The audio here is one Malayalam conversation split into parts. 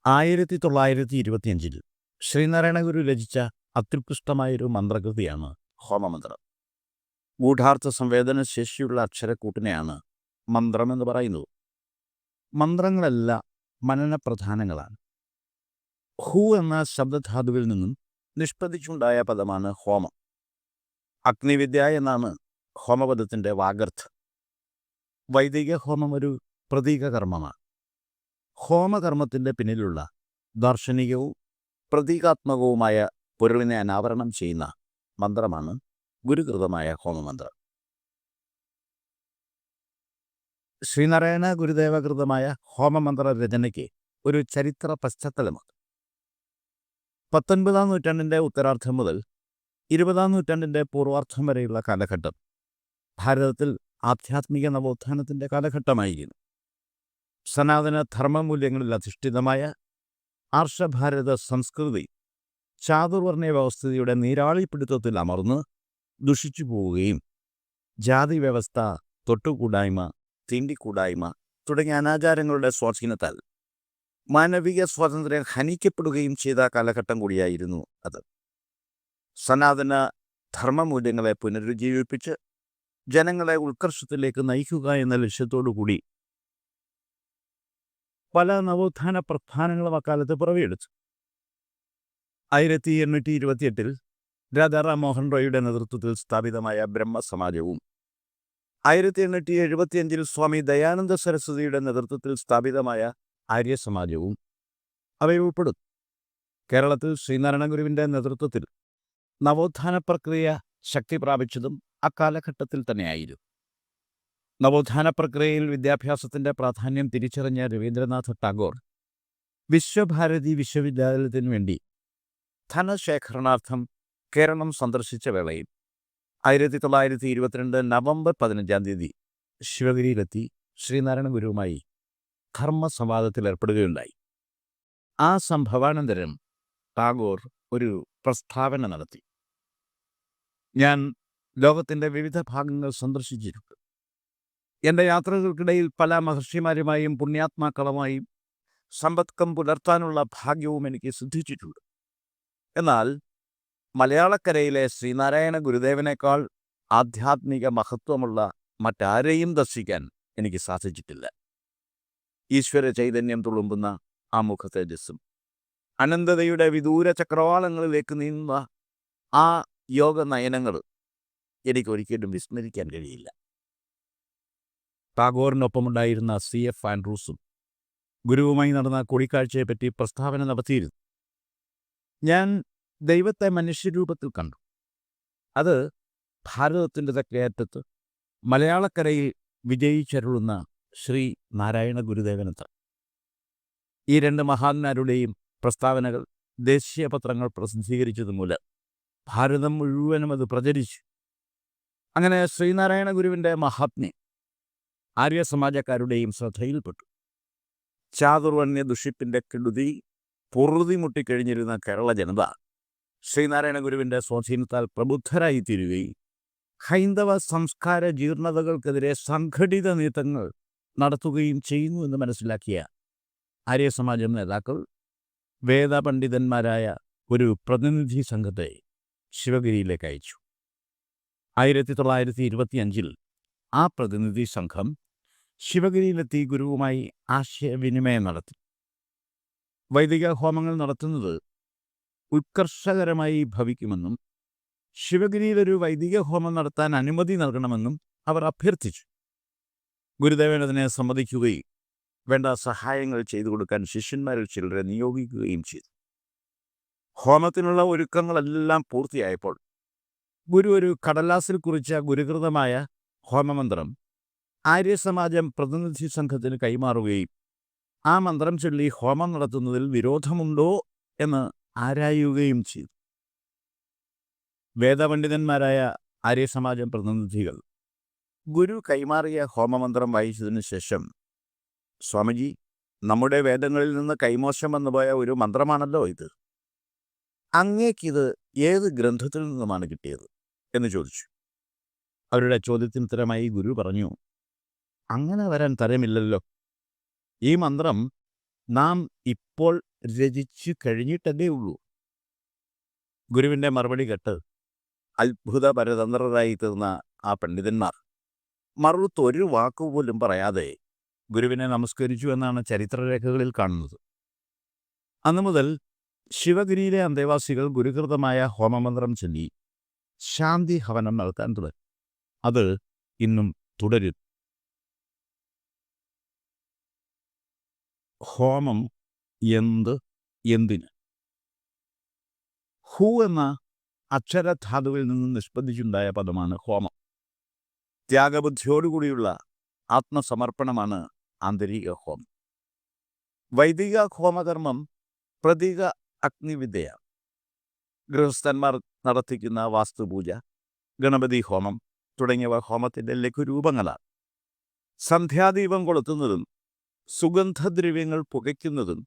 1925 ശ്രീനാരായണ ഗുരു രചിച്ച അത്യുത്കൃഷ്ടമായൊരു മന്ത്രകൃതിയാണ് ഹോമമന്ത്രം. ഗൂഢാർത്ഥ സംവേദന ശേഷിയുള്ള അക്ഷരക്കൂട്ടിനെയാണ് മന്ത്രമെന്ന് പറയുന്നത്. മന്ത്രങ്ങളെല്ലാം മനനപ്രധാനങ്ങളാണ്. ഹു എന്ന ശബ്ദധാതുവിൽ നിന്നും നിഷ്പദിച്ചുണ്ടായ പദമാണ് ഹോമം. അഗ്നിവിദ്യ എന്നാണ് ഹോമപദത്തിൻ്റെ വാഗർത്ഥം. വൈദിക ഹോമം ഒരു പ്രതീകകർമ്മമാണ്. ഹോമകർമ്മത്തിൻ്റെ പിന്നിലുള്ള ദാർശനികവും പ്രതീകാത്മകവുമായ പൊരുളിനെ അനാവരണം ചെയ്യുന്ന മന്ത്രമാണ് ഗുരുകൃതമായ ഹോമമന്ത്രം. ശ്രീനാരായണ ഗുരുദേവകൃതമായ ഹോമമന്ത്ര രചനയ്ക്ക് ഒരു ചരിത്ര പശ്ചാത്തലമുണ്ട്. 19-ാം നൂറ്റാണ്ടിൻ്റെ ഉത്തരാർദ്ധം മുതൽ 20-ാം നൂറ്റാണ്ടിൻ്റെ പൂർവാർദ്ധം വരെയുള്ള കാലഘട്ടം ഭാരതത്തിൽ ആധ്യാത്മിക നവോത്ഥാനത്തിൻ്റെ കാലഘട്ടമായിരുന്നു. സനാതന ധർമ്മമൂല്യങ്ങളിൽ അധിഷ്ഠിതമായ ആർഷഭാരത സംസ്കൃതി ചാതുർവർണ്ണ വ്യവസ്ഥയുടെ നീരാളിപ്പിടുത്തത്തിൽ അമർന്ന് ദുഷിച്ചു പോവുകയും ജാതി വ്യവസ്ഥ, തൊട്ടുകൂടായ്മ, തീണ്ടിക്കൂടായ്മ തുടങ്ങിയ അനാചാരങ്ങളുടെ സ്വാധീനത്താൽ മാനവിക സ്വാതന്ത്ര്യം ഹനിക്കപ്പെടുകയും ചെയ്ത കാലഘട്ടം കൂടിയായിരുന്നു അത്. സനാതന ധർമ്മമൂല്യങ്ങളെ പുനരുജ്ജീവിപ്പിച്ച് ജനങ്ങളെ ഉത്കർഷത്തിലേക്ക് നയിക്കുക എന്ന ലക്ഷ്യത്തോടുകൂടി പല നവോത്ഥാന പ്രസ്ഥാനങ്ങളും അക്കാലത്ത് പിറവിയെടുത്തു. 1828 രാജാറാം മോഹൻ റോയിയുടെ നേതൃത്വത്തിൽ സ്ഥാപിതമായ ബ്രഹ്മസമാജവും 1875 സ്വാമി ദയാനന്ദ സരസ്വതിയുടെ നേതൃത്വത്തിൽ സ്ഥാപിതമായ ആര്യസമാജവും അവയിൽ ഉൾപ്പെടുന്നു. കേരളത്തിൽ ശ്രീനാരായണ ഗുരുവിൻ്റെ നേതൃത്വത്തിൽ നവോത്ഥാന പ്രക്രിയ ശക്തി പ്രാപിച്ചതും അക്കാലഘട്ടത്തിൽ തന്നെയായിരുന്നു. നവോത്ഥാന പ്രക്രിയയിൽ വിദ്യാഭ്യാസത്തിൻ്റെ പ്രാധാന്യം തിരിച്ചറിഞ്ഞ രവീന്ദ്രനാഥ ടാഗോർ വിശ്വഭാരതി വിശ്വവിദ്യാലയത്തിനു വേണ്ടി ധനശേഖരണാർത്ഥം കേരളം സന്ദർശിച്ച വേളയിൽ 1922 നവംബർ 15 ശിവഗിരിയിലെത്തി ശ്രീനാരായണ ഗുരുവുമായി ധർമ്മസംവാദത്തിൽ ഏർപ്പെടുകയുണ്ടായി. ആ സംഭവാനന്തരം ടാഗോർ ഒരു പ്രസ്താവന നടത്തി. ഞാൻ ലോകത്തിൻ്റെ വിവിധ ഭാഗങ്ങൾ സന്ദർശിച്ചിട്ടുണ്ട്. എൻ്റെ യാത്രകൾക്കിടയിൽ പല മഹർഷിമാരുമായും പുണ്യാത്മാക്കളുമായും സമ്പർക്കം പുലർത്താനുള്ള ഭാഗ്യവും എനിക്ക് സിദ്ധിച്ചിട്ടുണ്ട്. എന്നാൽ മലയാളക്കരയിലെ ശ്രീനാരായണ ഗുരുദേവനേക്കാൾ ആധ്യാത്മിക മഹത്വമുള്ള മറ്റാരെയും ദർശിക്കാൻ എനിക്ക് സാധിച്ചിട്ടില്ല. ഈശ്വര ചൈതന്യം തുളുമ്പുന്ന ആ മുഖതേജസ്സും അനന്തതയുടെ വിദൂര ചക്രവാളങ്ങളിലേക്ക് നീങ്ങുന്ന ആ യോഗ നയനങ്ങൾ എനിക്കൊരിക്കലും വിസ്മരിക്കാൻ കഴിയില്ല. ടാഗോറിനൊപ്പമുണ്ടായിരുന്ന CF ആൻഡ്രൂസും ഗുരുവുമായി നടന്ന കൂടിക്കാഴ്ചയെപ്പറ്റി പ്രസ്താവന നടത്തിയിരുന്നു. ഞാൻ ദൈവത്തെ മനുഷ്യരൂപത്തിൽ കണ്ടു. അത് ഭാരതത്തിൻ്റെ തെക്കേയറ്റത്ത് മലയാളക്കരയിൽ വിജയിച്ചരുളുന്ന ശ്രീ നാരായണ ഗുരുദേവനത്ര. ഈ രണ്ട് മഹാന്മാരുടെയും പ്രസ്താവനകൾ ദേശീയ പത്രങ്ങൾ പ്രസിദ്ധീകരിച്ചതുമൂലം ഭാരതം മുഴുവനും അത് പ്രചരിച്ചു. അങ്ങനെ ശ്രീനാരായണ ഗുരുവിൻ്റെ മഹാത്മ്യം ആര്യസമാജക്കാരുടെയും ശ്രദ്ധയിൽപ്പെട്ടു. ചാതുർവർണ്ണ്യ ദുഷിപ്പിൻ്റെ കെടുതി പൊറുതിമുട്ടിക്കഴിഞ്ഞിരുന്ന കേരള ജനത ശ്രീനാരായണ ഗുരുവിൻ്റെ സ്വാധീനത്താൽ പ്രബുദ്ധരായിത്തീരുകയും ഹൈന്ദവ സംസ്കാര ജീർണതകൾക്കെതിരെ സംഘടിത നീക്കങ്ങൾ നടത്തുകയും ചെയ്യുന്നു എന്ന് മനസ്സിലാക്കിയ ആര്യസമാജം നേതാക്കൾ വേദപണ്ഡിതന്മാരായ ഒരു പ്രതിനിധി സംഘത്തെ ശിവഗിരിയിലേക്ക് അയച്ചു. 1925 ആ പ്രതിനിധി സംഘം ശിവഗിരിയിലെത്തി ഗുരുവുമായി ആശയവിനിമയം നടത്തി. വൈദിക ഹോമങ്ങൾ നടത്തുന്നത് ഉത്കർഷകരമായി ഭവിക്കുമെന്നും ശിവഗിരിയിലൊരു വൈദിക ഹോമം നടത്താൻ അനുമതി നൽകണമെന്നും അവർ അഭ്യർത്ഥിച്ചു. ഗുരുദേവൻ അതിനെ സമ്മതിക്കുകയും വേണ്ട സഹായങ്ങൾ ചെയ്തു കൊടുക്കാൻ ശിഷ്യന്മാരിൽ ചിലരെ നിയോഗിക്കുകയും ചെയ്തു. ഹോമത്തിനുള്ള ഒരുക്കങ്ങളെല്ലാം പൂർത്തിയായപ്പോൾ ഗുരു ഒരു കടലാസിൽ കുറിച്ച ഗുരുകൃതമായ ഹോമമന്ത്രം ആര്യസമാജം പ്രതിനിധി സംഘത്തിന് കൈമാറുകയും ആ മന്ത്രം ചൊല്ലി ഹോമം നടത്തുന്നതിൽ വിരോധമുണ്ടോ എന്ന് ആരായുകയും ചെയ്തു. വേദപണ്ഡിതന്മാരായ ആര്യസമാജം പ്രതിനിധികൾ ഗുരു കൈമാറിയ ഹോമമന്ത്രം വായിച്ചതിനു ശേഷം, സ്വാമിജി, നമ്മുടെ വേദങ്ങളിൽ നിന്ന് കൈമോശം വന്നുപോയ ഒരു മന്ത്രമാണല്ലോ ഇത്. അങ്ങേക്കിത് ഏത് ഗ്രന്ഥത്തിൽ നിന്നുമാണ് കിട്ടിയത് എന്ന് ചോദിച്ചു. അവരുടെ ചോദ്യത്തിന് ഉത്തരമായി ഗുരു പറഞ്ഞു, അങ്ങനെ വരാൻ തരമില്ലല്ലോ. ഈ മന്ത്രം നാം ഇപ്പോൾ രചിച്ചു കഴിഞ്ഞിട്ടല്ലേ ഉള്ളൂ. ഗുരുവിൻ്റെ മറുപടി കേട്ട് അത്ഭുത പരതന്ത്രരായി തീർന്ന ആ പണ്ഡിതന്മാർ മറുത്തൊരു വാക്കുപോലും പറയാതെ ഗുരുവിനെ നമസ്കരിച്ചു എന്നാണ് ചരിത്രരേഖകളിൽ കാണുന്നത്. അന്നു മുതൽ ശിവഗിരിയിലെ അന്തേവാസികൾ ഗുരുകൃതമായ ഹോമമന്ത്രം ചൊല്ലി ശാന്തി ഹവനം നടത്താൻ തുടങ്ങി. അത് ഇന്നും തുടരും. ഹോമം എന്തിന്? ഹു എന്ന അക്ഷരധാതുവിൽ നിന്ന് നിഷ്പന്ദിച്ചുണ്ടായ പദമാണ് ഹോമം. ത്യാഗബുദ്ധിയോടുകൂടിയുള്ള ആത്മസമർപ്പണമാണ് ആന്തരിക ഹോമം. വൈദിക ഹോമകർമ്മം പ്രതീക അഗ്നിവിദ്യയാണ്. ഗൃഹസ്ഥന്മാർ നടത്തിക്കുന്ന വാസ്തുപൂജ, ഗണപതി ഹോമം തുടങ്ങിയവ ഹോമത്തിൻ്റെ ലഘുരൂപങ്ങളാണ്. സന്ധ്യാദീപം കൊളുത്തുന്നതും സുഗന്ധദ്രവ്യങ്ങൾ പുകയ്ക്കുന്നതും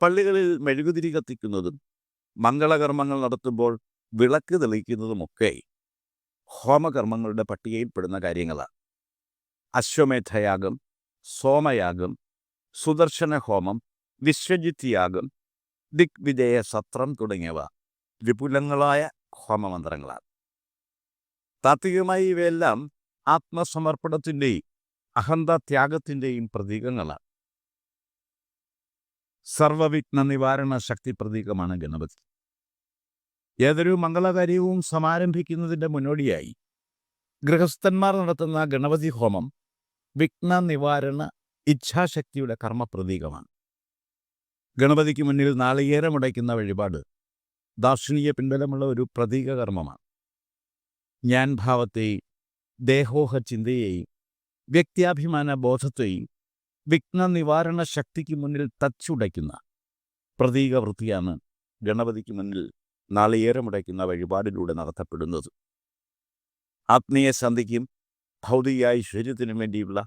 പള്ളികളിൽ മെഴുകുതിരി കത്തിക്കുന്നതും മംഗളകർമ്മങ്ങൾ നടത്തുമ്പോൾ വിളക്ക് തെളിയിക്കുന്നതുമൊക്കെ ഹോമകർമ്മങ്ങളുടെ പട്ടികയിൽപ്പെടുന്ന കാര്യങ്ങളാണ്. അശ്വമേധയാഗം, സോമയാഗം, സുദർശന ഹോമം, വിശ്വജിത് യാഗം, ദിഗ്വിജയ സത്രം തുടങ്ങിയവ വിപുലങ്ങളായ ഹോമമന്ത്രങ്ങളാണ്. താത്വികമായി ഇവയെല്ലാം ആത്മസമർപ്പണത്തിൻ്റെയും അഹന്താത്യാഗത്തിൻ്റെയും പ്രതീകങ്ങളാണ്. സർവവിഘ്ന നിവാരണ ശക്തി പ്രതീകമാണ് ഗണപതി. ഏതൊരു മംഗളകാര്യവും സമാരംഭിക്കുന്നതിൻ്റെ മുന്നോടിയായി ഗൃഹസ്ഥന്മാർ നടത്തുന്ന ഗണപതി ഹോമം വിഘ്ന നിവാരണ ഇച്ഛാശക്തിയുടെ കർമ്മപ്രതീകമാണ്. ഗണപതിക്ക് മുന്നിൽ നാളികേരമുടയ്ക്കുന്ന വഴിപാട് ദാർശനിക പിൻബലമുള്ള ഒരു പ്രതീക കർമ്മമാണ്. ഞാൻ ഭാവത്തെയും ദേഹോഹ ചിന്തയെയും വ്യക്തിയാഭിമാന ബോധത്തെയും വിഘ്ന നിവാരണ ശക്തിക്ക് മുന്നിൽ തച്ചുടയ്ക്കുന്ന പ്രതീകവൃത്തിയാണ് ഗണപതിക്ക് മുന്നിൽ നാളികേരമുടയ്ക്കുന്ന വഴിപാടിലൂടെ നടത്തപ്പെടുന്നത്. ആത്മീയ ശാന്തിക്കും ഭൗതിക ഐശ്വര്യത്തിനും വേണ്ടിയുള്ള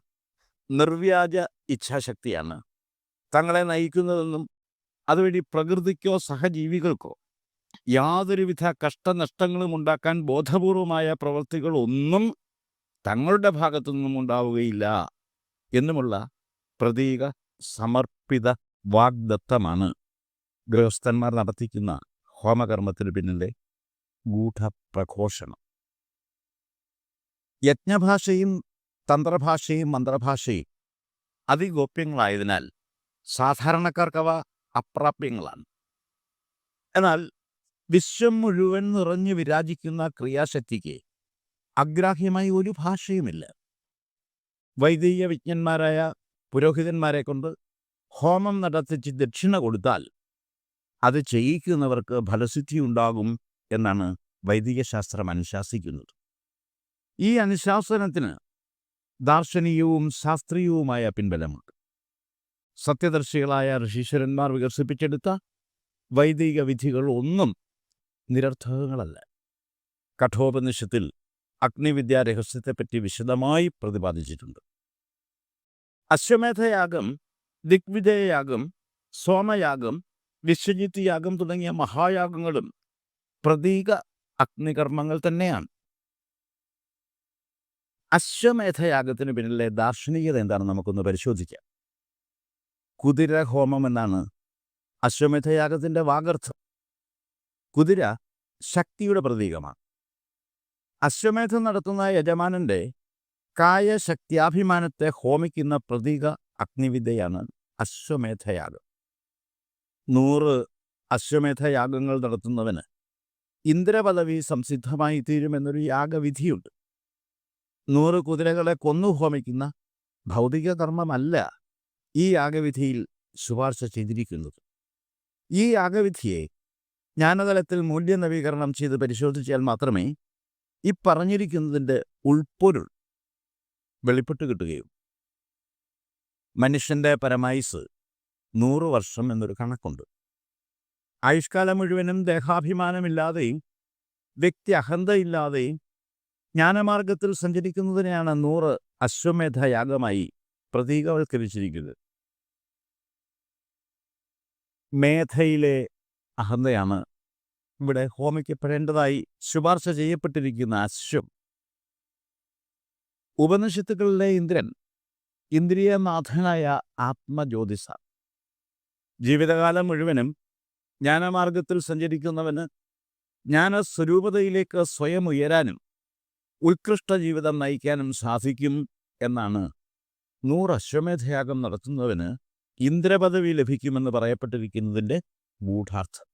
നിർവ്യാജ ഇച്ഛാശക്തിയാണ് തങ്ങളെ നയിക്കുന്നതെന്നും അതുവഴി പ്രകൃതിക്കോ സഹജീവികൾക്കോ യാതൊരുവിധ കഷ്ടനഷ്ടങ്ങളും ഉണ്ടാക്കാൻ ബോധപൂർവമായ പ്രവൃത്തികളൊന്നും തങ്ങളുടെ ഭാഗത്തു നിന്നും ഉണ്ടാവുകയില്ല എന്നുമുള്ള പ്രതീക സമർപ്പിത വാഗ്ദത്തമാണ് ഗൃഹസ്ഥന്മാർ നടത്തിക്കുന്ന ഹോമകർമ്മത്തിന് പിന്നിലെ ഗൂഢപ്രഘോഷണം. യജ്ഞഭാഷയും തന്ത്രഭാഷയും മന്ത്രഭാഷയും അതിഗോപ്യങ്ങളായതിനാൽ സാധാരണക്കാർക്കവ അപ്രാപ്യങ്ങളാണ്. എന്നാൽ വിശ്വം മുഴുവൻ നിറഞ്ഞു വിരാജിക്കുന്ന ക്രിയാശക്തിക്ക് അഗ്രാഹ്യമായി ഒരു ഭാഷയുമില്ല. വൈദിക വിജ്ഞന്മാരായ പുരോഹിതന്മാരെ കൊണ്ട് ഹോമം നടത്തിച്ച് ദക്ഷിണ കൊടുത്താൽ അത് ചെയ്യിക്കുന്നവർക്ക് ഫലസിദ്ധി ഉണ്ടാകും എന്നാണ് വൈദിക ശാസ്ത്രം അനുശാസിക്കുന്നത്. ഈ അനുശാസനത്തിന് ദാർശനികവും ശാസ്ത്രീയവുമായ പിൻബലമുണ്ട്. സത്യദർശികളായ ഋഷീശ്വരന്മാർ വികസിപ്പിച്ചെടുത്ത വൈദിക വിധികൾ ഒന്നും നിരർത്ഥകങ്ങളല്ല. കഠോപനിഷത്തിൽ അഗ്നിവിദ്യാ രഹസ്യത്തെപ്പറ്റി വിശദമായി പ്രതിപാദിച്ചിട്ടുണ്ട്. അശ്വമേധയാഗം, ദിഗ്വിജയയാഗം, സോമയാഗം, വിശ്വജിത് യാഗം തുടങ്ങിയ മഹായാഗങ്ങളും പ്രതീക അഗ്നികർമ്മങ്ങൾ തന്നെയാണ്. അശ്വമേധയാഗത്തിന് പിന്നിലെ ദാർശനികത എന്താണെന്ന് നമുക്കൊന്ന് പരിശോധിക്കാം. കുതിര ഹോമം എന്നാണ് അശ്വമേധയാഗത്തിൻ്റെ വാഗർത്ഥം. കുതിര ശക്തിയുടെ പ്രതീകമാണ്. അശ്വമേധം നടത്തുന്ന യജമാനൻ്റെ കായശക്തിയാഭിമാനത്തെ ഹോമിക്കുന്ന പ്രതീക അഗ്നിവിദ്യയാണ് അശ്വമേധയാഗം. 100 അശ്വമേധയാഗങ്ങൾ നടത്തുന്നവന് ഇന്ദ്രപദവി സംസിദ്ധമായി തീരുമെന്നൊരു യാഗവിധിയുണ്ട്. 100 കുതിരകളെ കൊന്നു ഹോമിക്കുന്ന ഭൗതിക കർമ്മമല്ല ഈ യാഗവിധിയിൽ ശുപാർശ ചെയ്തിരിക്കുന്നത്. ഈ യാഗവിധിയെ ജ്ഞാനതലത്തിൽ മൂല്യനവീകരണം ചെയ്ത് പരിശോധിച്ചാൽ മാത്രമേ ഈ പറഞ്ഞിരിക്കുന്നതിൻ്റെ ഉൾപ്പൊരുൾ വെളിപ്പെട്ട് കിട്ടുകയും. മനുഷ്യൻ്റെ പരമായുസ് 100 വർഷം എന്നൊരു കണക്കുണ്ട്. ആയുഷ്കാലം മുഴുവനും ദേഹാഭിമാനമില്ലാതെയും വ്യക്തി അഹന്തയില്ലാതെയും ജ്ഞാനമാർഗത്തിൽ സഞ്ചരിക്കുന്നതിനെയാണ് 100 അശ്വമേധയാഗമായി പ്രതീകവൽക്കരിച്ചിരിക്കുന്നത്. മേധയിലെ അഹന്തയാണ് ഇവിടെ ഹോമിക്കപ്പെടേണ്ടതായി ശുപാർശ ചെയ്യപ്പെട്ടിരിക്കുന്ന അശ്വം. ഉപനിഷത്തുക്കളിലെ ഇന്ദ്രൻ ഇന്ദ്രിയനാഥനായ ആത്മജ്യോതിസാണ്. ജീവിതകാലം മുഴുവനും ജ്ഞാനമാർഗത്തിൽ സഞ്ചരിക്കുന്നവന് ജ്ഞാനസ്വരൂപതയിലേക്ക് സ്വയം ഉയരാനും ഉത്കൃഷ്ട ജീവിതം നയിക്കാനും സാധിക്കും എന്നാണ് 100 അശ്വമേധയാഗം നടത്തുന്നവന് ഇന്ദ്രപദവി ലഭിക്കുമെന്ന് പറയപ്പെട്ടിരിക്കുന്നതിൻ്റെ ഗൂഢാർത്ഥം.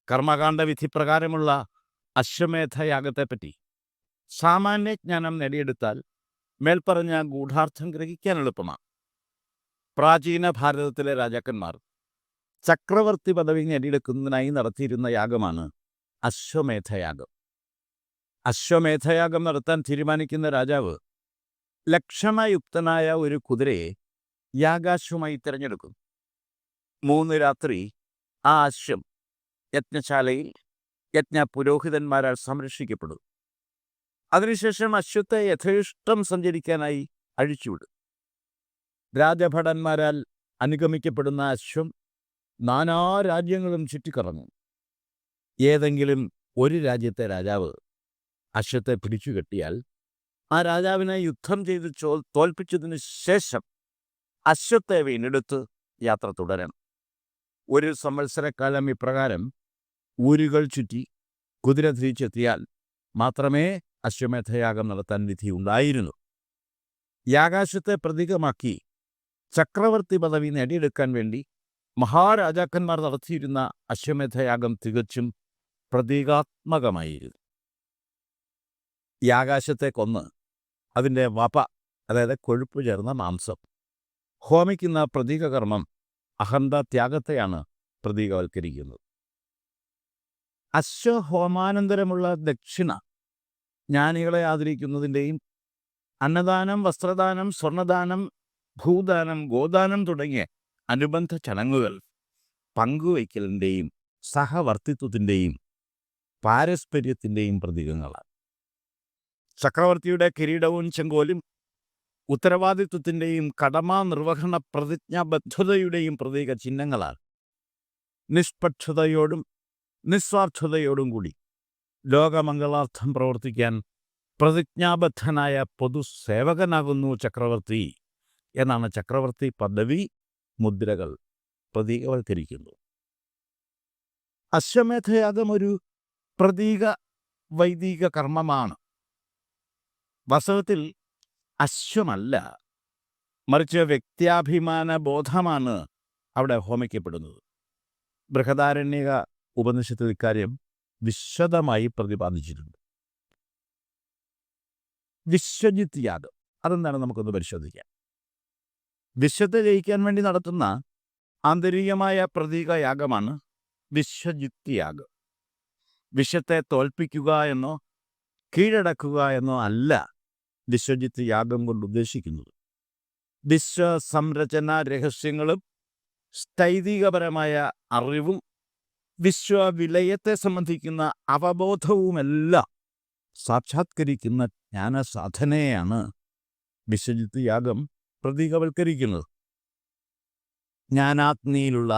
കർമ്മകാണ്ഡ വിധിപ്രകാരമുള്ള അശ്വമേധയാഗത്തെപ്പറ്റി സാമാന്യജ്ഞാനം നേടിയെടുത്താൽ മേൽപ്പറഞ്ഞ ഗൂഢാർത്ഥം ഗ്രഹിക്കാൻ എളുപ്പമാണ്. പ്രാചീന ഭാരതത്തിലെ രാജാക്കന്മാർ ചക്രവർത്തി പദവി നേടിയെടുക്കുന്നതിനായി നടത്തിയിരുന്ന യാഗമാണ് അശ്വമേധയാഗം. അശ്വമേധയാഗം നടത്താൻ തീരുമാനിക്കുന്ന രാജാവ് ലക്ഷണയുക്തനായ ഒരു കുതിരയെ യാഗാശ്വമായി തിരഞ്ഞെടുക്കും. 3 രാത്രി ആ അശ്വം യജ്ഞശാലയിൽ യജ്ഞപുരോഹിതന്മാരാൽ സംരക്ഷിക്കപ്പെടും. അതിനുശേഷം അശ്വത്തെ യഥേഷ്ടം സഞ്ചരിക്കാനായി അഴിച്ചുവിടും. രാജഭടന്മാരാൽ അനുഗമിക്കപ്പെടുന്ന അശ്വം നാനാരാജ്യങ്ങളും ചുറ്റിക്കറങ്ങും. ഏതെങ്കിലും ഒരു രാജ്യത്തെ രാജാവ് അശ്വത്തെ പിടിച്ചുകെട്ടിയാൽ ആ രാജാവിനെ യുദ്ധം ചെയ്ത് തോൽപ്പിച്ചതിന് ശേഷം അശ്വത്തെ വീണ്ടെടുത്ത് യാത്ര തുടരണം. 1 സംവത്സരക്കാലം ഇപ്രകാരം ഊരുകൾ ചുറ്റി കുതിര തിരിച്ചെത്തിയാൽ മാത്രമേ അശ്വമേധയാഗം നടത്താൻ വിധിയുണ്ടായിരുന്നു. യാഗാശ്വത്തെ പ്രതീകമാക്കി ചക്രവർത്തി പദവി നേടിയെടുക്കാൻ വേണ്ടി മഹാരാജാക്കന്മാർ നടത്തിയിരുന്ന അശ്വമേധയാഗം തികച്ചും പ്രതീകാത്മകമായിരുന്നു. യാഗാശ്വത്തെ കൊന്ന് അതിൻ്റെ വപ, അതായത് കൊഴുപ്പ് ചേർന്ന മാംസം ഹോമിക്കുന്ന പ്രതീകകർമ്മം അഹന്താത്യാഗത്തെയാണ് പ്രതീകവൽക്കരിക്കുന്നത്. അശ്വഹോമാനന്തരമുള്ള ദക്ഷിണ ജ്ഞാനികളെ ആദരിക്കുന്നതിൻ്റെയും അന്നദാനം, വസ്ത്രദാനം, സ്വർണദാനം, ഭൂദാനം, ഗോദാനം തുടങ്ങിയ അനുബന്ധ ചടങ്ങുകൾ പങ്കുവയ്ക്കലിൻ്റെയും സഹവർത്തിത്വത്തിൻ്റെയും പാരസ്പര്യത്തിൻ്റെയും പ്രതീകങ്ങളാണ്. ചക്രവർത്തിയുടെ കിരീടവും ചെങ്കോലും ഉത്തരവാദിത്വത്തിൻ്റെയും കടമാ നിർവഹണ പ്രതിജ്ഞാബദ്ധതയുടെയും പ്രതീക ചിഹ്നങ്ങളാണ്. നിഷ്പക്ഷതയോടും നിസ്വാർത്ഥതയോടും കൂടി ലോകമംഗളാർത്ഥം പ്രവർത്തിക്കാൻ പ്രതിജ്ഞാബദ്ധനായ പൊതുസേവകനാകുന്നു ചക്രവർത്തി എന്നാണ് ചക്രവർത്തി പദവി മുദ്രകൾ പ്രതീകവൽക്കരിക്കുന്നു. അശ്വമേധയാഗം ഒരു പ്രതീക വൈദിക കർമ്മമാണ്. വാസ്തവത്തിൽ അശ്വമല്ല, മറിച്ച് വ്യക്തിയാഭിമാന ബോധമാണ് അവിടെ ഹോമിക്കപ്പെടുന്നത്. ബൃഹദാരണ്യക ഉപനിഷത്തിൽ ഇക്കാര്യം വിശദമായി പ്രതിപാദിച്ചിട്ടുണ്ട്. വിശ്വജിത്ത് യാഗം അതെന്താണ് നമുക്കൊന്ന് പരിശോധിക്കാം. വിശ്വത്തെ ജയിക്കാൻ വേണ്ടി നടത്തുന്ന ആന്തരികമായ പ്രതീക യാഗമാണ് വിശ്വജിത്ത് യാഗം. വിശ്വത്തെ തോൽപ്പിക്കുക എന്നോ കീഴടക്കുക എന്നോ അല്ല വിശ്വജിത്ത് യാഗം കൊണ്ട് ഉദ്ദേശിക്കുന്നത്. വിശ്വസംരചന രഹസ്യങ്ങളും സ്ഥൈതികപരമായ അറിവും വിശ്വവിലയത്തെ സംബന്ധിക്കുന്ന അവബോധവുമെല്ലാം സാക്ഷാത്കരിക്കുന്ന ജ്ഞാനസാധനയാണ് വിശ്വജിത്ത് യാഗം പ്രതീകവൽക്കരിക്കുന്നത്. ജ്ഞാനാഗ്നിയിലുള്ള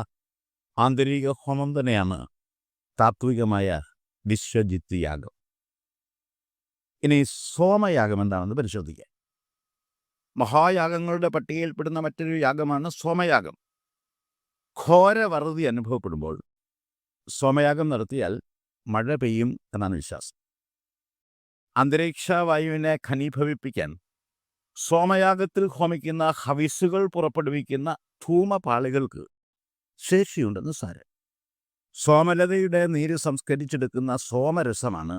ആന്തരിക ഹോമം തന്നെയാണ് താത്വികമായ വിശ്വജിത്ത് യാഗം. ഇനി സോമയാഗം എന്താണെന്ന് പരിശോധിക്കാം. മഹായാഗങ്ങളുടെ പട്ടികയിൽപ്പെടുന്ന മറ്റൊരു യാഗമാണ് സോമയാഗം. ഘോര വറുതി അനുഭവപ്പെടുമ്പോൾ സോമയാഗം നടത്തിയാൽ മഴ പെയ്യും എന്നാണ് വിശ്വാസം. അന്തരീക്ഷവായുവിനെ ഘനീഭവിപ്പിക്കാൻ സോമയാഗത്തിൽ ഹോമിക്കുന്ന ഹവിസുകൾ പുറപ്പെടുവിക്കുന്ന ധൂമപാളികൾക്ക് ശേഷിയുണ്ടെന്ന് സാരം. സോമലതയുടെ നീര് സംസ്കരിച്ചെടുക്കുന്ന സോമരസമാണ്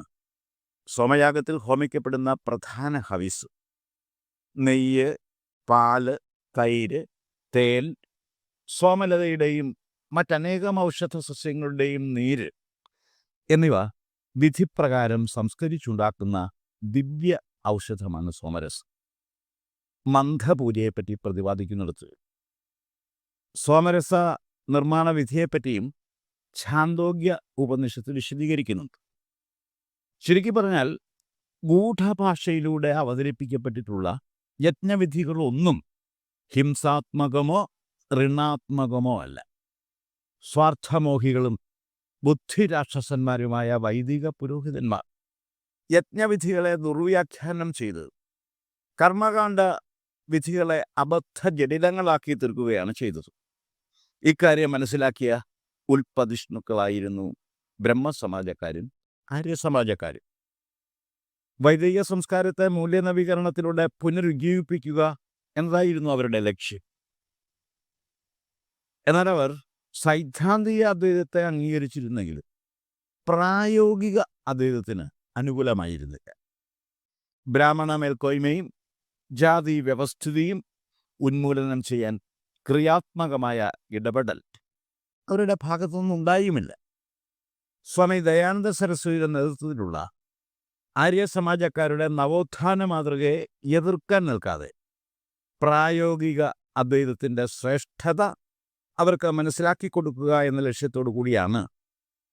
സോമയാഗത്തിൽ ഹോമിക്കപ്പെടുന്ന പ്രധാന ഹവിസ്. നെയ്യ്, പാല്, തൈര്, തേൻ, സോമലതയുടെയും മറ്റനേകം ഔഷധ സസ്യങ്ങളുടെയും നീര് എന്നിവ വിധിപ്രകാരം സംസ്കരിച്ചുണ്ടാക്കുന്ന ദിവ്യ ഔഷധമാണ് സോമരസം. മന്ദപൂജയെപ്പറ്റി പ്രതിപാദിക്കുന്നിടത്ത് സോമരസ നിർമ്മാണ വിധിയെപ്പറ്റിയും ഛാന്തോഗ്യ ഉപനിഷത്ത് വിശദീകരിക്കുന്നുണ്ട്. ചുരുക്കി പറഞ്ഞാൽ ഗൂഢഭാഷയിലൂടെ അവതരിപ്പിക്കപ്പെട്ടിട്ടുള്ള യജ്ഞവിധികളൊന്നും ഹിംസാത്മകമോ ഋണാത്മകമോ അല്ല. സ്വാർത്ഥമോഹികളും ബുദ്ധിരാക്ഷസന്മാരുമായ വൈദിക പുരോഹിതന്മാർ യജ്ഞവിധികളെ ദുർവ്യാഖ്യാനം ചെയ്ത് കർമ്മകാണ്ഡ വിധികളെ അബദ്ധ ജടിലങ്ങളാക്കി തീർക്കുകയാണ് ചെയ്തത്. ഇക്കാര്യം മനസ്സിലാക്കിയ ഉൽപ്പതിഷ്ണുക്കളായിരുന്നു ബ്രഹ്മസമാജക്കാരും ആര്യസമാജക്കാരും. വൈദിക സംസ്കാരത്തെ മൂല്യനവീകരണത്തിലൂടെ പുനരുജ്ജീവിപ്പിക്കുക എന്നതായിരുന്നു അവരുടെ ലക്ഷ്യം. എന്നാൽ അവർ സൈദ്ധാന്തിക അദ്വൈതത്തെ അംഗീകരിച്ചിരുന്നെങ്കിലും പ്രായോഗിക അദ്വൈതത്തിന് അനുകൂലമായിരുന്നില്ല. ബ്രാഹ്മണ മേൽക്കോയ്മയും ജാതി വ്യവസ്ഥിതിയും ഉന്മൂലനം ചെയ്യാൻ ക്രിയാത്മകമായ ഇടപെടൽ അവരുടെ ഭാഗത്തുനിന്നും ഉണ്ടായുമില്ല. സ്വാമി ദയാനന്ദ സരസ്വതിയുടെ നേതൃത്വത്തിലുള്ള ആര്യസമാജക്കാരുടെ നവോത്ഥാന മാതൃകയെ എതിർക്കാൻ നിൽക്കാതെ പ്രായോഗിക അദ്വൈതത്തിൻ്റെ ശ്രേഷ്ഠത അവർക്ക് മനസ്സിലാക്കി കൊടുക്കുക എന്ന ലക്ഷ്യത്തോടു കൂടിയാണ്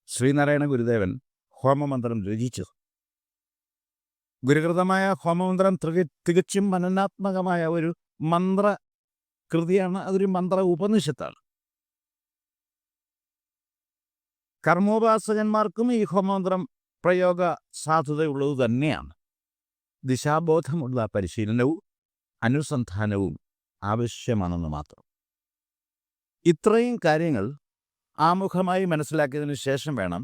ശ്രീനാരായണ ഗുരുദേവൻ ഹോമമന്ത്രം രചിച്ചത്. ഗുരുകൃതമായ ഹോമമന്ത്രം തികച്ചും മനനാത്മകമായ ഒരു മന്ത്രകൃതിയാണ്. അതൊരു മന്ത്ര ഉപനിഷത്താണ്. കർമ്മോപാസകന്മാർക്കും ഈ ഹോമമന്ത്രം പ്രയോഗ സാധുതയുള്ളത് തന്നെയാണ്. ദിശാബോധമുള്ള പരിശീലനവും അനുസന്ധാനവും ആവശ്യമാണെന്ന് മാത്രം. ഇത്രയും കാര്യങ്ങൾ ആമുഖമായി മനസ്സിലാക്കിയതിനു ശേഷം വേണം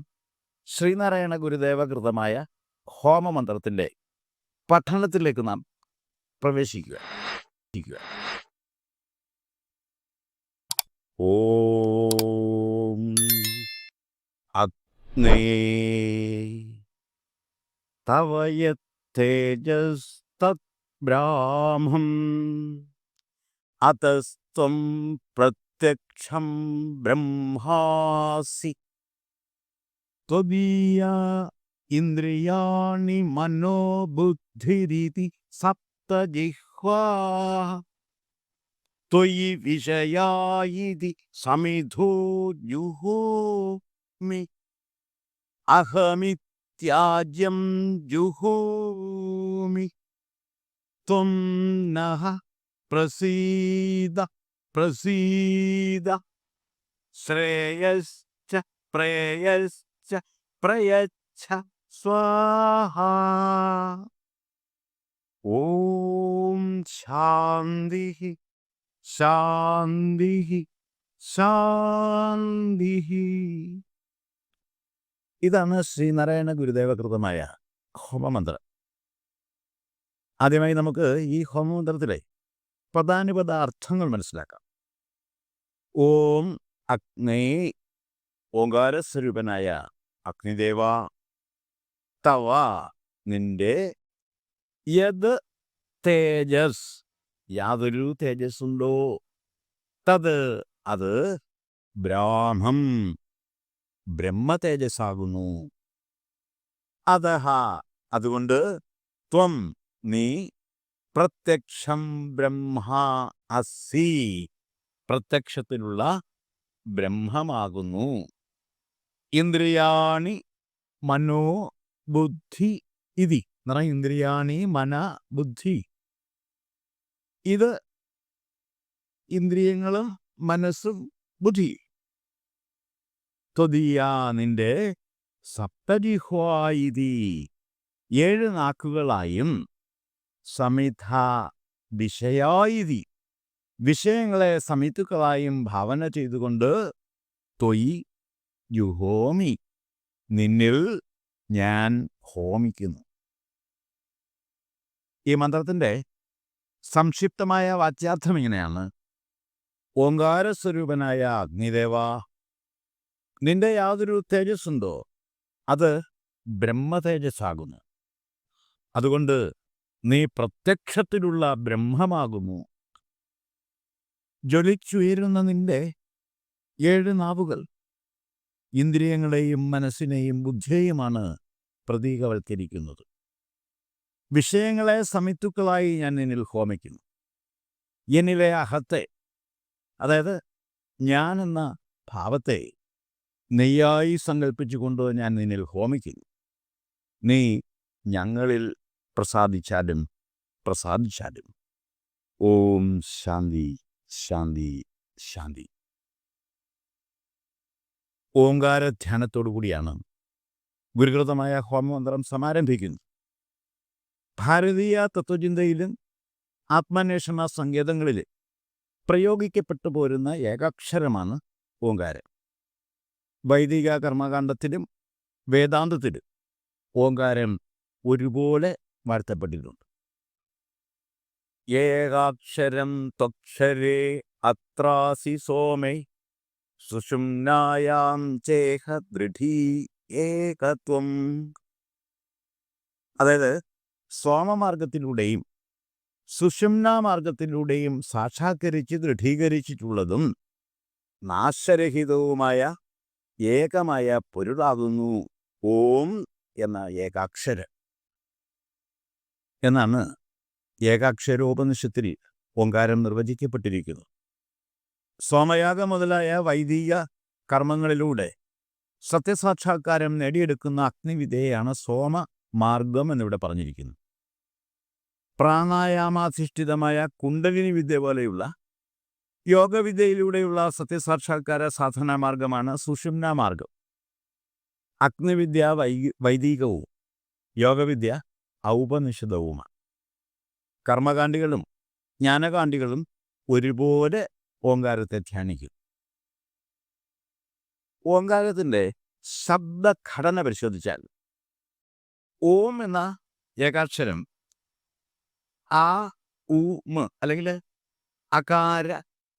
ശ്രീനാരായണ ഗുരുദേവകൃതമായ ഹോമമന്ത്രത്തിൻ്റെ പഠനത്തിലേക്ക് നാം പ്രവേശിക്കുക. ഓം അഗ്നേ തവ യത്തേജസ്തത് ബ്രാഹ്മം അതസ്ത്വം പ്രത്യക്ഷം ബ്രഹ്മാസി ത്വദീയാ ഇന്ദ്രിയാണി മനോബുദ്ധിരിതി സപ്തജിഹ്വാ ത്വയി വിഷയായിതി സമിധോ ജുഹോമി അഹമിത്യാജ്യം ജുഹോമി ത്വം നഃ പ്രസീദ പ്രസീദ ശ്രേയശ്ച പ്രേയശ്ച പ്രയച്ഛ സ്വാഹാ. ഓം ശാന്തി ശാന്തി ശാന്തി. ഇതാണ് ശ്രീനാരായണ ഗുരുദേവകൃതമായ ഹോമമന്ത്രം. ആദ്യമായി നമുക്ക് ഈ ഹോമമന്ത്രത്തിലെ പദാനുപദ അർത്ഥങ്ങൾ മനസ്സിലാക്കാം. ഓം അഗ്നേ, ഓങ്കാരസ്വരൂപനായ അഗ്നിദേവ, തവ, നിന്റെ, യത് തേജസ്, യാതൊരു തേജസ്സുണ്ടോ, തത്, അത്, ബ്രാഹ്മം, ബ്രഹ്മതേജസ്സാകുന്നു, അതഹ, അതുകൊണ്ട്, ത്വം, നീ, പ്രത്യക്ഷം ബ്രഹ്മ അസി, പ്രത്യക്ഷത്തിലുള്ള ബ്രഹ്മമാകുന്നു, ഇന്ദ്രിയാണി മനോ ബുദ്ധി ഇതി, ഇന്ദ്രിയാണി മന ബുദ്ധി, ഇത് ഇന്ദ്രിയങ്ങളും മനസ്സും ബുദ്ധി, ത്വദീയാ, നിന്റെ, സപ്തജിഹ്വായിതി, 7 നാക്കുകളായും, സമിധ വിഷയായിതി, വിഷയങ്ങളെ സമിത്തുക്കളായും ഭാവന ചെയ്തുകൊണ്ട്, ത്വയി ജുഹോമി, നിന്നിൽ ഞാൻ ഹോമിക്കുന്നു. ഈ മന്ത്രത്തിൻ്റെ സംക്ഷിപ്തമായ വാച്യാർത്ഥം ഇങ്ങനെയാണ്. ഓങ്കാരസ്വരൂപനായ അഗ്നിദേവ, നിന്റെ യാതൊരു തേജസ്സുണ്ടോ, അത് ബ്രഹ്മതേജസ്സാകുന്നു. അതുകൊണ്ട് നീ പ്രത്യക്ഷത്തിലുള്ള ബ്രഹ്മമാകുന്നു. ജ്വലിച്ചുയരുന്ന നിന്റെ 7 നാവുകൾ ഇന്ദ്രിയങ്ങളെയും മനസ്സിനെയും ബുദ്ധിയെയുമാണ് പ്രതീകവൽക്കരിക്കുന്നത്. വിഷയങ്ങളെ സമിത്തുക്കളായി ഞാൻ നിന്നിൽ ഹോമിക്കുന്നു. എന്നിലെ അഹത്തെ, അതായത് ഞാൻ എന്ന ഭാവത്തെ നെയ്യായി സങ്കല്പിച്ചുകൊണ്ട് ഞാൻ നിന്നിൽ ഹോമിക്കുന്നു. നീ ഞങ്ങളിൽ പ്രസാദിച്ചാലും പ്രസാദിച്ചാലും. ഓം ശാന്തി ശാന്തി ശാന്തി. ഓങ്കാരധ്യാനത്തോടു കൂടിയാണ് ഗുരുകൃതമായ ഹോമമന്ത്രം സമാരംഭിക്കുന്നത്. ഭാരതീയ തത്വചിന്തയിലും ആത്മാന്വേഷണ സങ്കേതങ്ങളിൽ പ്രയോഗിക്കപ്പെട്ടു പോരുന്ന ഏകാക്ഷരമാണ് ഓങ്കാരം. വൈദിക കർമ്മകാണ്ഡത്തിലും വേദാന്തത്തിലും ഓങ്കാരം ഒരുപോലെ വാഴ്ത്തപ്പെട്ടിട്ടുണ്ട്. ഏകാക്ഷരം ത്വക്ഷരേ അത്രാസി സോമേ സുഷുമ്നായാം ചേഹ ദൃഢീ ഏകത്വം. അതായത് സോമമാർഗത്തിലൂടെയും സുഷുമ്നാ മാർഗത്തിലൂടെയും സാക്ഷാത്കരിച്ച് ദൃഢീകരിച്ചിട്ടുള്ളതും നാശരഹിതവുമായ ഏകമായ പൊരുളാകുന്നു ഓം എന്ന ഏകാക്ഷരം എന്നാണ് ഏകാക്ഷരോപനിഷത്തിൽ ഓങ്കാരം നിർവചിക്കപ്പെട്ടിരിക്കുന്നത്. സോമയാഗം മുതലായ വൈദിക കർമ്മങ്ങളിലൂടെ സത്യസാക്ഷാത്കാരം നേടിയെടുക്കുന്ന അഗ്നിവിദ്യയാണ് സോമമാർഗം എന്നിവിടെ പറഞ്ഞിരിക്കുന്നു. പ്രാണായാമാധിഷ്ഠിതമായ കുണ്ടലിനി വിദ്യ പോലെയുള്ള യോഗവിദ്യയിലൂടെയുള്ള സത്യസാക്ഷാത്കാര സാധനാ മാർഗമാണ് സുഷുമ്നാ മാർഗം. അഗ്നിവിദ്യ വൈദികവും യോഗവിദ്യ ഔപനിഷദവുമാണ്. കർമ്മകാണ്ഡികളും ജ്ഞാനകാണ്ഡികളും ഒരുപോലെ ഓങ്കാരത്തെ ധ്യാനിക്കും. ഓങ്കാരത്തിൻ്റെ ശബ്ദഘടന പരിശോധിച്ചാൽ ഓം എന്ന ഏകാക്ഷരം ആ ഉ മ അല്ലെങ്കിൽ അകാര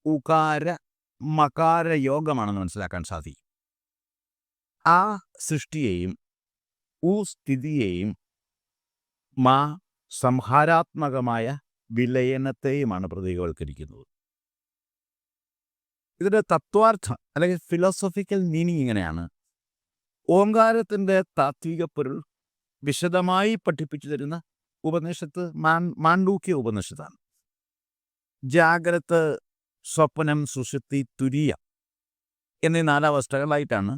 ഉകാര മകാര യോഗമാണെന്ന് മനസ്സിലാക്കാൻ സാധിക്കും. ആ സൃഷ്ടിയെയും ഉ സ്ഥിതിയെയും മാ സംഹാരാത്മകമായ വിലയനത്തെയുമാണ് പ്രതീകവൽക്കരിക്കുന്നത്. ഇതിൻ്റെ തത്വാർത്ഥം അല്ലെങ്കിൽ ഫിലോസഫിക്കൽ മീനിങ് ഇങ്ങനെയാണ്. ഓങ്കാരത്തിൻ്റെ താത്വിക പൊരുൾ വിശദമായി പഠിപ്പിച്ചു തരുന്ന ഉപനിഷത്ത് മാണ്ഡൂക്യ ഉപനിഷത്താണ്. ജാഗ്രത്, സ്വപ്നം, സുഷുപ്തി, തുരീയം എന്നീ 4 അവസ്ഥകളായിട്ടാണ്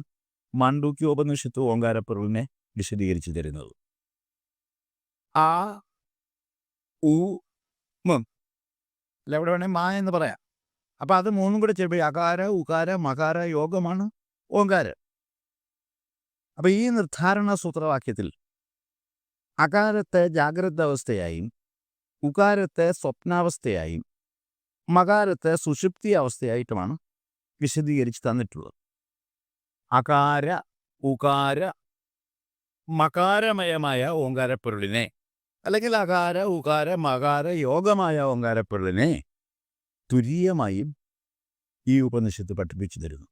മാണ്ഡൂക്യ ഉപനിഷത്ത് ഓങ്കാരപ്പൊരുളിനെ വിശദീകരിച്ചു തരുന്നത്. ആ ഉ മ അല്ല, എവിടെ വേണേൽ മാ എന്ന് പറയാം. അപ്പം അത് 3 കൂടെ ചേർപ്പ് അകാര ഉകാര മകാര യോഗമാണ് ഓങ്കാരം. അപ്പം ഈ നിർദ്ധാരണ സൂത്രവാക്യത്തിൽ അകാരത്തെ ജാഗ്രത അവസ്ഥയായും ഉകാരത്തെ സ്വപ്നാവസ്ഥയായും മകാരത്തെ സുഷുപ്തി അവസ്ഥയായിട്ടുമാണ് വിശദീകരിച്ച് തന്നിട്ടുള്ളത്. അകാര ഉകാര മകാരമയമായ ഓങ്കാരപ്പൊരുളിനെ അല്ലെങ്കിൽ അകാര ഉകാര മകാര യോഗമായ ഓങ്കാരപ്പൊരുളിനെ തുരീയമായും ഈ ഉപനിഷത്ത് പഠിപ്പിച്ചു തരുന്നു.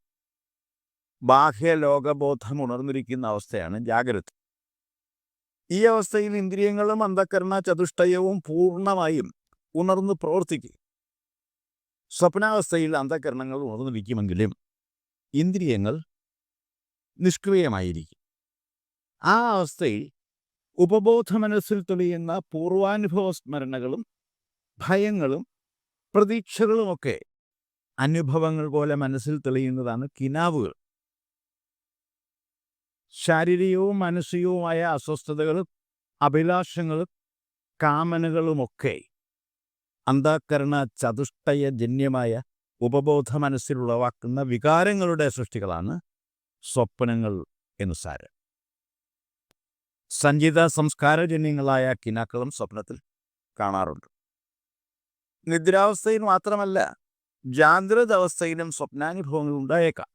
ബാഹ്യലോകബോധം ഉണർന്നിരിക്കുന്ന അവസ്ഥയാണ് ജാഗ്രത. ഈ അവസ്ഥയിൽ ഇന്ദ്രിയങ്ങളും അന്ധകരണ ചതുഷ്ടയവും പൂർണ്ണമായും ഉണർന്ന് പ്രവർത്തിക്കും. സ്വപ്നാവസ്ഥയിൽ അന്ധകരണങ്ങൾ ഉണർന്നിരിക്കുമെങ്കിലും ഇന്ദ്രിയങ്ങൾ നിഷ്ക്രിയമായിരിക്കും. ആ അവസ്ഥയിൽ ഉപബോധ മനസ്സിൽ തെളിയുന്ന പൂർവാനുഭവ സ്മരണകളും ഭയങ്ങളും പ്രതീക്ഷകളുമൊക്കെ അനുഭവങ്ങൾ പോലെ മനസ്സിൽ തെളിയുന്നതാണ് കിനാവുകൾ. ശാരീരികവും മാനസികവുമായ അസ്വസ്ഥതകളും അഭിലാഷങ്ങളും കാമനകളുമൊക്കെ അന്ധകരണ ചതുഷ്ടയജന്യമായ ഉപബോധ മനസ്സിലുളവാക്കുന്ന വികാരങ്ങളുടെ സൃഷ്ടികളാണ് സ്വപ്നങ്ങൾ എന്ന് സാരം. സഞ്ചിത സംസ്കാരജന്യങ്ങളായ കിനാക്കളും സ്വപ്നത്തിൽ കാണാറുണ്ട്. നിദ്രാവസ്ഥയിൽ മാത്രമല്ല, ജാഗ്രത അവസ്ഥയിലും സ്വപ്നാനുഭവങ്ങൾ ഉണ്ടായേക്കാം.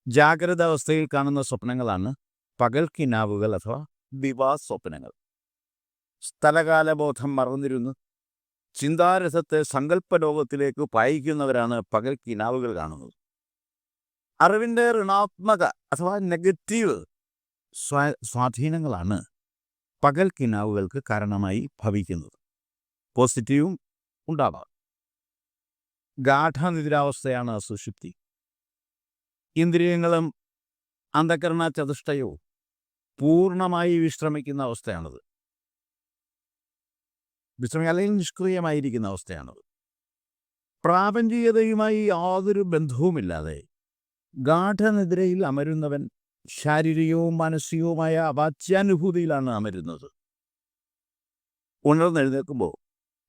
ജാഗ്രത അവസ്ഥയിൽ കാണുന്ന സ്വപ്നങ്ങളാണ് പകൽ കിനാവുകൾ അഥവാ ദിവാസ്വപ്നങ്ങൾ. സ്ഥലകാലബോധം മറന്നിരുന്നു ചിന്താരഥത്തെ സങ്കല്പലോകത്തിലേക്ക് പായിക്കുന്നവരാണ് പകൽ കിനാവുകൾ കാണുന്നത്. അറിവിൻ്റെ ഋണാത്മക അഥവാ നെഗറ്റീവ് സ്വാധീനങ്ങളാണ് പകൽ കിനാവുകൾക്ക് കാരണമായി ഭവിക്കുന്നത്. പോസിറ്റീവും ഉണ്ടാവാം. ഗാഠനിദ്രാവസ്ഥയാണ് സുഷുപ്തി. ഇന്ദ്രിയങ്ങളും അന്ധകരണ ചതുഷ്ടയവും പൂർണ്ണമായി വിശ്രമിക്കുന്ന അവസ്ഥയാണത്. അല്ലെങ്കിൽ നിഷ്ക്രിയമായിരിക്കുന്ന അവസ്ഥയാണത്. പ്രാപഞ്ചികതയുമായി യാതൊരു ബന്ധവുമില്ലാതെ ഗാഠനിദ്രയിൽ അമരുന്നവൻ ശാരീരികവും മാനസികവുമായ അവാച്യാനുഭൂതിയിലാണ് അമരുന്നത്. ഉണർന്നെഴുന്നേൽക്കുമ്പോൾ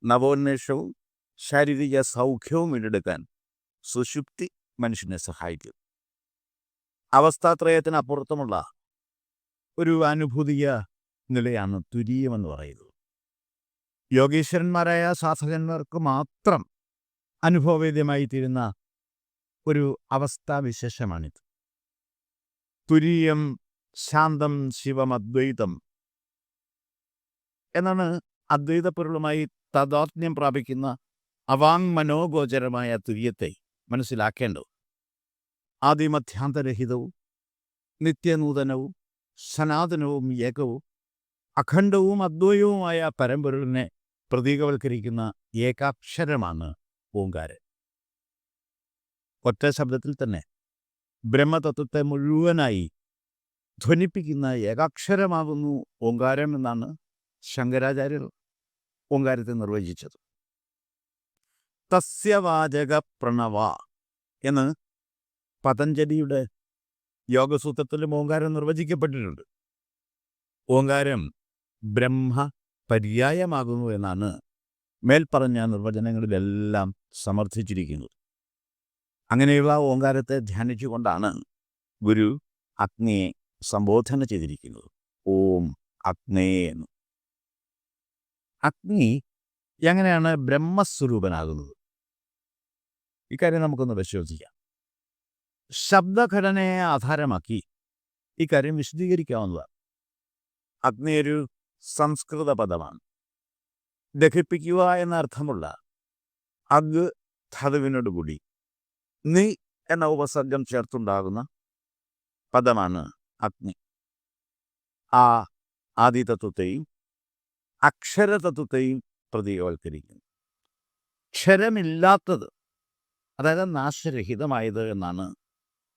നവോന്മേഷവും ശാരീരിക സൗഖ്യവും വീണ്ടെടുക്കാൻ സുഷുപ്തി മനുഷ്യനെ സഹായിക്കും. അവസ്ഥാത്രയത്തിനപ്പുറത്തുമുള്ള ഒരു അനുഭൂതിക നിലയാണ് തുരീയമെന്ന് പറയുന്നത്. യോഗീശ്വരന്മാരായ സാധകന്മാർക്ക് മാത്രം അനുഭവവേദ്യമായി തീരുന്ന ഒരു അവസ്ഥാവിശേഷമാണിത്. തുരീയം ശാന്തം ശിവമദ്വൈതം എന്നാണ് അദ്വൈതപ്പൊരുളുമായി താദാത്മ്യം പ്രാപിക്കുന്ന അവാങ്മനോഗോചരമായ തുര്യത്തെ മനസ്സിലാക്കേണ്ടത്. ആദിമധ്യാന്തരഹിതവും നിത്യനൂതനവും സനാതനവും ഏകവും അഖണ്ഡവും അദ്വൈതവുമായ പരമ്പൊരുളിനെ പ്രതീകവൽക്കരിക്കുന്ന ഏകാക്ഷരമാണ് ഓങ്കാരം. ഒറ്റ ശബ്ദത്തിൽ തന്നെ ബ്രഹ്മതത്വത്തെ മുഴുവനായി ധ്വനിപ്പിക്കുന്ന ഏകാക്ഷരമാകുന്നു ഓങ്കാരം എന്നാണ് ശങ്കരാചാര്യർ ഓങ്കാരത്തെ നിർവചിച്ചത്. തസ്യവാചക പ്രണവ എന്ന് പതഞ്ജലിയുടെ യോഗസൂത്രത്തിലും ഓങ്കാരം നിർവചിക്കപ്പെട്ടിട്ടുണ്ട്. ഓങ്കാരം ബ്രഹ്മ പര്യായമാകുന്നു എന്നാണ് മേൽപ്പറഞ്ഞ നിർവചനങ്ങളിലെല്ലാം സമർത്ഥിച്ചിരിക്കുന്നത്. അങ്ങനെയുള്ള ഓങ്കാരത്തെ ധ്യാനിച്ചുകൊണ്ടാണ് ഗുരു അഗ്നിയെ സംബോധന ചെയ്തിരിക്കുന്നത്. ഓം അഗ്നേ എന്ന്. അഗ്നി എങ്ങനെയാണ് ബ്രഹ്മസ്വരൂപനാകുന്നത്? ഇക്കാര്യം നമുക്കൊന്ന് പരിശോധിക്കാം. ശബ്ദഘടനയെ ആധാരമാക്കി ഇക്കാര്യം വിശദീകരിക്കാവുന്നതാണ്. അഗ്നി ഒരു സംസ്കൃത പദമാണ്. ദഹിപ്പിക്കുക എന്ന അർത്ഥമുള്ള അഗ് ധാതുവിനോടുകൂടി നി എന്ന ഉപസർഗം ചേർത്തുണ്ടാകുന്ന പദമാണ് അഗ്നി. ആ ആദിതത്വത്തെയും അക്ഷരതത്വത്തെയും പ്രതീകവൽക്കരിക്കുന്നു. ക്ഷരമില്ലാത്തത്, അതായത് നാശരഹിതമായത് എന്നാണ്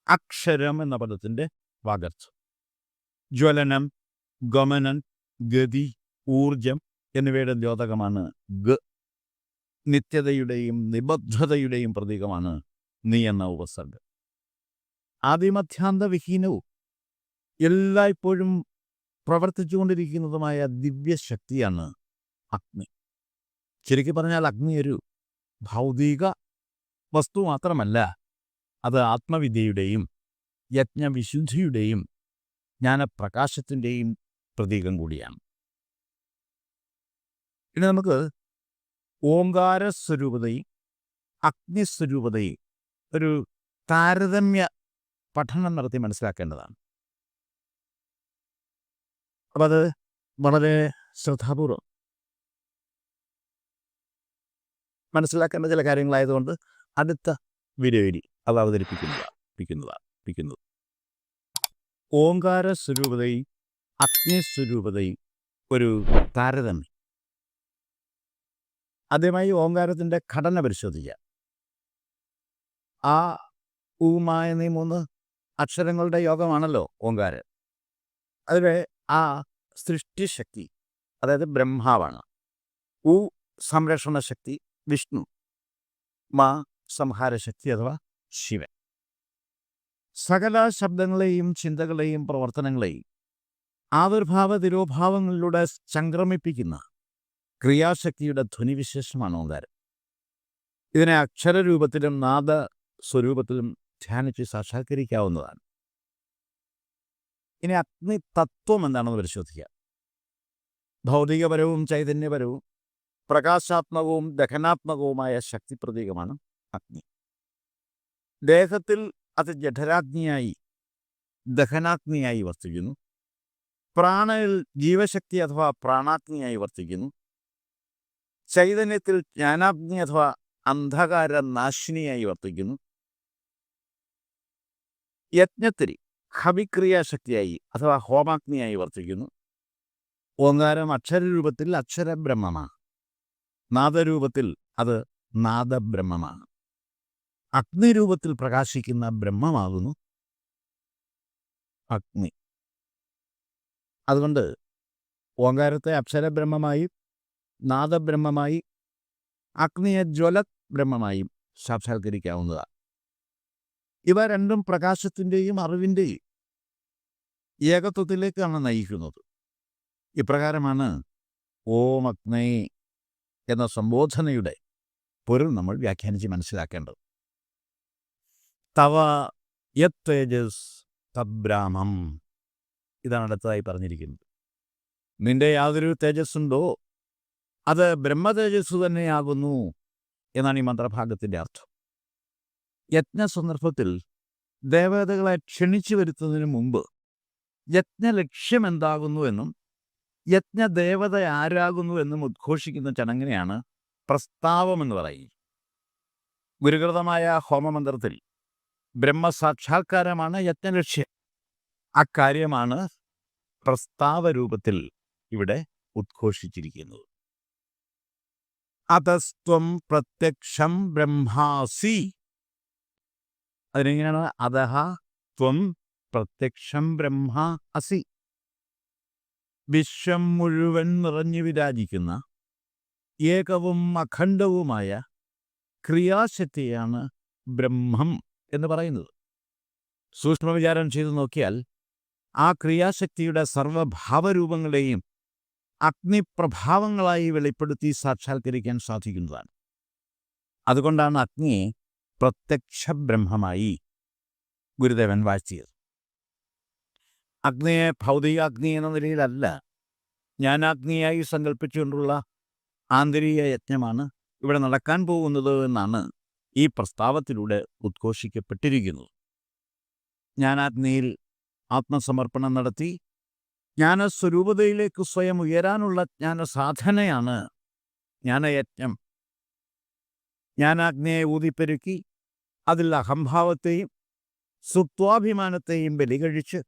അക്ഷരം എന്ന പദത്തിൻ്റെ വാഗർത്ഥം. ജ്വലനം, ഗമനം, ഗതി, ഊർജം എന്നിവയുടെ ദ്യോതകമാണ് ഗ. നിത്യതയുടെയും നിബദ്ധതയുടെയും പ്രതീകമാണ് നീ എന്ന ഉപസർഗം. ആദിമധ്യാന്തവിഹീനവും എല്ലായ്പ്പോഴും പ്രവർത്തിച്ചുകൊണ്ടിരിക്കുന്നതുമായ ദിവ്യശക്തിയാണ് അഗ്നി. ശരിക്കും പറഞ്ഞാൽ അഗ്നി ഒരു ഭൗതിക വസ്തു മാത്രമല്ല, അത് ആത്മവിദ്യയുടെയും യജ്ഞവിശുദ്ധിയുടെയും ജ്ഞാനപ്രകാശത്തിൻ്റെയും പ്രതീകം കൂടിയാണ്. ഇനി നമുക്ക് ഓങ്കാരസ്വരൂപതയും അഗ്നിസ്വരൂപതയും ഒരു താരതമ്യ പഠനം നടത്തി മനസ്സിലാക്കേണ്ടതാണ്. അപ്പം അത് വളരെ ശ്രദ്ധാപൂർവം മനസ്സിലാക്കേണ്ട ചില കാര്യങ്ങളായതുകൊണ്ട് അടുത്ത വീഡിയോയിൽ അത് അവതരിപ്പിക്കുന്നത്. ഓങ്കാരസ്വരൂപതയും അഗ്നിസ്വരൂപതയും ഒരു താരതമ്യം. ആദ്യമായി ഓങ്കാരത്തിൻ്റെ ഘടന പരിശോധിക്കാം. ആ ഊമ എന്നീ 3 അക്ഷരങ്ങളുടെ യോഗമാണല്ലോ ഓങ്കാരം. അതിലെ ആ സൃഷ്ടിശക്തി, അതായത് ബ്രഹ്മാവാണ്. ഉ സംരക്ഷണ ശക്തി വിഷ്ണു, മാ സംഹാരശക്തി അഥവാ ശിവൻ. സകല ശബ്ദങ്ങളെയും ചിന്തകളെയും പ്രവർത്തനങ്ങളെയും ആവിർഭാവ തിരോഭാവങ്ങളിലൂടെ സംക്രമിപ്പിക്കുന്ന ക്രിയാശക്തിയുടെ ധ്വനിവിശേഷമാണ് ഓങ്കാരം. ഇതിനെ അക്ഷരരൂപത്തിലും നാദസ്വരൂപത്തിലും ധ്യാനിച്ച് സാക്ഷാത്കരിക്കാവുന്നതാണ്. ഇനി അഗ്നി തത്വം എന്താണെന്ന് പരിശോധിക്കാം. ഭൗതികപരവും ചൈതന്യപരവും പ്രകാശാത്മകവും ദഹനാത്മകവുമായ ശക്തി പ്രതീകമാണ് അഗ്നി. ദേഹത്തിൽ അത് ജഠരാഗ്നിയായി ദഹനാഗ്നിയായി വർത്തിക്കുന്നു. പ്രാണനിൽ ജീവശക്തി അഥവാ പ്രാണാഗ്നിയായി വർത്തിക്കുന്നു. ചൈതന്യത്തിൽ ജ്ഞാനാഗ്നി അഥവാ അന്ധകാര നാശിനിയായി വർത്തിക്കുന്നു. യജ്ഞത്തിൽ ഹവിക്രിയാശക്തിയായി അഥവാ ഹോമാഗ്നിയായി വർത്തിക്കുന്നു. ഓങ്കാരം അക്ഷരരൂപത്തിൽ അക്ഷരബ്രഹ്മമാണ്. നാദരൂപത്തിൽ അത് നാദബ്രഹ്മമാണ്. അഗ്നിരൂപത്തിൽ പ്രകാശിക്കുന്ന ബ്രഹ്മമാകുന്നു അഗ്നി. അതുകൊണ്ട് ഓങ്കാരത്തെ അക്ഷരബ്രഹ്മമായും നാദബ്രഹ്മമായി അഗ്നിയെ ജ്വലബ്രഹ്മമായും സാക്ഷാത്കരിക്കാവുന്നതാണ്. ഇവ രണ്ടും പ്രകാശത്തിൻ്റെയും അറിവിൻ്റെയും ഏകത്വത്തിലേക്കാണ് നയിക്കുന്നത്. ഇപ്രകാരമാണ് ഓം അഗ്നേ എന്ന സംബോധനയുടെ പൊരുൾ നമ്മൾ വ്യാഖ്യാനിച്ച് മനസ്സിലാക്കേണ്ടത്. തവ യത് തേജസ് തബ്രാഹ്മം, ഇതാണ് അടുത്തതായി പറഞ്ഞിരിക്കുന്നത്. നിന്റെ യാതൊരു തേജസ്സുണ്ടോ അത് ബ്രഹ്മതേജസ് തന്നെയാകുന്നു എന്നാണ് ഈ മന്ത്രഭാഗത്തിൻ്റെ അർത്ഥം. യജ്ഞസന്ദർഭത്തിൽ ദേവതകളെ ക്ഷണിച്ചു വരുത്തുന്നതിന് മുമ്പ് യജ്ഞലക്ഷ്യം എന്താകുന്നുവെന്നും യജ്ഞദേവത ആരാകുന്നു എന്നും ഉദ്ഘോഷിക്കുന്ന ചടങ്ങിനെയാണ് പ്രസ്താവമെന്ന് പറയും. ഗുരുകൃതമായ ഹോമമന്ത്രത്തിൽ ബ്രഹ്മസാക്ഷാത്കാരമാണ് യജ്ഞലക്ഷ്യം. അക്കാര്യമാണ് പ്രസ്താവരൂപത്തിൽ ഇവിടെ ഉദ്ഘോഷിച്ചിരിക്കുന്നത്. അതസ്ത്വം പ്രത്യക്ഷം ബ്രഹ്മാസി. അതിനെങ്ങനെയാണ്? അതഹ ത്വം പ്രത്യക്ഷം ബ്രഹ്മ അസി. വിശ്വം മുഴുവൻ നിറഞ്ഞു വിരാജിക്കുന്ന ഏകവും അഖണ്ഡവുമായ ക്രിയാശക്തിയാണ് ബ്രഹ്മം എന്ന് പറയുന്നത്. സൂക്ഷ്മവിചാരം ചെയ്തു നോക്കിയാൽ ആ ക്രിയാശക്തിയുടെ സർവഭാവരൂപങ്ങളെയും അഗ്നിപ്രഭാവങ്ങളായി വെളിപ്പെടുത്തി സാക്ഷാത്കരിക്കാൻ സാധിക്കുന്നതാണ്. അതുകൊണ്ടാണ് അഗ്നിയെ പ്രത്യക്ഷ ബ്രഹ്മമായി ഗുരുദേവൻ വാഴ്ത്തിയത്. അഗ്നിയെ ഭൗതിക അഗ്നി എന്ന നിലയിലല്ല, ജ്ഞാനാഗ്നിയായി സങ്കല്പിച്ചുകൊണ്ടുള്ള ആന്തരിക യജ്ഞമാണ് ഇവിടെ നടക്കാൻ പോകുന്നത് എന്നാണ് ഈ പ്രസ്താവത്തിലൂടെ ഉദ്ഘോഷിക്കപ്പെട്ടിരിക്കുന്നത്. ജ്ഞാനാഗ്നിയിൽ ആത്മസമർപ്പണം നടത്തി ജ്ഞാനസ്വരൂപതയിലേക്ക് സ്വയം ഉയരാനുള്ള ജ്ഞാനസാധനയാണ് ജ്ഞാനയജ്ഞം. ജ്ഞാനാഗ്നിയെ ഊതിപ്പെരുക്കി അതിൽ അഹംഭാവത്തെയും സുത്വാഭിമാനത്തെയും ബലികഴിച്ച്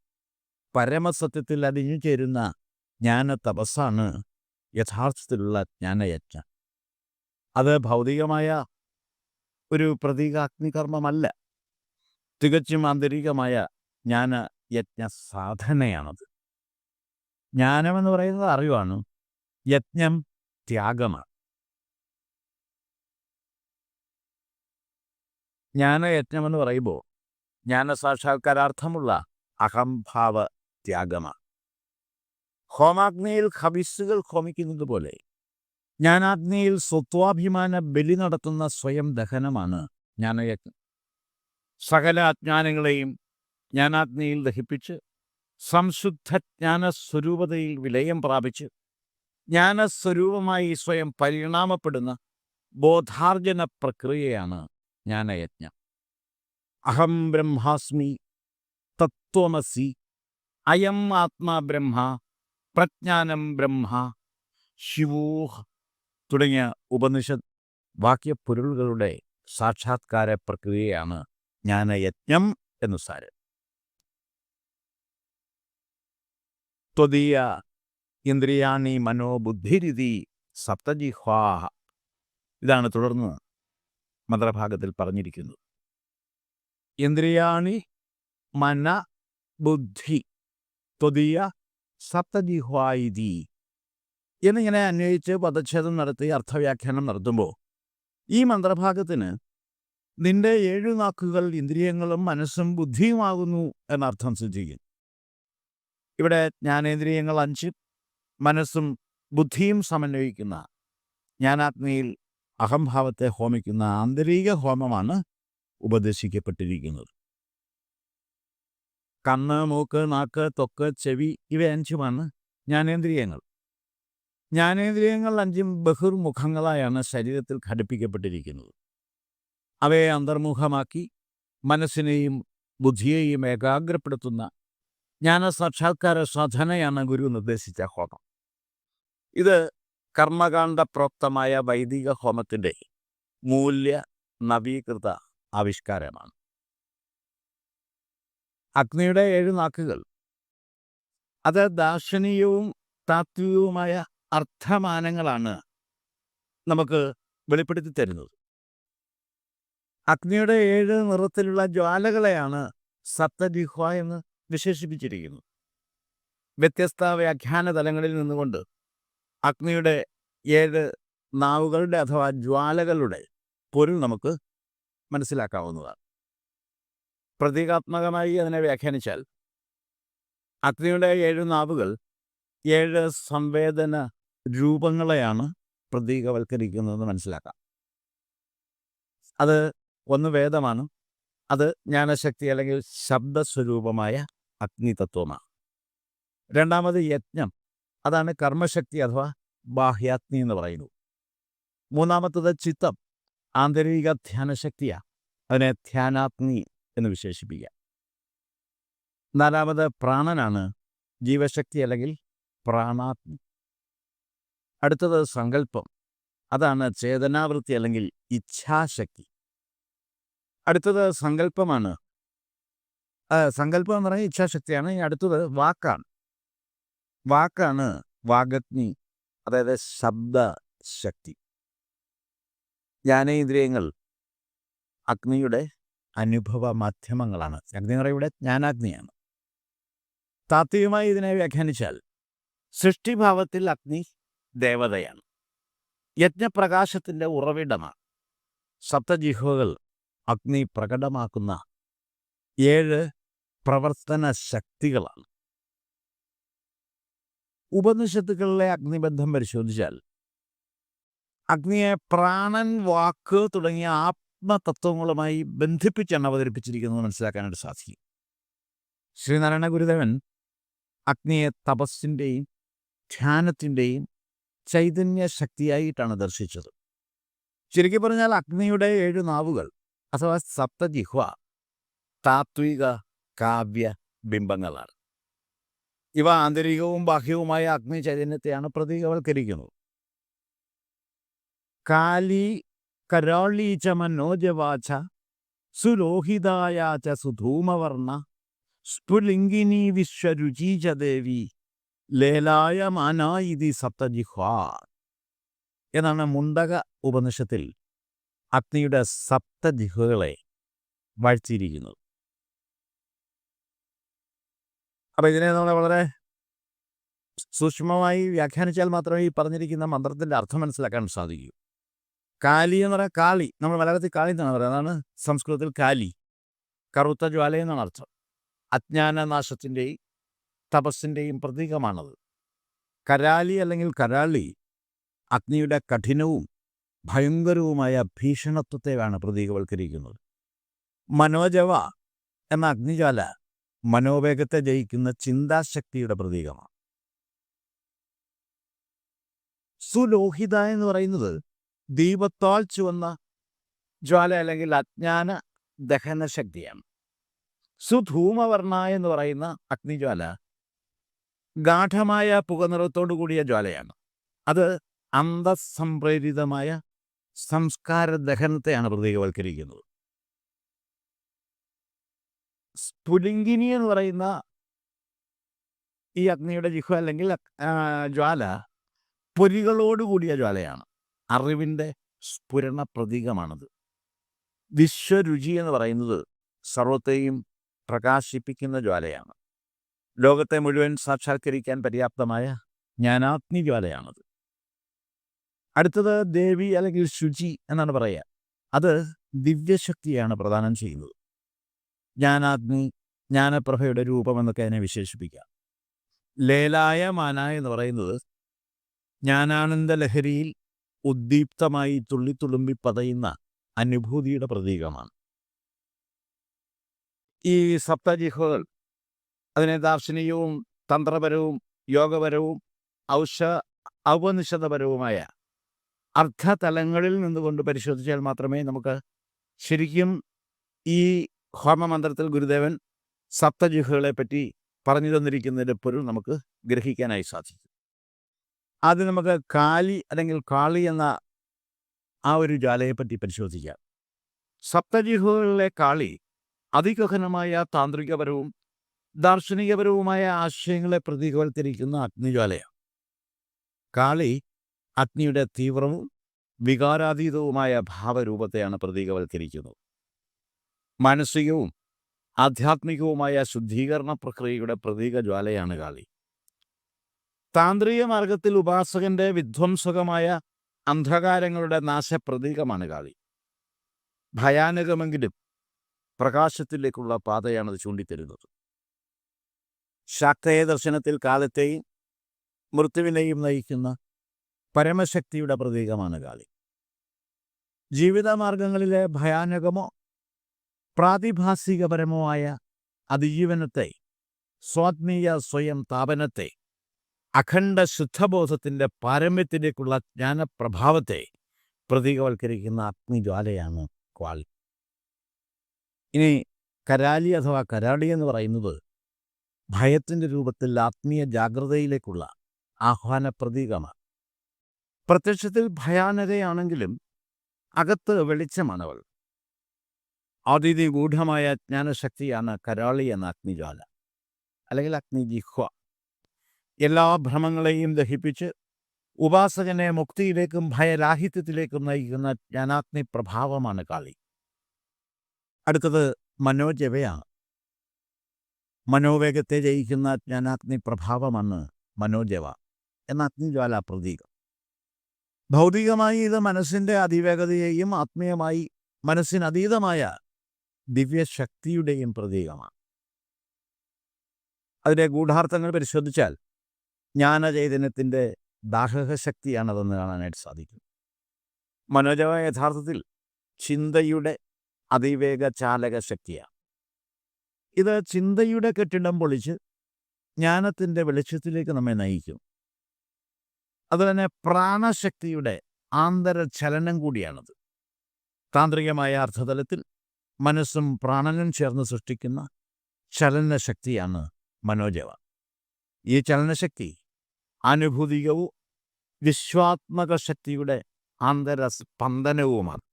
പരമസത്യത്തിൽ അലിഞ്ഞു ചേരുന്ന ജ്ഞാനതപസ്സാണ് യഥാർത്ഥത്തിലുള്ള ജ്ഞാനയജ്ഞം. അത് ഭൗതികമായ ഒരു പ്രതീകാഗ്നികർമ്മമല്ല, തികച്ചും ആന്തരികമായ ജ്ഞാനയജ്ഞ സാധനയാണത്. ജ്ഞാനമെന്ന് പറയുന്നത് അറിവാണ്, യജ്ഞം ത്യാഗമാണ്. ജ്ഞാനയജ്ഞമെന്ന് പറയുമ്പോൾ ജ്ഞാനസാക്ഷാത്കാരാർത്ഥമുള്ള അഹംഭാവ ത്യാഗമാണ്. ഹോമാഗ്നിയിൽ ഹവിസ്സുകൾ ഹോമിക്കുന്നത് പോലെ ജ്ഞാനാഗ്നിയിൽ സ്വത്വാഭിമാന ബലി നടത്തുന്ന സ്വയം ദഹനമാണ് ജ്ഞാനയജ്ഞം. സകല അജ്ഞാനങ്ങളെയും ജ്ഞാനാഗ്നിയിൽ ദഹിപ്പിച്ച് സംശുദ്ധ ജ്ഞാനസ്വരൂപതയിൽ വിലയം പ്രാപിച്ച് ജ്ഞാനസ്വരൂപമായി സ്വയം പരിണാമപ്പെടുന്ന ബോധാർജന പ്രക്രിയയാണ് ജ്ഞാനയജ്ഞം. അഹം ബ്രഹ്മാസ്മി, തത്വമസി, അയം ആത്മാ ബ്രഹ്മ, പ്രജ്ഞാനം ബ്രഹ്മ, ശിവോഹ തുടങ്ങിയ ഉപനിഷത്ത് വാക്യപ്പൊരുളുകളുടെ സാക്ഷാത്കാര പ്രക്രിയയാണ് ജ്ഞാനയജ്ഞം എന്നു സാരം. ത്വദീയ ഇന്ദ്രിയാണി മനോബുദ്ധിരിതി സപ്തജിഹ്വാഹ. ഇതാണ് തുടർന്ന് മന്ത്രഭാഗത്തിൽ പറഞ്ഞിരിക്കുന്നത്. ഇന്ദ്രിയാണി മന ബുദ്ധി ത്വദീയ സപ്തജിഹ്വായിതി എന്നിങ്ങനെ അന്വയിച്ച് പദച്ഛേദം നടത്തി അർത്ഥവ്യാഖ്യാനം നടത്തുമ്പോൾ ഈ മന്ത്രഭാഗത്തിന് നിന്റെ 7 നാക്കുകൾ ഇന്ദ്രിയങ്ങളും മനസ്സും ബുദ്ധിയുമാകുന്നു എന്നർത്ഥം സിദ്ധിക്കും. ഇവിടെ ജ്ഞാനേന്ദ്രിയങ്ങൾ 5 മനസ്സും ബുദ്ധിയും സമന്വയിക്കുന്ന ജ്ഞാനാഗ്നിയിൽ അഹംഭാവത്തെ ഹോമിക്കുന്ന ആന്തരിക ഹോമമാണ് ഉപദേശിക്കപ്പെട്ടിരിക്കുന്നത്. കണ്ണ്, മൂക്ക്, നാക്ക്, ത്വക്ക്, ചെവി ഇവ 5 ജ്ഞാനേന്ദ്രിയങ്ങൾ. ജ്ഞാനേന്ദ്രിയങ്ങൾ 5 ബഹിർമുഖങ്ങളായാണ് ശരീരത്തിൽ ഘടിപ്പിക്കപ്പെട്ടിരിക്കുന്നത്. അവയെ അന്തർമുഖമാക്കി മനസ്സിനെയും ബുദ്ധിയെയും ഏകാഗ്രപ്പെടുത്തുന്ന ജ്ഞാനസാക്ഷാത്കാര സാധനയാണ് ഗുരു നിർദ്ദേശിച്ച ഹോമം. ഇത് കർമ്മകാണ്ഡ പ്രോക്തമായ വൈദിക ഹോമത്തിൻ്റെ മൂല്യ നവീകൃത ആവിഷ്കാരമാണ്. അഗ്നിയുടെ 7 നാക്കുകൾ അത് ദാർശനികവും താത്വികവുമായ അർത്ഥമാനങ്ങളാണ് നമുക്ക് വെളിപ്പെടുത്തി തരുന്നത്. അഗ്നിയുടെ 7 നിറത്തിലുള്ള ജ്വാലകളെയാണ് സപ്തജിഹ്വ എന്ന് വിശേഷിപ്പിച്ചിരിക്കുന്നത്. വ്യത്യസ്ത വ്യാഖ്യാന തലങ്ങളിൽ നിന്നുകൊണ്ട് അഗ്നിയുടെ 7 നാവുകളുടെ അഥവാ ജ്വാലകളുടെ പൊരുൾ നമുക്ക് മനസ്സിലാക്കാവുന്നതാണ്. പ്രതീകാത്മകമായി അതിനെ വ്യാഖ്യാനിച്ചാൽ അഗ്നിയുടെ 7 നാവുകൾ 7 സംവേദന രൂപങ്ങളെയാണ് പ്രതീകവൽക്കരിക്കുന്നതെന്ന് മനസ്സിലാക്കാം. അത് ഒന്ന് വേദമാണ്, അത് ജ്ഞാനശക്തി അല്ലെങ്കിൽ ശബ്ദസ്വരൂപമായ അഗ്നിതത്വമാണ്. രണ്ടാമത് യജ്ഞം, അതാണ് കർമ്മശക്തി അഥവാ ബാഹ്യാഗ്നി എന്ന് പറയുന്നു. മൂന്നാമത്തത് ചിത്തം, ആന്തരിക ധ്യാനശക്തിയാണ്. അതിനെ ധ്യാനാഗ്നി എന്ന് വിശേഷിപ്പിക്കുക. നാലാമത് പ്രാണനാണ്, ജീവശക്തി അല്ലെങ്കിൽ പ്രാണാഗ്നി. അടുത്തത് സങ്കല്പം, അതാണ് ചേതനാവൃത്തി അല്ലെങ്കിൽ ഇച്ഛാശക്തി. അടുത്തത് സങ്കല്പമാണ്, സങ്കല്പം എന്ന് പറയുന്നത് ഇച്ഛാശക്തിയാണ്. ഇനി അടുത്തത് വാക്കാണ് വാഗഗ്നി, അതായത് ശബ്ദശക്തി. ജ്ഞാനേന്ദ്രിയങ്ങൾ അഗ്നിയുടെ അനുഭവ മാധ്യമങ്ങളാണ്. അഗ്നി എന്ന് പറയുന്നത് ജ്ഞാനാഗ്നിയാണ്. താത്വികമായി ഇതിനെ വ്യാഖ്യാനിച്ചാൽ സൃഷ്ടിഭാവത്തിൽ അഗ്നി ദേവതയാണ്, യജ്ഞപ്രകാശത്തിൻ്റെ ഉറവിടമാണ്. സപ്തജിഹ്വകൾ അഗ്നി പ്രകടമാക്കുന്ന 7 പ്രവർത്തന ശക്തികളാണ്. ഉപനിഷത്തുക്കളിലെ അഗ്നിബന്ധം പരിശോധിച്ചാൽ അഗ്നിയെ പ്രാണൻ, വാക്ക് തുടങ്ങിയ ആത്മതത്വങ്ങളുമായി ബന്ധിപ്പിച്ചാണ് അവതരിപ്പിച്ചിരിക്കുന്നത് മനസ്സിലാക്കാനായിട്ട് സാധിക്കും. ശ്രീനാരായണ ഗുരുദേവൻ അഗ്നിയെ തപസ്സിൻ്റെയും ധ്യാനത്തിൻ്റെയും ചൈതന്യ ശക്തിയായിട്ടാണ് ദർശിച്ചത്. ശരിക്കും പറഞ്ഞാൽ അഗ്നിയുടെ 7 നാവുകൾ അഥവാ സപ്തജിഹ്വ താത്വിക കാവ്യ ബിംബങ്ങളാണ്. ഇവ ആന്തരികവും ബാഹ്യവുമായ അഗ്നി ചൈതന്യത്തെയാണ് പ്രതീകവൽക്കരിക്കുന്നത്. കാലി കരാളീച മനോജവാച സുലോഹിതായാച സുധൂമവർണ സ്ഫുലിംഗിനി വിശ്വരുചീച ദേവി ലേലായ മാനായിതി സപ്തജിഹ്വ എന്നാണ് മുണ്ടക ഉപനിഷത്തിൽ അഗ്നിയുടെ സപ്തജിഹ്വകളെ വാഴ്ത്തിയിരിക്കുന്നത്. അപ്പം ഇതിനെ നമ്മൾ വളരെ സൂക്ഷ്മമായി വ്യാഖ്യാനിച്ചാൽ മാത്രമേ ഈ പറഞ്ഞിരിക്കുന്ന മന്ത്രത്തിൻ്റെ അർത്ഥം മനസ്സിലാക്കാൻ സാധിക്കൂ. കാലി എന്ന് പറയാൻ കാളി, നമ്മൾ മലയാളത്തിൽ കാളി എന്നാണ് പറയുന്നത്, അതാണ് സംസ്കൃതത്തിൽ കാലി, കറുത്ത ജ്വാല എന്നാണ് അർത്ഥം. അജ്ഞാനനാശത്തിൻ്റെയും തപസ്സിൻ്റെയും പ്രതീകമാണത്. കരാലി അല്ലെങ്കിൽ കരാളി അഗ്നിയുടെ കഠിനവും ഭയങ്കരവുമായ ഭീഷണത്വത്തെയാണ് പ്രതീകവൽക്കരിക്കുന്നത്. മനോജവ എന്ന അഗ്നിജ്വാല മനോവേഗത്തെ ജയിക്കുന്ന ചിന്താശക്തിയുടെ പ്രതീകമാണ്. സുലോഹിത എന്ന് പറയുന്നത് ദീപത്താൽ ചുവന്ന ജ്വാല അല്ലെങ്കിൽ അജ്ഞാന ദഹനശക്തിയാണ്. സുധൂമവർണ എന്ന് പറയുന്ന അഗ്നിജ്വാല ഗാഠമായ പുകനിറത്തോടു കൂടിയ ജ്വാലയാണ്. അത് അന്തസ്സംപ്രേരിതമായ സംസ്കാര ദഹനത്തെയാണ് പ്രതീകവൽക്കരിക്കുന്നത്. സ്ഫുലിംഗിനി എന്ന് പറയുന്ന ഈ അഗ്നിയുടെ ജിഹ്വ അല്ലെങ്കിൽ ജ്വാല പൊരികളോടുകൂടിയ ജ്വാലയാണ്. അറിവിൻ്റെ സ്ഫുരണ പ്രതീകമാണത്. വിശ്വരുചി എന്ന് പറയുന്നത് സർവത്തെയും പ്രകാശിപ്പിക്കുന്ന ജ്വാലയാണ്. ലോകത്തെ മുഴുവൻ സാക്ഷാത്കരിക്കാൻ പര്യാപ്തമായ ജ്ഞാനാഗ്നി ജ്വാലയാണത്. അടുത്തത് ദേവി അല്ലെങ്കിൽ ശുചി എന്നാണ് പറയുക. അത് ദിവ്യശക്തിയാണ് പ്രദാനം ചെയ്യുന്നത്. ജ്ഞാനാഗ്നി, ജ്ഞാനപ്രഭയുടെ രൂപമെന്നൊക്കെ അതിനെ വിശേഷിപ്പിക്കാം. ലേലായ മാന എന്ന് പറയുന്നത് ജ്ഞാനാനന്ദ ലഹരിയിൽ ഉദ്ദീപ്തമായി തുള്ളിത്തുളുമ്പി പതയുന്ന അനുഭൂതിയുടെ പ്രതീകമാണ്. ഈ സപ്തജിഹ്വകൾ അതിനെ ദാർശനികവും തന്ത്രപരവും യോഗപരവും ഔപനിഷദപരവുമായ അർത്ഥതലങ്ങളിൽ നിന്നുകൊണ്ട് പരിശോധിച്ചാൽ മാത്രമേ നമുക്ക് ശരിക്കും ഈ ഹോമമന്ത്രത്തിൽ ഗുരുദേവൻ സപ്തജിഹ്വകളെ പറ്റി പറഞ്ഞു തന്നിരിക്കുന്നതിൻ്റെ പൊരുൾ നമുക്ക് ഗ്രഹിക്കാനായി സാധിക്കും. ആദ്യം നമുക്ക് കാലി അല്ലെങ്കിൽ കാളി എന്ന ആ ഒരു ജ്വാലയെപ്പറ്റി പരിശോധിക്കാം. സപ്തജിഹ്വകളിലെ കാളി അതിഗഹനമായ താന്ത്രികപരവും ദാർശനികപരവുമായ ആശയങ്ങളെ പ്രതീകവൽക്കരിക്കുന്ന അഗ്നിജ്വാലയാണ്. കാളി അഗ്നിയുടെ തീവ്രവും വികാരാതീതവുമായ ഭാവരൂപത്തെയാണ് പ്രതീകവൽക്കരിക്കുന്നത്. മാനസികവും ആധ്യാത്മികവുമായ ശുദ്ധീകരണ പ്രക്രിയയുടെ പ്രതീകജ്വാലയാണ് കാളി. താന്ത്രിക മാർഗത്തിൽ ഉപാസകന്റെ വിധ്വംസകമായ അന്ധകാരങ്ങളുടെ നാശപ്രതീകമാണ് കാളി. ഭയാനകമെങ്കിലും പ്രകാശത്തിലേക്കുള്ള പാതയാണത് ചൂണ്ടിത്തരുന്നത്. ശാക്തേയ ദർശനത്തിൽ കാലത്തെയും മൃത്യുവിനെയും നയിക്കുന്ന പരമശക്തിയുടെ പ്രതീകമാണ് കാളി. ജീവിതമാർഗങ്ങളിലെ ഭയാനകമോ പ്രാതിഭാസികപരമോ ആയ അതിജീവനത്തെ, സ്വാത്മീയ സ്വയം താപനത്തെ, അഖണ്ഡ ശുദ്ധബോധത്തിൻ്റെ പാരമ്യത്തിലേക്കുള്ള ജ്ഞാനപ്രഭാവത്തെ പ്രതീകവൽക്കരിക്കുന്ന അഗ്നിജ്വാലയാണ് കാളി. ഇനി കരാലി അഥവാ കരാളി എന്ന് പറയുന്നത് ഭയത്തിൻ്റെ രൂപത്തിൽ ആത്മീയ ജാഗ്രതയിലേക്കുള്ള ആഹ്വാന പ്രതീകമാണ്. പ്രത്യക്ഷത്തിൽ ഭയാനകയാണെങ്കിലും അകത്ത് വെളിച്ചമാണവൾ. അതിഗൂഢമായ ജ്ഞാനശക്തിയാണ് കരാളി എന്ന അഗ്നിജ്വാല അല്ലെങ്കിൽ അഗ്നിജിഹ്വ. എല്ലാ ഭ്രമങ്ങളെയും ദഹിപ്പിച്ച് ഉപാസകനെ മുക്തിയിലേക്കും ഭയരാഹിത്യത്തിലേക്കും നയിക്കുന്ന ജ്ഞാനാഗ്നി പ്രഭാവമാണ് കാളി. അടുത്തത് മനോജവയാണ്. മനോവേഗത്തെ ജയിക്കുന്ന ജ്ഞാനാഗ്നി പ്രഭാവമാണ് മനോജവ എന്ന അഗ്നിജ്വാല പ്രതീകം. ഭൗതികമായി ഇത് മനസ്സിൻ്റെ അതിവേഗതയെയും ആത്മീയമായി മനസ്സിനതീതമായ ദിവ്യശക്തിയുടെയും പ്രതീകമാണ്. അതിൻ്റെ ഗൂഢാർത്ഥങ്ങൾ പരിശോധിച്ചാൽ ജ്ഞാനചൈതന്യത്തിൻ്റെ ദാഹകശക്തിയാണതെന്ന് കാണാനായിട്ട് സാധിക്കും. മനോജവ യഥാർത്ഥത്തിൽ ചിന്തയുടെ അതിവേഗ ചാലക ശക്തിയാണ്. ഇത് ചിന്തയുടെ കെട്ടിടം പൊളിച്ച് ജ്ഞാനത്തിൻ്റെ വെളിച്ചത്തിലേക്ക് നമ്മെ നയിക്കും. അതുതന്നെ പ്രാണശക്തിയുടെ ആന്തരചലനം കൂടിയാണത്. താന്ത്രികമായ അർത്ഥതലത്തിൽ മനസ്സും പ്രാണനും ചേർന്ന് സൃഷ്ടിക്കുന്ന ചലനശക്തിയാണ് മനോജവ. ഈ ചലനശക്തി അനുഭൂതികവും വിശ്വാത്മക ശക്തിയുടെ ആന്തരസ്പന്ദനവുമാണ്.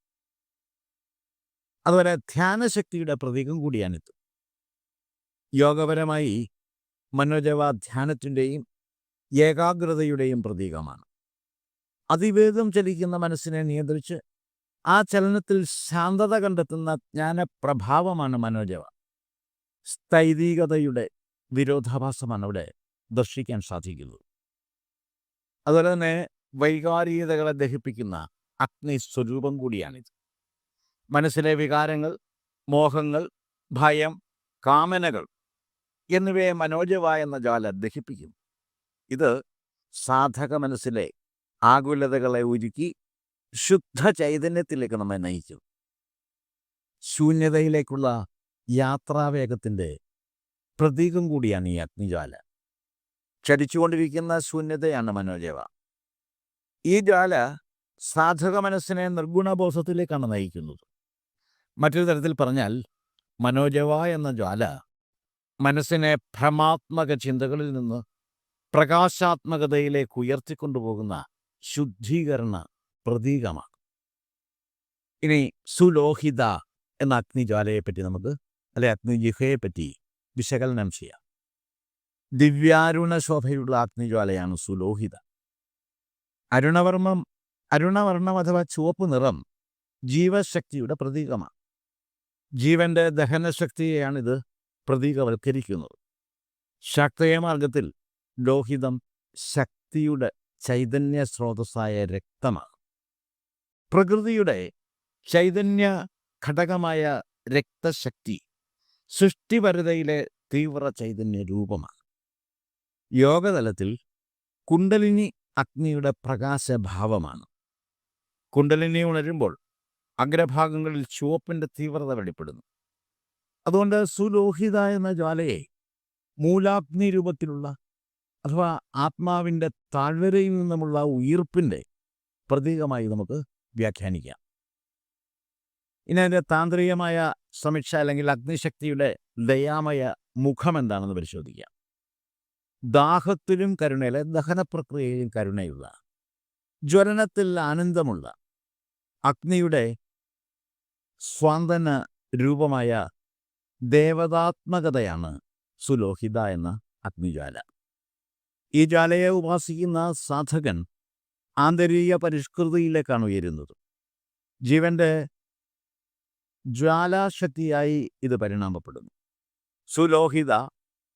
അതുപോലെ ധ്യാനശക്തിയുടെ പ്രതീകം കൂടിയാണിത്. യോഗപരമായി മനോജവ ധ്യാനത്തിൻ്റെയും ഏകാഗ്രതയുടെയും പ്രതീകമാണ്. അതിവേഗം ചലിക്കുന്ന മനസ്സിനെ നിയന്ത്രിച്ച് ആ ചലനത്തിൽ ശാന്തത കണ്ടെത്തുന്ന ജ്ഞാനപ്രഭാവമാണ് മനോജവ. സ്ഥൈതികതയുടെ വിരോധാഭാസമാണ് അവിടെ ദർശിക്കാൻ സാധിക്കുന്നത്. അതുപോലെ തന്നെ വൈകാരികതകളെ ദഹിപ്പിക്കുന്ന അഗ്നിസ്വരൂപം കൂടിയാണിത്. മനസ്സിലെ വികാരങ്ങൾ, മോഹങ്ങൾ, ഭയം, കാമനകൾ എന്നിവയെ മനോജവ എന്ന ജ്വാല ദഹിപ്പിക്കും. ഇത് സാധക മനസ്സിലെ ആകുലതകളെ ഉരുക്കി ശുദ്ധ ചൈതന്യത്തിലേക്ക് നമ്മെ നയിക്കും. ശൂന്യതയിലേക്കുള്ള യാത്രാവേഗത്തിൻ്റെ പ്രതീകം കൂടിയാണ് ഈ അഗ്നിജ്വാല. ചലിച്ചുകൊണ്ടിരിക്കുന്ന ശൂന്യതയാണ് മനോജവ. ഈ ജ്വാല സാധക മനസ്സിനെ നിർഗുണബോധത്തിലേക്കാണ് നയിക്കുന്നത്. മറ്റൊരു തരത്തിൽ പറഞ്ഞാൽ മനോജവ എന്ന ജ്വാല മനസ്സിനെ ഭ്രമാത്മക ചിന്തകളിൽ നിന്ന് പ്രകാശാത്മകതയിലേക്ക് ഉയർത്തിക്കൊണ്ടുപോകുന്ന ശുദ്ധീകരണ പ്രതീകമാണ്. ഇനി സുലോഹിത എന്ന അഗ്നിജ്വാലയെപ്പറ്റി നമുക്ക് അഗ്നിജിഹയെപ്പറ്റി വിശകലനം ചെയ്യാം. ദിവ്യാരുണ ശോഭയുള്ള അഗ്നിജ്വാലയാണ് സുലോഹിത. അരുണവർണ്ണം അഥവാ ചുവപ്പ് നിറം ജീവശക്തിയുടെ പ്രതീകമാണ്. ജീവന്റെ ദഹനശക്തിയെയാണിത് പ്രതീകവൽക്കരിക്കുന്നത്. ശാക്തേയ മാർഗത്തിൽ ലോഹിതം ശക്തിയുടെ ചൈതന്യ സ്രോതസ്സായ രക്തമാണ്. പ്രകൃതിയുടെ ചൈതന്യ ഘടകമായ രക്തശക്തി സൃഷ്ടിപരതയിലെ തീവ്ര ചൈതന്യ രൂപമാണ്. യോഗതലത്തിൽ കുണ്ടലിനി അഗ്നിയുടെ പ്രകാശഭാവമാണ്. കുണ്ടലിനി ഉണരുമ്പോൾ അഗ്രഭാഗങ്ങളിൽ ചുവപ്പിൻ്റെ തീവ്രത വെളിപ്പെടുന്നു. അതുകൊണ്ട് സുലോഹിത എന്ന ജ്വാലയെ മൂലാഗ്നി രൂപത്തിലുള്ള അഥവാ ആത്മാവിൻ്റെ താഴ്വരയിൽ നിന്നുമുള്ള ഉയിർപ്പിൻ്റെ പ്രതീകമായി നമുക്ക് വ്യാഖ്യാനിക്കാം. ഇനി അതിൻ്റെ താന്ത്രികമായ സമീക്ഷ അല്ലെങ്കിൽ അഗ്നിശക്തിയുടെ ദയാമയ മുഖം എന്താണെന്ന് പരിശോധിക്കാം. ദാഹത്തിലും കരുണയിലെ ദഹനപ്രക്രിയയിലും കരുണയുള്ള, ജ്വലനത്തിൽ ആനന്ദമുള്ള അഗ്നിയുടെ സ്വാന്തന രൂപമായ ദേവതാത്മകതയാണ് സുലോഹിത എന്ന അഗ്നിജ്വാല. ഈ ജ്വാലയെ ഉപാസിക്കുന്ന സാധകൻ ആന്തരിക പരിഷ്കൃതിയിലേക്കാണ് ഉയരുന്നത്. ജീവന്റെ ജ്വാലാശക്തിയായി ഇത് പരിണാമപ്പെടുന്നു. സുലോഹിത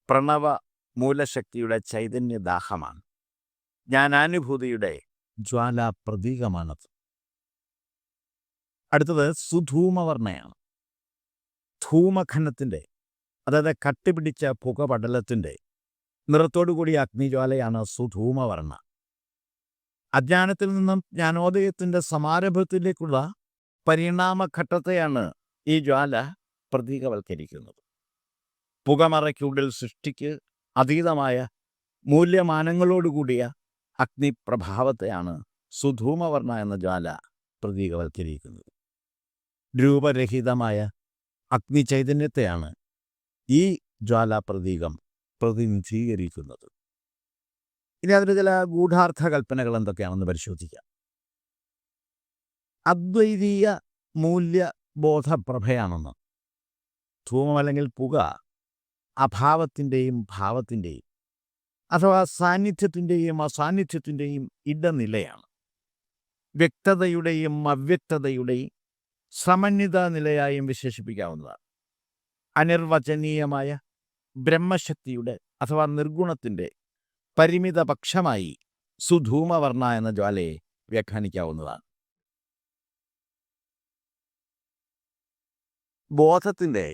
പ്രണവ മൂലശക്തിയുടെ ചൈതന്യദാഹമാണ്. ജ്ഞാനാനുഭൂതിയുടെ ജ്വാല പ്രതീകമാണത്. അടുത്തത് സുധൂമവർണ്ണയാണ്. ധൂമഖനത്തിൻ്റെ അതായത് കട്ടിപിടിച്ച പുകപടലത്തിൻ്റെ നിറത്തോടുകൂടിയ അഗ്നിജ്വാലയാണ് സുധൂമവർണ്ണ. അജ്ഞാനത്തിൽ നിന്നും ജ്ഞാനോദയത്തിൻ്റെ സമാരംഭത്തിലേക്കുള്ള പരിണാമഘട്ടത്തെയാണ് ഈ ജ്വാല പ്രതീകവൽക്കരിക്കുന്നത്. പുകമറയ്ക്കുള്ളിൽ സൃഷ്ടിക്ക് അതീതമായ മൂല്യമാനങ്ങളോടുകൂടിയ അഗ്നിപ്രഭാവത്തെയാണ് സുധൂമവർണ്ണ എന്ന ജ്വാല പ്രതീകവൽക്കരിക്കുന്നത്. രൂപരഹിതമായ അഗ്നി ചൈതന്യത്തെയാണ് ഈ ജ്വാലാപ്രതീകം പ്രതിനിധീകരിക്കുന്നത്. ഇനി അതിന് ചില ഗൂഢാർത്ഥ കൽപ്പനകൾ എന്തൊക്കെയാണെന്ന് പരിശോധിക്കാം. അദ്വൈതീയ മൂല്യബോധപ്രഭയാണെന്ന്. ധൂമം അല്ലെങ്കിൽ പുക അഭാവത്തിൻ്റെയും ഭാവത്തിൻ്റെയും അഥവാ സാന്നിധ്യത്തിൻ്റെയും അസാന്നിധ്യത്തിൻ്റെയും ഇടനിലയാണ്. വ്യക്തതയുടെയും അവ്യക്തതയുടെയും സമന്വിത നിലയായും വിശേഷിപ്പിക്കാവുന്നതാണ്. അനിർവചനീയമായ ബ്രഹ്മശക്തിയുടെ അഥവാ നിർഗുണത്തിൻ്റെ പരിമിത പക്ഷമായി സുധൂമവർണ്ണ എന്ന ജ്വാലയെ വ്യാഖ്യാനിക്കാവുന്നതാണ്. ബോധത്തിൻ്റെ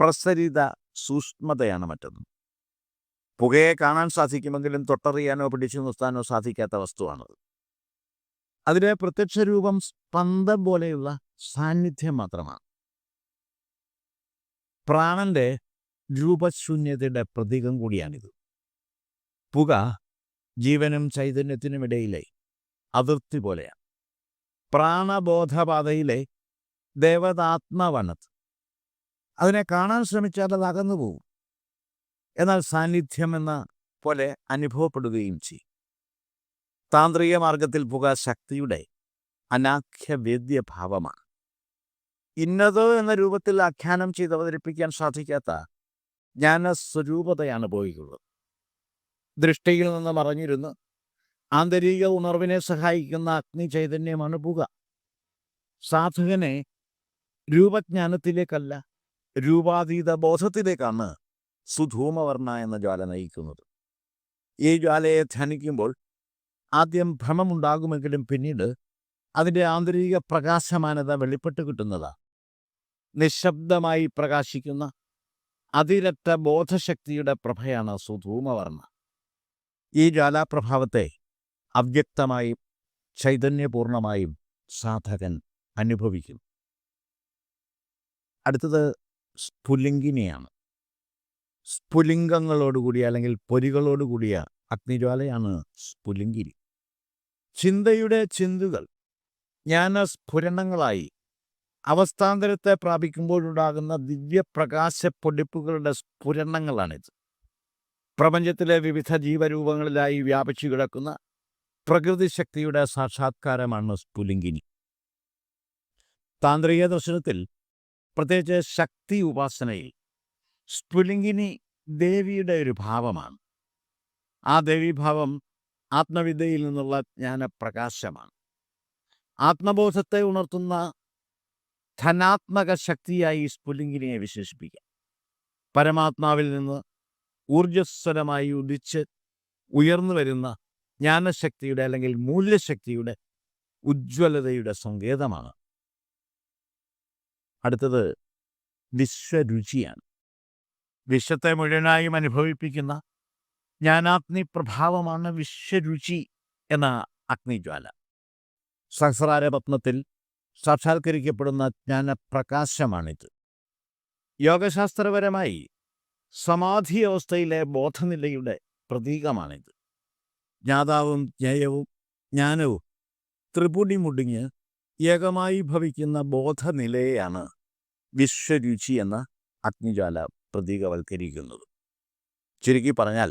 പ്രസരിത സൂക്ഷ്മതയാണ് മറ്റൊന്ന്. പുകയെ കാണാൻ സാധിക്കുമെങ്കിലും തൊട്ടറിയാനോ പിടിച്ചു നിർത്താനോ സാധിക്കാത്ത വസ്തുവാണത്. അതിലെ പ്രത്യക്ഷ രൂപം സ്പന്ദം പോലെയുള്ള സാന്നിധ്യം മാത്രമാണ്. പ്രാണന്റെ രൂപശൂന്യതയുടെ പ്രതീകം കൂടിയാണിത്. പുക ജീവനും ചൈതന്യത്തിനുമിടയിലെ അതിർത്തി പോലെയാണ്. പ്രാണബോധപാതയിലെ ദേവതാത്മാവാണത്. അതിനെ കാണാൻ ശ്രമിച്ചാൽ അത് അകന്നു പോകും, എന്നാൽ സാന്നിധ്യം എന്ന പോലെ അനുഭവപ്പെടുകയും ചെയ്യും. താന്ത്രിക മാർഗത്തിൽ പുക ശക്തിയുടെ അനാഖ്യവേദ്യഭാവമാണ്. ഇന്നത് എന്ന രൂപത്തിൽ ആഖ്യാനം ചെയ്ത് അവതരിപ്പിക്കാൻ സാധിക്കാത്ത ജ്ഞാനസ്വരൂപതയാണ് പുകയ്ക്കുള്ളത്. ദൃഷ്ടിയിൽ നിന്ന് മറഞ്ഞിരുന്ന് ആന്തരിക ഉണർവിനെ സഹായിക്കുന്ന അഗ്നി ചൈതന്യമാണ് പുക. സാധകനെ രൂപജ്ഞാനത്തിലേക്കല്ല, രൂപാതീത ബോധത്തിലേക്കാണ് സുധൂമവർണ്ണ എന്ന ജ്വാല നയിക്കുന്നത്. ഈ ജ്വാലയെ ധ്യാനിക്കുമ്പോൾ ആദ്യം ഭ്രമമുണ്ടാകുമെങ്കിലും പിന്നീട് അതിൻ്റെ ആന്തരിക പ്രകാശമാനത വെളിപ്പെട്ട് കിട്ടുന്നതാണ്. നിശബ്ദമായി പ്രകാശിക്കുന്ന അതിരറ്റ ബോധശക്തിയുടെ പ്രഭയാണ് സുധൂമവർണ്ണ. ഈ ജ്വാലാപ്രഭാവത്തെ അവ്യക്തമായും ചൈതന്യപൂർണമായും സാധകൻ അനുഭവിക്കും. അടുത്തത് സ്ഫുലിംഗിനിയാണ്. സ്ഫുലിംഗങ്ങളോടുകൂടിയ അല്ലെങ്കിൽ പൊരികളോടുകൂടിയ അഗ്നിജ്വാലയാണ് സ്ഫുലിംഗിനി. ചിന്തയുടെ ചിന്തുകൾ ജ്ഞാനസ്ഫുരണങ്ങളായി അവസ്ഥാന്തരത്തെ പ്രാപിക്കുമ്പോഴുണ്ടാകുന്ന ദിവ്യപ്രകാശ പൊടിപ്പുകളുടെ സ്ഫുരണങ്ങളാണിത്. പ്രപഞ്ചത്തിലെ വിവിധ ജീവരൂപങ്ങളിലായി വ്യാപിച്ചു കിടക്കുന്ന പ്രകൃതി ശക്തിയുടെ സാക്ഷാത്കാരമാണ് സ്ഫുലിംഗിനി. താന്ത്രിക ദർശനത്തിൽ, പ്രത്യേകിച്ച് ശക്തി ഉപാസനയിൽ, സ്ഫുലിംഗിനി ദേവിയുടെ ഒരു ഭാവമാണ്. ആ ദേവീഭാവം ആത്മവിദ്യയിൽ നിന്നുള്ള ജ്ഞാനപ്രകാശമാണ്. ആത്മബോധത്തെ ഉണർത്തുന്ന ധനാത്മക ശക്തിയായി സ്ഫുലിംഗിനിയെ വിശേഷിപ്പിക്കാം. പരമാത്മാവിൽ നിന്ന് ഊർജ്ജസ്വലമായി ഉദിച്ച് ഉയർന്നു വരുന്ന ജ്ഞാനശക്തിയുടെ അല്ലെങ്കിൽ മൂല്യശക്തിയുടെ ഉജ്ജ്വലതയുടെ സങ്കേതമാണ്. അടുത്തത് വിശ്വരുചിയാണ്. വിശ്വത്തെ മുഴുവനായും അനുഭവിപ്പിക്കുന്ന ജ്ഞാനാഗ്നി പ്രഭാവമാണ് വിശ്വരുചി എന്ന അഗ്നിജ്വാല. സഹസ്രാരപത്മത്തിൽ സാക്ഷാത്കരിക്കപ്പെടുന്ന ജ്ഞാനപ്രകാശമാണിത്. യോഗശാസ്ത്രപരമായി സമാധി അവസ്ഥയിലെ ബോധനിലയുടെ പ്രതീകമാണിത്. ജ്ഞാതാവും ജ്ഞേയവും ജ്ഞാനവും ത്രിപുടി മുടിഞ്ഞ് ഏകമായി ഭവിക്കുന്ന ബോധനിലയെയാണ് വിശ്വരുചി എന്ന അഗ്നിജ്വാല പ്രതീകവൽക്കരിക്കുന്നത്. ചുരുക്കി പറഞ്ഞാൽ,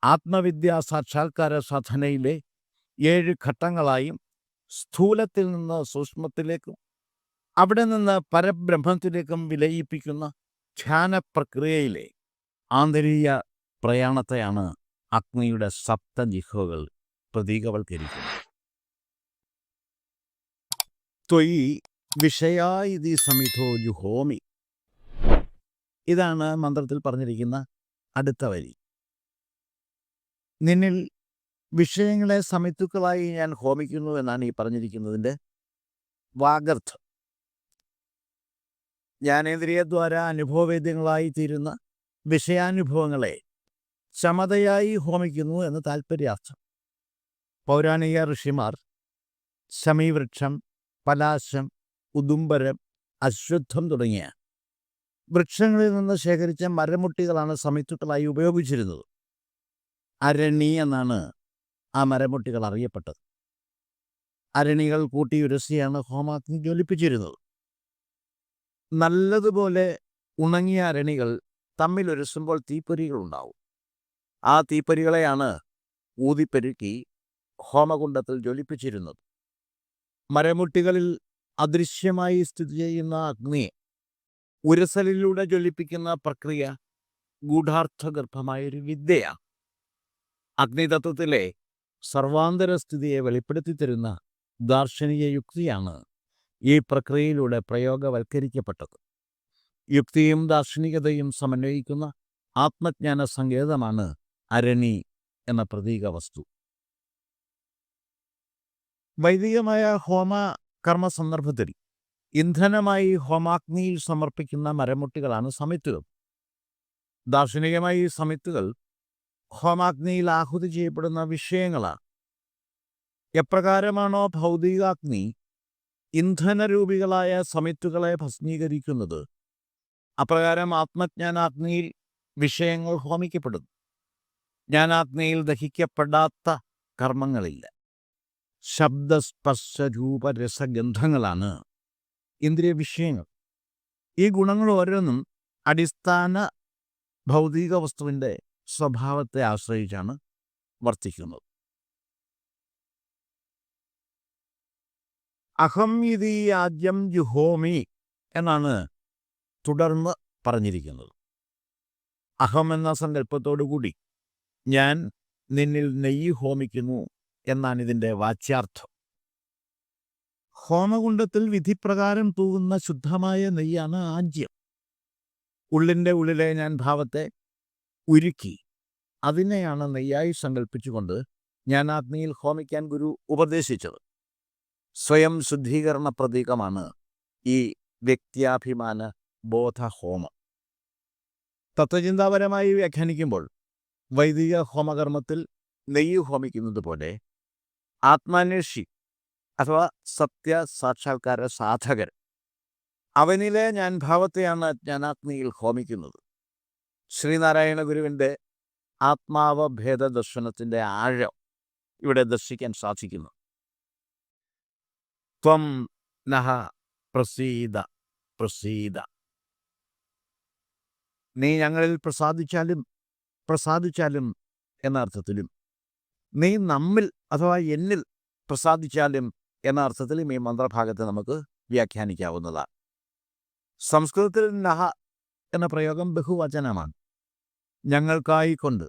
ആത്മവിദ്യാ സാക്ഷാത്കാര സാധനയിലെ 7 ഘട്ടങ്ങളായും സ്ഥൂലത്തിൽ നിന്ന് സൂക്ഷ്മത്തിലേക്കും അവിടെ നിന്ന് പരബ്രഹ്മത്തിലേക്കും വിലയിപ്പിക്കുന്ന ധ്യാന പ്രക്രിയയിലെ ആന്തരിക പ്രയാണത്തെയാണ് അഗ്നിയുടെ സപ്തജിഹ്വകൾ പ്രതീകവൽക്കരിക്കുന്നത്. ത്വയി വിഷയായിതി സമിധോ ജുഹോമി. ഇതാണ് മന്ത്രത്തിൽ പറഞ്ഞിരിക്കുന്ന അടുത്ത വരി. നിന്നിൽ വിഷയങ്ങളെ സമിത്തുക്കളായി ഞാൻ ഹോമിക്കുന്നു എന്നാണ് ഈ പറഞ്ഞിരിക്കുന്നതിൻ്റെ വാഗർത്ഥം. ജ്ഞാനേന്ദ്രിയദ്വാര അനുഭവവേദ്യങ്ങളായി തീരുന്ന വിഷയാനുഭവങ്ങളെ ശമതയായി ഹോമിക്കുന്നു എന്ന് താൽപ്പര്യാർത്ഥം. പൗരാണിക ഋഷിമാർ ശമീവൃക്ഷം, പലാശം, ഉദുംബരം, അശ്വത്ഥം തുടങ്ങിയ വൃക്ഷങ്ങളിൽ നിന്ന് ശേഖരിച്ച മരമുട്ടികളാണ് സമിത്തുക്കളായി ഉപയോഗിച്ചിരുന്നത്. അരണി എന്നാണ് ആ മരമുട്ടികൾ അറിയപ്പെട്ടത്. അരണികൾ കൂട്ടിയുരസിയാണ് ഹോമാഗ്നി ജ്വലിപ്പിച്ചിരുന്നത്. നല്ലതുപോലെ ഉണങ്ങിയ അരണികൾ തമ്മിലൊരുസുമ്പോൾ തീപ്പൊരികളുണ്ടാവും. ആ തീപ്പൊരികളെയാണ് ഊതിപ്പെരുക്കി ഹോമകുണ്ഡത്തിൽ ജ്വലിപ്പിച്ചിരുന്നത്. മരമുട്ടികളിൽ അദൃശ്യമായി സ്ഥിതി ചെയ്യുന്ന അഗ്നിയെ ഉരസലിലൂടെ ജ്വലിപ്പിക്കുന്ന പ്രക്രിയ ഗൂഢാർത്ഥഗർഭമായൊരു വിദ്യയാണ്. അഗ്നിതത്വത്തിലെ സർവാന്തരസ്ഥിതിയെ വെളിപ്പെടുത്തി തരുന്ന ദാർശനിക യുക്തിയാണ് ഈ പ്രക്രിയയിലൂടെ പ്രയോഗവൽക്കരിക്കപ്പെട്ടത്. യുക്തിയും ദാർശനികതയും സമന്വയിക്കുന്ന ആത്മജ്ഞാന സങ്കേതമാണ് അരണി എന്ന പ്രതീക വസ്തു. വൈദികമായ ഹോമ കർമ്മ സന്ദർഭത്തിൽ ഇന്ധനമായി ഹോമാഗ്നിയിൽ സമർപ്പിക്കുന്ന മരമുട്ടികളാണ് സമിത്തുകൾ. ദാർശനികമായി സമിത്തുകൾ ഹോമാഗ്നിയിൽ ആഹുതി ചെയ്യപ്പെടുന്ന വിഷയങ്ങളാണ്. എപ്രകാരമാണോ ഭൗതികാഗ്നി ഇന്ധനരൂപികളായ സമിത്തുകളെ ഭസ്മീകരിക്കുന്നത്, അപ്രകാരം ആത്മജ്ഞാനാഗ്നിയിൽ വിഷയങ്ങൾ ഹോമിക്കപ്പെടുന്നു. ജ്ഞാനാഗ്നിയിൽ ദഹിക്കപ്പെടാത്ത കർമ്മങ്ങളില്ല. ശബ്ദസ്പർശ രൂപരസഗന്ധങ്ങളാണ് ഇന്ദ്രിയ വിഷയങ്ങൾ. ഈ ഗുണങ്ങൾ ഓരോന്നും അടിസ്ഥാന ഭൗതിക വസ്തുവിൻ്റെ സ്വഭാവത്തെ ആശ്രയിച്ചാണ് വർത്തിക്കുന്നത്. അഹം ഇതി ആദ്യം ജുഹോമി എന്നാണ് തുടർന്ന് പറഞ്ഞിരിക്കുന്നത്. അഹം എന്ന സങ്കല്പത്തോടുകൂടി ഞാൻ നിന്നിൽ നെയ്യ് ഹോമിക്കുന്നു എന്നാണ് ഇതിൻ്റെ വാച്യാർത്ഥം. ഹോമകുണ്ഡത്തിൽ വിധിപ്രകാരം തൂകുന്ന ശുദ്ധമായ നെയ്യാണ് ആജ്യം. ഉള്ളിൻ്റെ ഉള്ളിലെ ഞാൻ ഭാവത്തെ ഉരുക്കി അതിനെയാണ് നെയ്യായി സങ്കല്പിച്ചുകൊണ്ട് ഞാൻ അഗ്നിയിൽ ഹോമിക്കാൻ ഗുരു ഉപദേശിച്ചത്. സ്വയം ശുദ്ധീകരണ പ്രതീകമാണ് ഈ വ്യക്തിയാഭിമാന ബോധഹോമം. തത്വചിന്താപരമായി വ്യാഖ്യാനിക്കുമ്പോൾ വൈദിക ഹോമകർമ്മത്തിൽ നെയ്യ് ഹോമിക്കുന്നത് പോലെ ആത്മാന്വേഷി അഥവാ സത്യ സാക്ഷാത്കാര സാധകർ അവനിലെ ഞാൻ ഭാവത്തെയാണ് ജ്ഞാനാഗ്നിയിൽ ഹോമിക്കുന്നത്. ശ്രീനാരായണ ഗുരുവിൻ്റെ ആത്മാവഭേദ ദർശനത്തിൻ്റെ ആഴം ഇവിടെ ദർശിക്കാൻ സാധിക്കുന്നു. ത്വം നഹ പ്രസീദ പ്രസീദ, നീ ഞങ്ങളിൽ പ്രസാദിച്ചാലും എന്ന അർത്ഥത്തിലും നീ നമ്മിൽ അഥവാ എന്നിൽ പ്രസാദിച്ചാലും എന്ന അർത്ഥത്തിലും ഈ മന്ത്രഭാഗത്തെ നമുക്ക് വ്യാഖ്യാനിക്കാവുന്നതാണ്. സംസ്കൃതത്തിൽ നഹ എന്ന പ്രയോഗം ബഹുവചനമാണ്. ഞങ്ങൾക്കായിക്കൊണ്ട്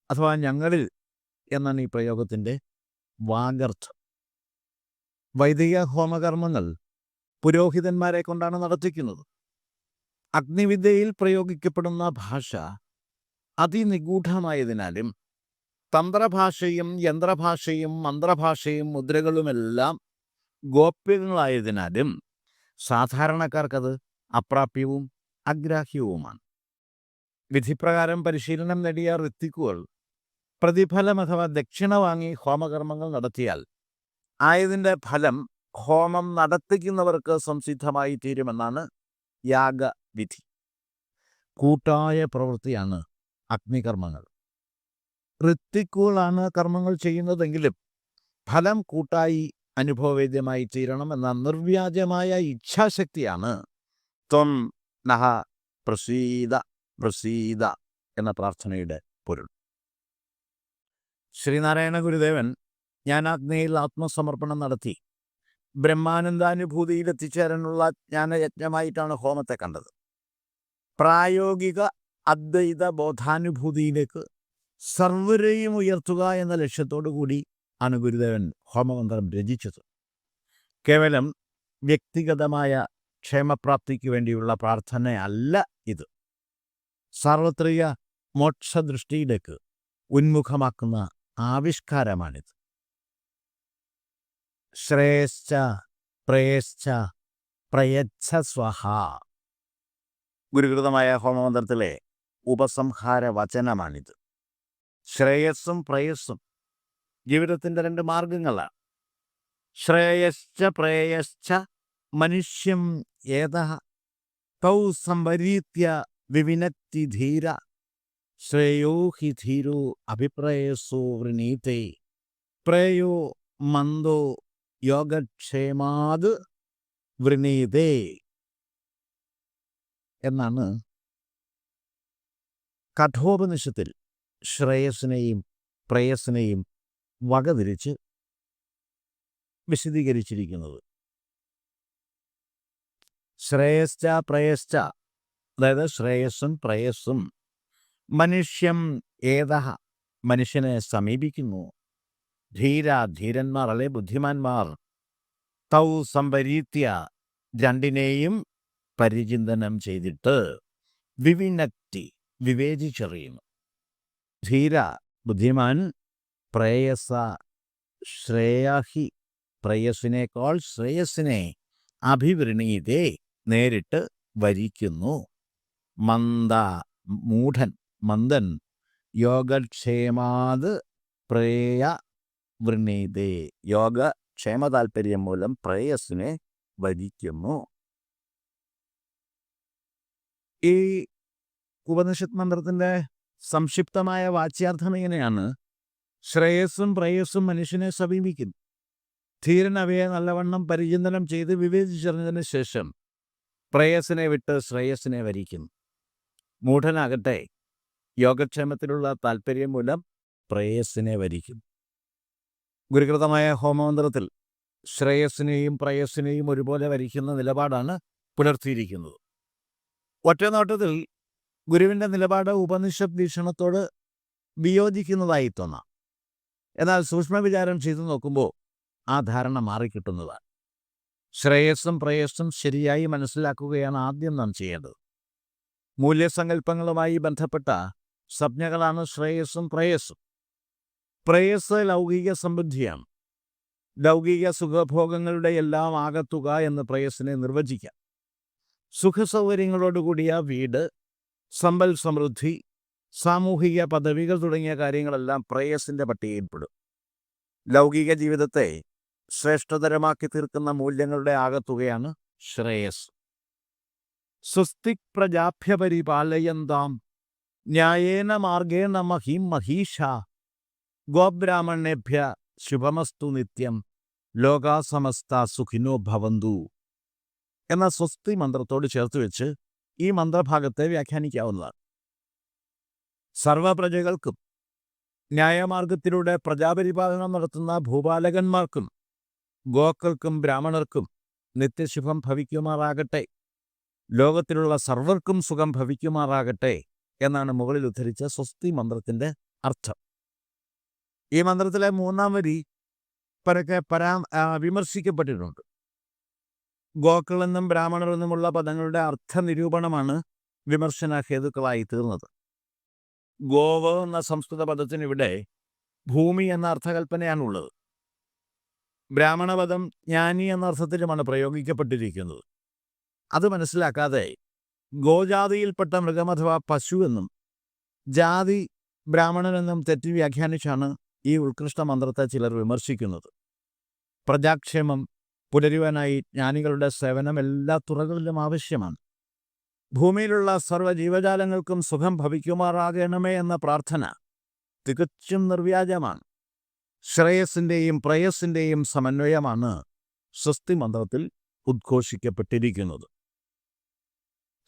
അഥവാ ഞങ്ങളിൽ എന്നാണ് ഈ പ്രയോഗത്തിൻ്റെ വാഗർത്ഥം. വൈദിക ഹോമകർമ്മങ്ങൾ പുരോഹിതന്മാരെ കൊണ്ടാണ് നടത്തിക്കുന്നത്. അഗ്നിവിദ്യയിൽ പ്രയോഗിക്കപ്പെടുന്ന ഭാഷ അതിനിഗൂഢമായതിനാലും തന്ത്രഭാഷയും യന്ത്രഭാഷയും മന്ത്രഭാഷയും മുദ്രകളുമെല്ലാം ഗോപ്യങ്ങളായതിനാലും സാധാരണക്കാർക്കത് അപ്രാപ്യവും അഗ്രാഹ്യവുമാണ്. വിധിപ്രകാരം പരിശീലനം നേടിയ ഋത്വിക്കുകൾ പ്രതിഫലം അഥവാ ദക്ഷിണ വാങ്ങി ഹോമകർമ്മങ്ങൾ നടത്തിയാൽ ആയതിൻ്റെ ഫലം ഹോമം നടത്തിക്കുന്നവർക്ക് സംസിദ്ധമായി തീരുമെന്നാണ് യാഗവിധി. കൂട്ടായ പ്രവൃത്തിയാണ് അഗ്നികർമ്മങ്ങൾ. ഋത്വിക്കുകളാണ് കർമ്മങ്ങൾ ചെയ്യുന്നതെങ്കിലും ഫലം കൂട്ടായി അനുഭവവേദ്യമായി തീരണം എന്ന നിർവ്യാജമായ ഇച്ഛാശക്തിയാണ് ത്വം നഹ പ്രസീദ പ്രസീദ എന്ന പ്രാർത്ഥനയുടെ പൊരുൾ. ശ്രീനാരായണ ഗുരുദേവൻ ജ്ഞാനാഗ്നിയിൽ ആത്മസമർപ്പണം നടത്തി ബ്രഹ്മാനന്ദാനുഭൂതിയിൽ എത്തിച്ചേരാനുള്ള ജ്ഞാനയജ്ഞമായിട്ടാണ് ഹോമത്തെ കണ്ടത്. പ്രായോഗിക അദ്വൈത ബോധാനുഭൂതിയിലേക്ക് സർവരെയും ഉയർത്തുക എന്ന ലക്ഷ്യത്തോടു കൂടി ആണ് ഗുരുദേവൻ ഹോമമന്ത്രം രചിച്ചത്. കേവലം വ്യക്തിഗതമായ ക്ഷേമപ്രാപ്തിക്ക് വേണ്ടിയുള്ള പ്രാർത്ഥനയല്ല ഇത്. സാർവത്രിക മോക്ഷദൃഷ്ടിയിലേക്ക് ഉന്മുഖമാക്കുന്ന ആവിഷ്കാരമാണിത്. ശ്രേയശ്ച പ്രേയശ്ച പ്രയച്ഛ സ്വഹ ഗുരുകൃതമായ ഹോമമന്ത്രത്തിലെ ഉപസംഹാര വചനമാണിത്. ശ്രേയസ്സും പ്രേയസ്സും ജീവിതത്തിൻ്റെ രണ്ട് മാർഗങ്ങളാണ്. ശ്രേയശ്ച പ്രേയശ്ച മനുഷ്യം ഏതഃ തൗ സംവരീത്യ വിവിനത്തി ധീര ശ്രേയോ ഹി ധീരോ അഭിപ്രേയസോ വൃണീതേ പ്രേയോ മന്ദോ യോഗക്ഷേമാത് വൃണീതേ. എന്നാണ് കഠോപനിഷത്തിൽ ശ്രേയസ്സിനെയും പ്രേയസ്സിനെയും വകതിരിച്ച് വിശദീകരിച്ചിരിക്കുന്നത്. ശ്രേയശ്ച പ്രേയശ്ച, അതായത് ശ്രേയസ്സും പ്രേയസ്സും മനുഷ്യം ഏതഹ, മനുഷ്യനെ സമീപിക്കുന്നു. ധീരന്മാർ അല്ലെ ബുദ്ധിമാന്മാർ, തൗ സംപരീത്യ, രണ്ടിനെയും പരിചിന്തനം ചെയ്തിട്ട്, വിവിനക്തി, വിവേചിച്ചറിയുന്നു. ധീര ബുദ്ധിമാൻ, പ്രേയസ ശ്രേയാഹി, പ്രേയസിനേക്കാൾ ശ്രേയസ്സിനെ അഭിവൃണീതേ, നേരിട്ട് വരിക്കുന്നു. മന്ദ മൂഢൻ, മന്ദൻ, യോഗക്ഷേമാത് പ്രേയ വൃണീതേ, യോഗക്ഷേമ താൽപര്യം മൂലം പ്രേയസ്സിനെ വരിക്കുന്നു. ഈ ഉപനിഷത്ത് മന്ത്രത്തിൻ്റെ സംക്ഷിപ്തമായ വാച്യാർത്ഥം ഇങ്ങനെയാണ്: ശ്രേയസ്സും പ്രേയസ്സും മനുഷ്യനെ സമീപിക്കുന്നു. ധീരൻ അവയെ നല്ലവണ്ണം പരിചിന്തനം ചെയ്ത് വിവേചിച്ചറിഞ്ഞതിന് ശേഷം പ്രേയസ്സിനെ വിട്ട് ശ്രേയസ്സിനെ വരിക്കുന്നു. മൂഢനാകട്ടെ യോഗക്ഷേമത്തിലുള്ള താൽപ്പര്യം മൂലം പ്രേയസ്സിനെ വരിക്കുന്നു. ഗുരുകൃതമായ ഹോമമന്ത്രത്തിൽ ശ്രേയസ്സിനെയും പ്രേയസ്സിനെയും ഒരുപോലെ വരിക്കുന്ന നിലപാടാണ് പുലർത്തിയിരിക്കുന്നത്. ഒറ്റനോട്ടത്തിൽ ഗുരുവിൻ്റെ നിലപാട് ഉപനിഷത്ത് വീക്ഷണത്തോട് വിയോജിക്കുന്നതായി തോന്നാം. എന്നാൽ സൂക്ഷ്മവിചാരം ചെയ്തു നോക്കുമ്പോൾ ആ ധാരണ മാറിക്കിട്ടുന്നതാണ്. ശ്രേയസ്സും പ്രേയസ്സും ശരിയായി മനസ്സിലാക്കുകയാണ് ആദ്യം നാം ചെയ്യേണ്ടത്. മൂല്യസങ്കല്പങ്ങളുമായി ബന്ധപ്പെട്ട സംജ്ഞകളാണ് ശ്രേയസ്സും പ്രേയസ്സും. പ്രേയസ് ലൗകിക സമൃദ്ധിയാണ്. ലൗകിക സുഖഭോഗങ്ങളുടെ എല്ലാം ആകത്തുക എന്ന് പ്രേയസ്സിനെ നിർവചിക്കാം. സുഖസൗകര്യങ്ങളോടുകൂടിയ വീട്, സമ്പൽ സമൃദ്ധി, സാമൂഹിക പദവികൾ തുടങ്ങിയ കാര്യങ്ങളെല്ലാം പ്രേയസ്സിൻ്റെ പട്ടികയിൽപ്പെടും. ലൗകിക ജീവിതത്തെ ശ്രേഷ്ഠതരമാക്കി തീർക്കുന്ന മൂല്യങ്ങളുടെ ആകത്തുകയാണ് ശ്രേയസ്. സ്വസ്തിക് പ്രജാഭ്യ പരിപാലയന്താം ന്യായേന മാർഗേണ മഹീം മഹീഷ ഗോബ്രാഹ്മണേഭ്യ ശുഭമസ്തു നിത്യം ലോകാ സമസ്ത സുഖിനോ ഭവന്തു എന്ന സ്വസ്തി മന്ത്രത്തോട് ചേർത്ത് വെച്ച് ഈ മന്ത്രഭാഗത്തെ വ്യാഖ്യാനിക്കാവുന്നതാണ്. സർവപ്രജകൾക്കും ന്യായമാർഗത്തിലൂടെ പ്രജാപരിപാലനം നടത്തുന്ന ഭൂപാലകന്മാർക്കും ഗോക്കൾക്കും ബ്രാഹ്മണർക്കും നിത്യശുഭം ഭവിക്കുമാറാകട്ടെ, ലോകത്തിലുള്ള സർവർക്കും സുഖം ഭവിക്കുമാറാകട്ടെ എന്നാണ് മുകളിൽ ഉദ്ധരിച്ച സ്വസ്തി മന്ത്രത്തിൻ്റെ അർത്ഥം. ഈ മന്ത്രത്തിലെ മൂന്നാം വരി പരക്കെ വിമർശിക്കപ്പെട്ടിട്ടുണ്ട്. ഗോക്കളെന്നും ബ്രാഹ്മണർ എന്നുമുള്ള പദങ്ങളുടെ അർത്ഥനിരൂപണമാണ് വിമർശന ഹേതുക്കളായി തീർന്നത്. ഗോവ് എന്ന സംസ്കൃത പദത്തിന് ഇവിടെ ഭൂമി എന്ന അർത്ഥകൽപ്പനയാണുള്ളത്. ബ്രാഹ്മണപദം ജ്ഞാനി എന്ന അർത്ഥത്തിലുമാണ് പ്രയോഗിക്കപ്പെട്ടിരിക്കുന്നത്. അത് മനസ്സിലാക്കാതെ ഗോജാതിയിൽപ്പെട്ട മൃഗം അഥവാ പശു എന്നും ജാതി ബ്രാഹ്മണനെന്നും തെറ്റി വ്യാഖ്യാനിച്ചാണ് ഈ ഉത്കൃഷ്ട മന്ത്രത്തെ ചിലർ വിമർശിക്കുന്നത്. പ്രജാക്ഷേമം പുലരുവാനായി ജ്ഞാനികളുടെ സേവനം എല്ലാ തുറകളിലും ആവശ്യമാണ്. ഭൂമിയിലുള്ള സർവ്വ ജീവജാലങ്ങൾക്കും സുഖം ഭവിക്കുമാറാകണമേ എന്ന പ്രാർത്ഥന തികച്ചും നിർവ്യാജമാണ്. ശ്രേയസ്സിൻ്റെയും പ്രേയസ്സിൻ്റെയും സമന്വയമാണ് സ്വസ്തി മന്ത്രത്തിൽ ഉദ്ഘോഷിക്കപ്പെട്ടിരിക്കുന്നത്.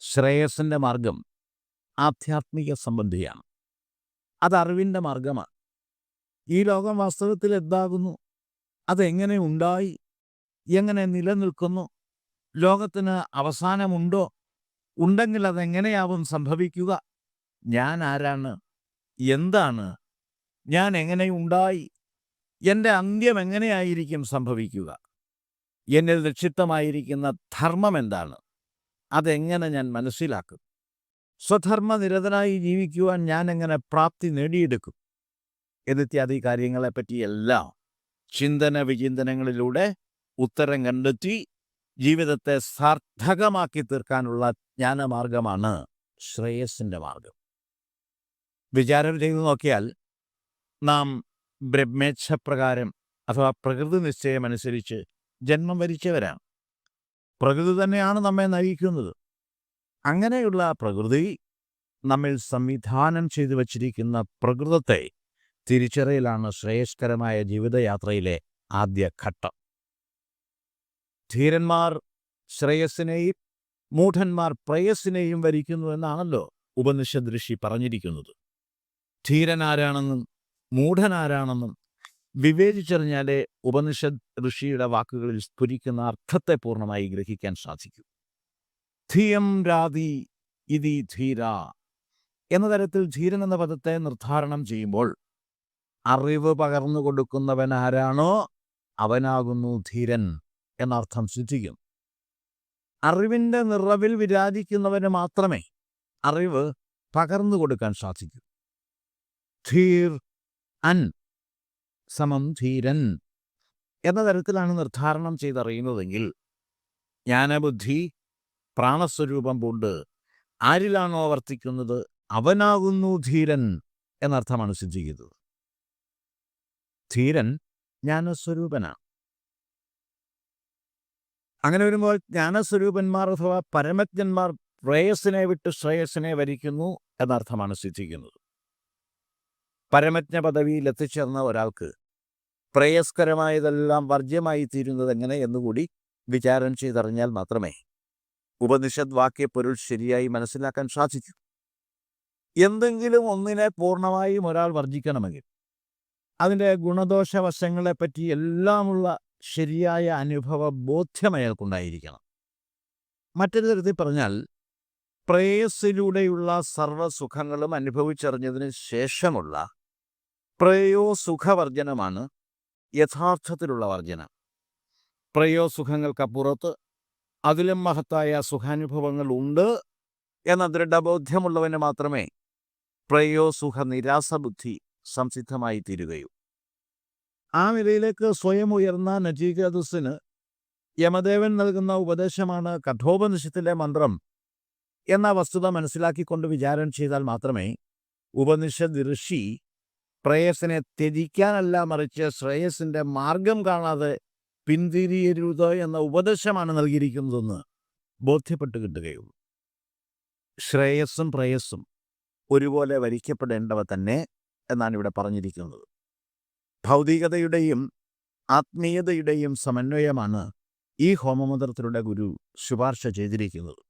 ശ്രേയസ്സിൻ്റെ മാർഗം ആധ്യാത്മിക സംബന്ധിയാണ്. അത് അറിവിൻ്റെ മാർഗമാണ്. ഈ ലോകം വാസ്തവത്തിൽ എന്താകുന്നു, അതെങ്ങനെ ഉണ്ടായി, എങ്ങനെ നിലനിൽക്കുന്നു, ലോകത്തിന് അവസാനമുണ്ടോ, ഉണ്ടെങ്കിൽ അതെങ്ങനെയാവും സംഭവിക്കുക, ഞാൻ ആരാണ്, എന്താണ്, ഞാൻ എങ്ങനെ ഉണ്ടായി, എൻ്റെ അന്ത്യം എങ്ങനെയായിരിക്കും സംഭവിക്കുക, എന്നിൽ നിക്ഷിപ്തമായിരിക്കുന്ന ധർമ്മം എന്താണ്, അതെങ്ങനെ ഞാൻ മനസ്സിലാക്കും, സ്വധർമ്മനിരതനായി ജീവിക്കുവാൻ ഞാൻ എങ്ങനെ പ്രാപ്തി നേടിയെടുക്കും എന്നിത്യാദി കാര്യങ്ങളെപ്പറ്റിയെല്ലാം ചിന്തന വിചിന്തനങ്ങളിലൂടെ ഉത്തരം കണ്ടെത്തി ജീവിതത്തെ സാർത്ഥകമാക്കി തീർക്കാനുള്ള ജ്ഞാനമാർഗമാണ് ശ്രേയസ്സിൻ്റെ മാർഗം. വിചാരം ചെയ്തു നോക്കിയാൽ നാം ബ്രഹ്മേച്ഛപ്രകാരം അഥവാ പ്രകൃതി നിശ്ചയമനുസരിച്ച് ജന്മം വരിച്ചവരാണ്. പ്രകൃതി തന്നെയാണ് നമ്മെ നയിക്കുന്നത്. അങ്ങനെയുള്ള പ്രകൃതി നമ്മിൽ സംവിധാനം ചെയ്തു വച്ചിരിക്കുന്ന പ്രകൃതത്തെ തിരിച്ചറിയലാണ് ശ്രേയസ്കരമായ ജീവിതയാത്രയിലെ ആദ്യ ഘട്ടം. ധീരന്മാർ ശ്രേയസ്സിനെയും മൂഢന്മാർ പ്രേയസിനെയും വരിക്കുന്നു എന്നാണല്ലോ ഉപനിഷദ് ഋഷി പറഞ്ഞിരിക്കുന്നത്. ധീരനാരാണെന്നും മൂഢനാരാണെന്നും വിവേചിച്ചറിഞ്ഞാലേ ഉപനിഷദ് ഋഷിയുടെ വാക്കുകളിൽ സ്ഫുരിക്കുന്ന അർത്ഥത്തെ പൂർണ്ണമായി ഗ്രഹിക്കാൻ സാധിക്കും. ധിയം രാതി ഇതി ധീര എന്ന തരത്തിൽ ധീരൻ എന്ന പദത്തെ നിർദ്ധാരണം ചെയ്യുമ്പോൾ അറിവ് പകർന്നു കൊടുക്കുന്നവൻ ആരാണോ അവനാകുന്നു ധീരൻ എന്നർത്ഥം സിദ്ധിക്കും. അറിവിൻ്റെ നിറവിൽ വിരാജിക്കുന്നവന് മാത്രമേ അറിവ് പകർന്നു കൊടുക്കാൻ സാധിക്കൂ. ധീർ അൻ സമം ധീരൻ എന്ന തരത്തിലാണ് നിർദ്ധാരണം ചെയ്തറിയുന്നതെങ്കിൽ ജ്ഞാനബുദ്ധി പ്രാണസ്വരൂപം കൊണ്ട് ആരിലാണോ വർത്തിക്കുന്നത് അവനാകുന്നു ധീരൻ എന്നർത്ഥമാണ് സിദ്ധിക്കുന്നത്. ധീരൻ ജ്ഞാനസ്വരൂപനാണ്. അങ്ങനെ വരുമ്പോൾ ജ്ഞാനസ്വരൂപന്മാർ അഥവാ പരമജ്ഞന്മാർ പ്രേയസിനെ വിട്ട് ശ്രേയസിനെ വരിക്കുന്നു എന്നർത്ഥമാണ് സിദ്ധിക്കുന്നത്. പരമജ്ഞ പദവിയിൽ എത്തിച്ചേർന്ന ഒരാൾക്ക് പ്രേയസ്കരമായതെല്ലാം വർജ്യമായി തീരുന്നത് എങ്ങനെ എന്നുകൂടി വിചാരം ചെയ്തറിഞ്ഞാൽ മാത്രമേ ഉപനിഷദ് വാക്യപ്പൊരുൾ ശരിയായി മനസ്സിലാക്കാൻ സാധിക്കൂ. എന്തെങ്കിലും ഒന്നിനെ പൂർണ്ണമായും ഒരാൾ വർജിക്കണമെങ്കിൽ അതിൻ്റെ ഗുണദോഷ വശങ്ങളെപ്പറ്റി എല്ലാമുള്ള ശരിയായ അനുഭവ ബോധ്യം അയാൾക്കുണ്ടായിരിക്കണം. മറ്റൊരു തരത്തിൽ പറഞ്ഞാൽ പ്രേയസിലൂടെയുള്ള സർവ്വസുഖങ്ങളും അനുഭവിച്ചറിഞ്ഞതിന് ശേഷമുള്ള പ്രേയോസുഖവർജനമാണ് യഥാർത്ഥത്തിലുള്ള വർജനം. പ്രേയോസുഖങ്ങൾക്കപ്പുറത്ത് അതിലും മഹത്തായ സുഖാനുഭവങ്ങൾ ഉണ്ട് എന്ന ദൃഢബോധ്യമുള്ളവന് മാത്രമേ പ്രേയോസുഖ നിരാസബുദ്ധി സംസിദ്ധമായി തീരുകയൂ. ആ നിലയിലേക്ക് സ്വയം ഉയർന്ന നചികേതസിന് യമദേവൻ നൽകുന്ന ഉപദേശമാണ് കഠോപനിഷത്തിലെ മന്ത്രം എന്ന വസ്തുത മനസ്സിലാക്കിക്കൊണ്ട് വിചാരം ചെയ്താൽ മാത്രമേ ഉപനിഷദ് ഋഷി പ്രേയസിനെ ത്യജിക്കാനല്ല മറിച്ച് ശ്രേയസിൻ്റെ മാർഗം കാണാതെ പിന്തിരിയരുത് എന്ന ഉപദേശമാണ് നൽകിയിരിക്കുന്നതെന്ന് ബോധ്യപ്പെട്ട് കിട്ടുകയുള്ളൂ. ശ്രേയസ്സും പ്രേയസ്സും ഒരുപോലെ വരിക്കപ്പെടേണ്ടവ തന്നെ എന്നാണ് ഇവിടെ പറഞ്ഞിരിക്കുന്നത്. ഭൗതികതയുടെയും ആത്മീയതയുടെയും സമന്വയമാണ് ഈ ഹോമമന്ത്രത്തിലൂടെ ഗുരു ശുപാർശ ചെയ്തിരിക്കുന്നത്.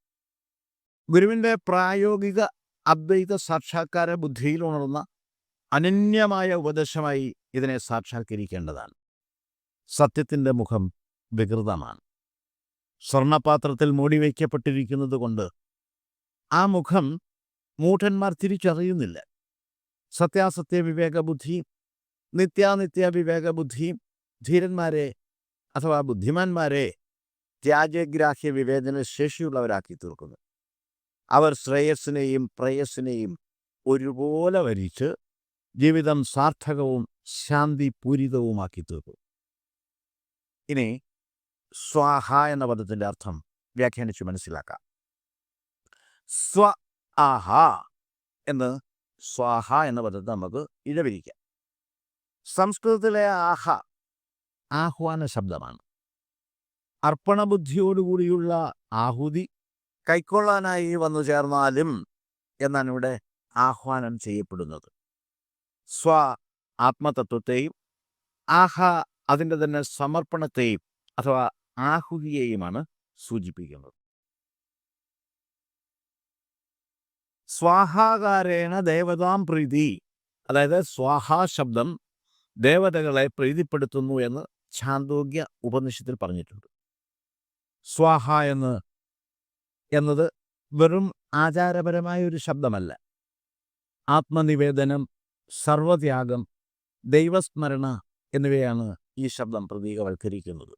ഗുരുവിൻ്റെ പ്രായോഗിക അദ്വൈത സാക്ഷാത്കാര ബുദ്ധിയിൽ ഉണർന്ന അനന്യമായ ഉപദേശമായി ഇതിനെ സാക്ഷാത്കരിക്കേണ്ടതാണ്. സത്യത്തിൻ്റെ മുഖം വികൃതമാണ്. സ്വർണപാത്രത്തിൽ മൂടിവയ്ക്കപ്പെട്ടിരിക്കുന്നത് കൊണ്ട് ആ മുഖം മൂഢന്മാർ തിരിച്ചറിയുന്നില്ല. സത്യാസത്യ വിവേകബുദ്ധി, നിത്യാനിത്യ വിവേകബുദ്ധി ധീരന്മാരെ അഥവാ ബുദ്ധിമാന്മാരെ ത്യാജഗ്രാഹ്യ വിവേചന ശേഷിയുള്ളവരാക്കി തീർക്കുന്നു. അവർ ശ്രേയസ്സിനെയും പ്രേയസ്സിനെയും ഒരുപോലെ വരിച്ച് ജീവിതം സാർത്ഥകവും ശാന്തിപൂരിതവുമാക്കി തീർക്കും. ഇനി സ്വാഹ എന്ന പദത്തിൻ്റെ അർത്ഥം വ്യാഖ്യാനിച്ച് മനസ്സിലാക്കാം. സ്വ ആഹ എന്ന് സ്വാഹ എന്ന പദത്തെ നമുക്ക് ഇഴവിരിക്കാം. സംസ്കൃതത്തിലെ ആഹ ആഹ്വാന ശബ്ദമാണ്. അർപ്പണബുദ്ധിയോടുകൂടിയുള്ള ആഹുതി കൈക്കൊള്ളാനായി വന്നു ചേർന്നാലും എന്നാണ് ഇവിടെ ആഹ്വാനം ചെയ്യപ്പെടുന്നത്. സ്വ ആത്മതത്വത്തെയും ആഹ അതിൻ്റെ തന്നെ സമർപ്പണത്തെയും അഥവാ ആഹുതിയെയുമാണ് സൂചിപ്പിക്കുന്നത്. സ്വാഹാകാരേണ ദേവതാം പ്രീതി, അതായത് സ്വാഹാ ശബ്ദം ദേവതകളെ പ്രീതിപ്പെടുത്തുന്നു എന്ന് ഛാന്തോഗ്യ ഉപനിഷത്തിൽ പറഞ്ഞിട്ടുണ്ട്. സ്വാഹ എന്നത് വെറും ആചാരപരമായ ഒരു ശബ്ദമല്ല. ആത്മനിവേദനം, സർവത്യാഗം, ദൈവസ്മരണ എന്നിവയാണ് ഈ ശബ്ദം പ്രതീകവൽക്കരിക്കുന്നത്.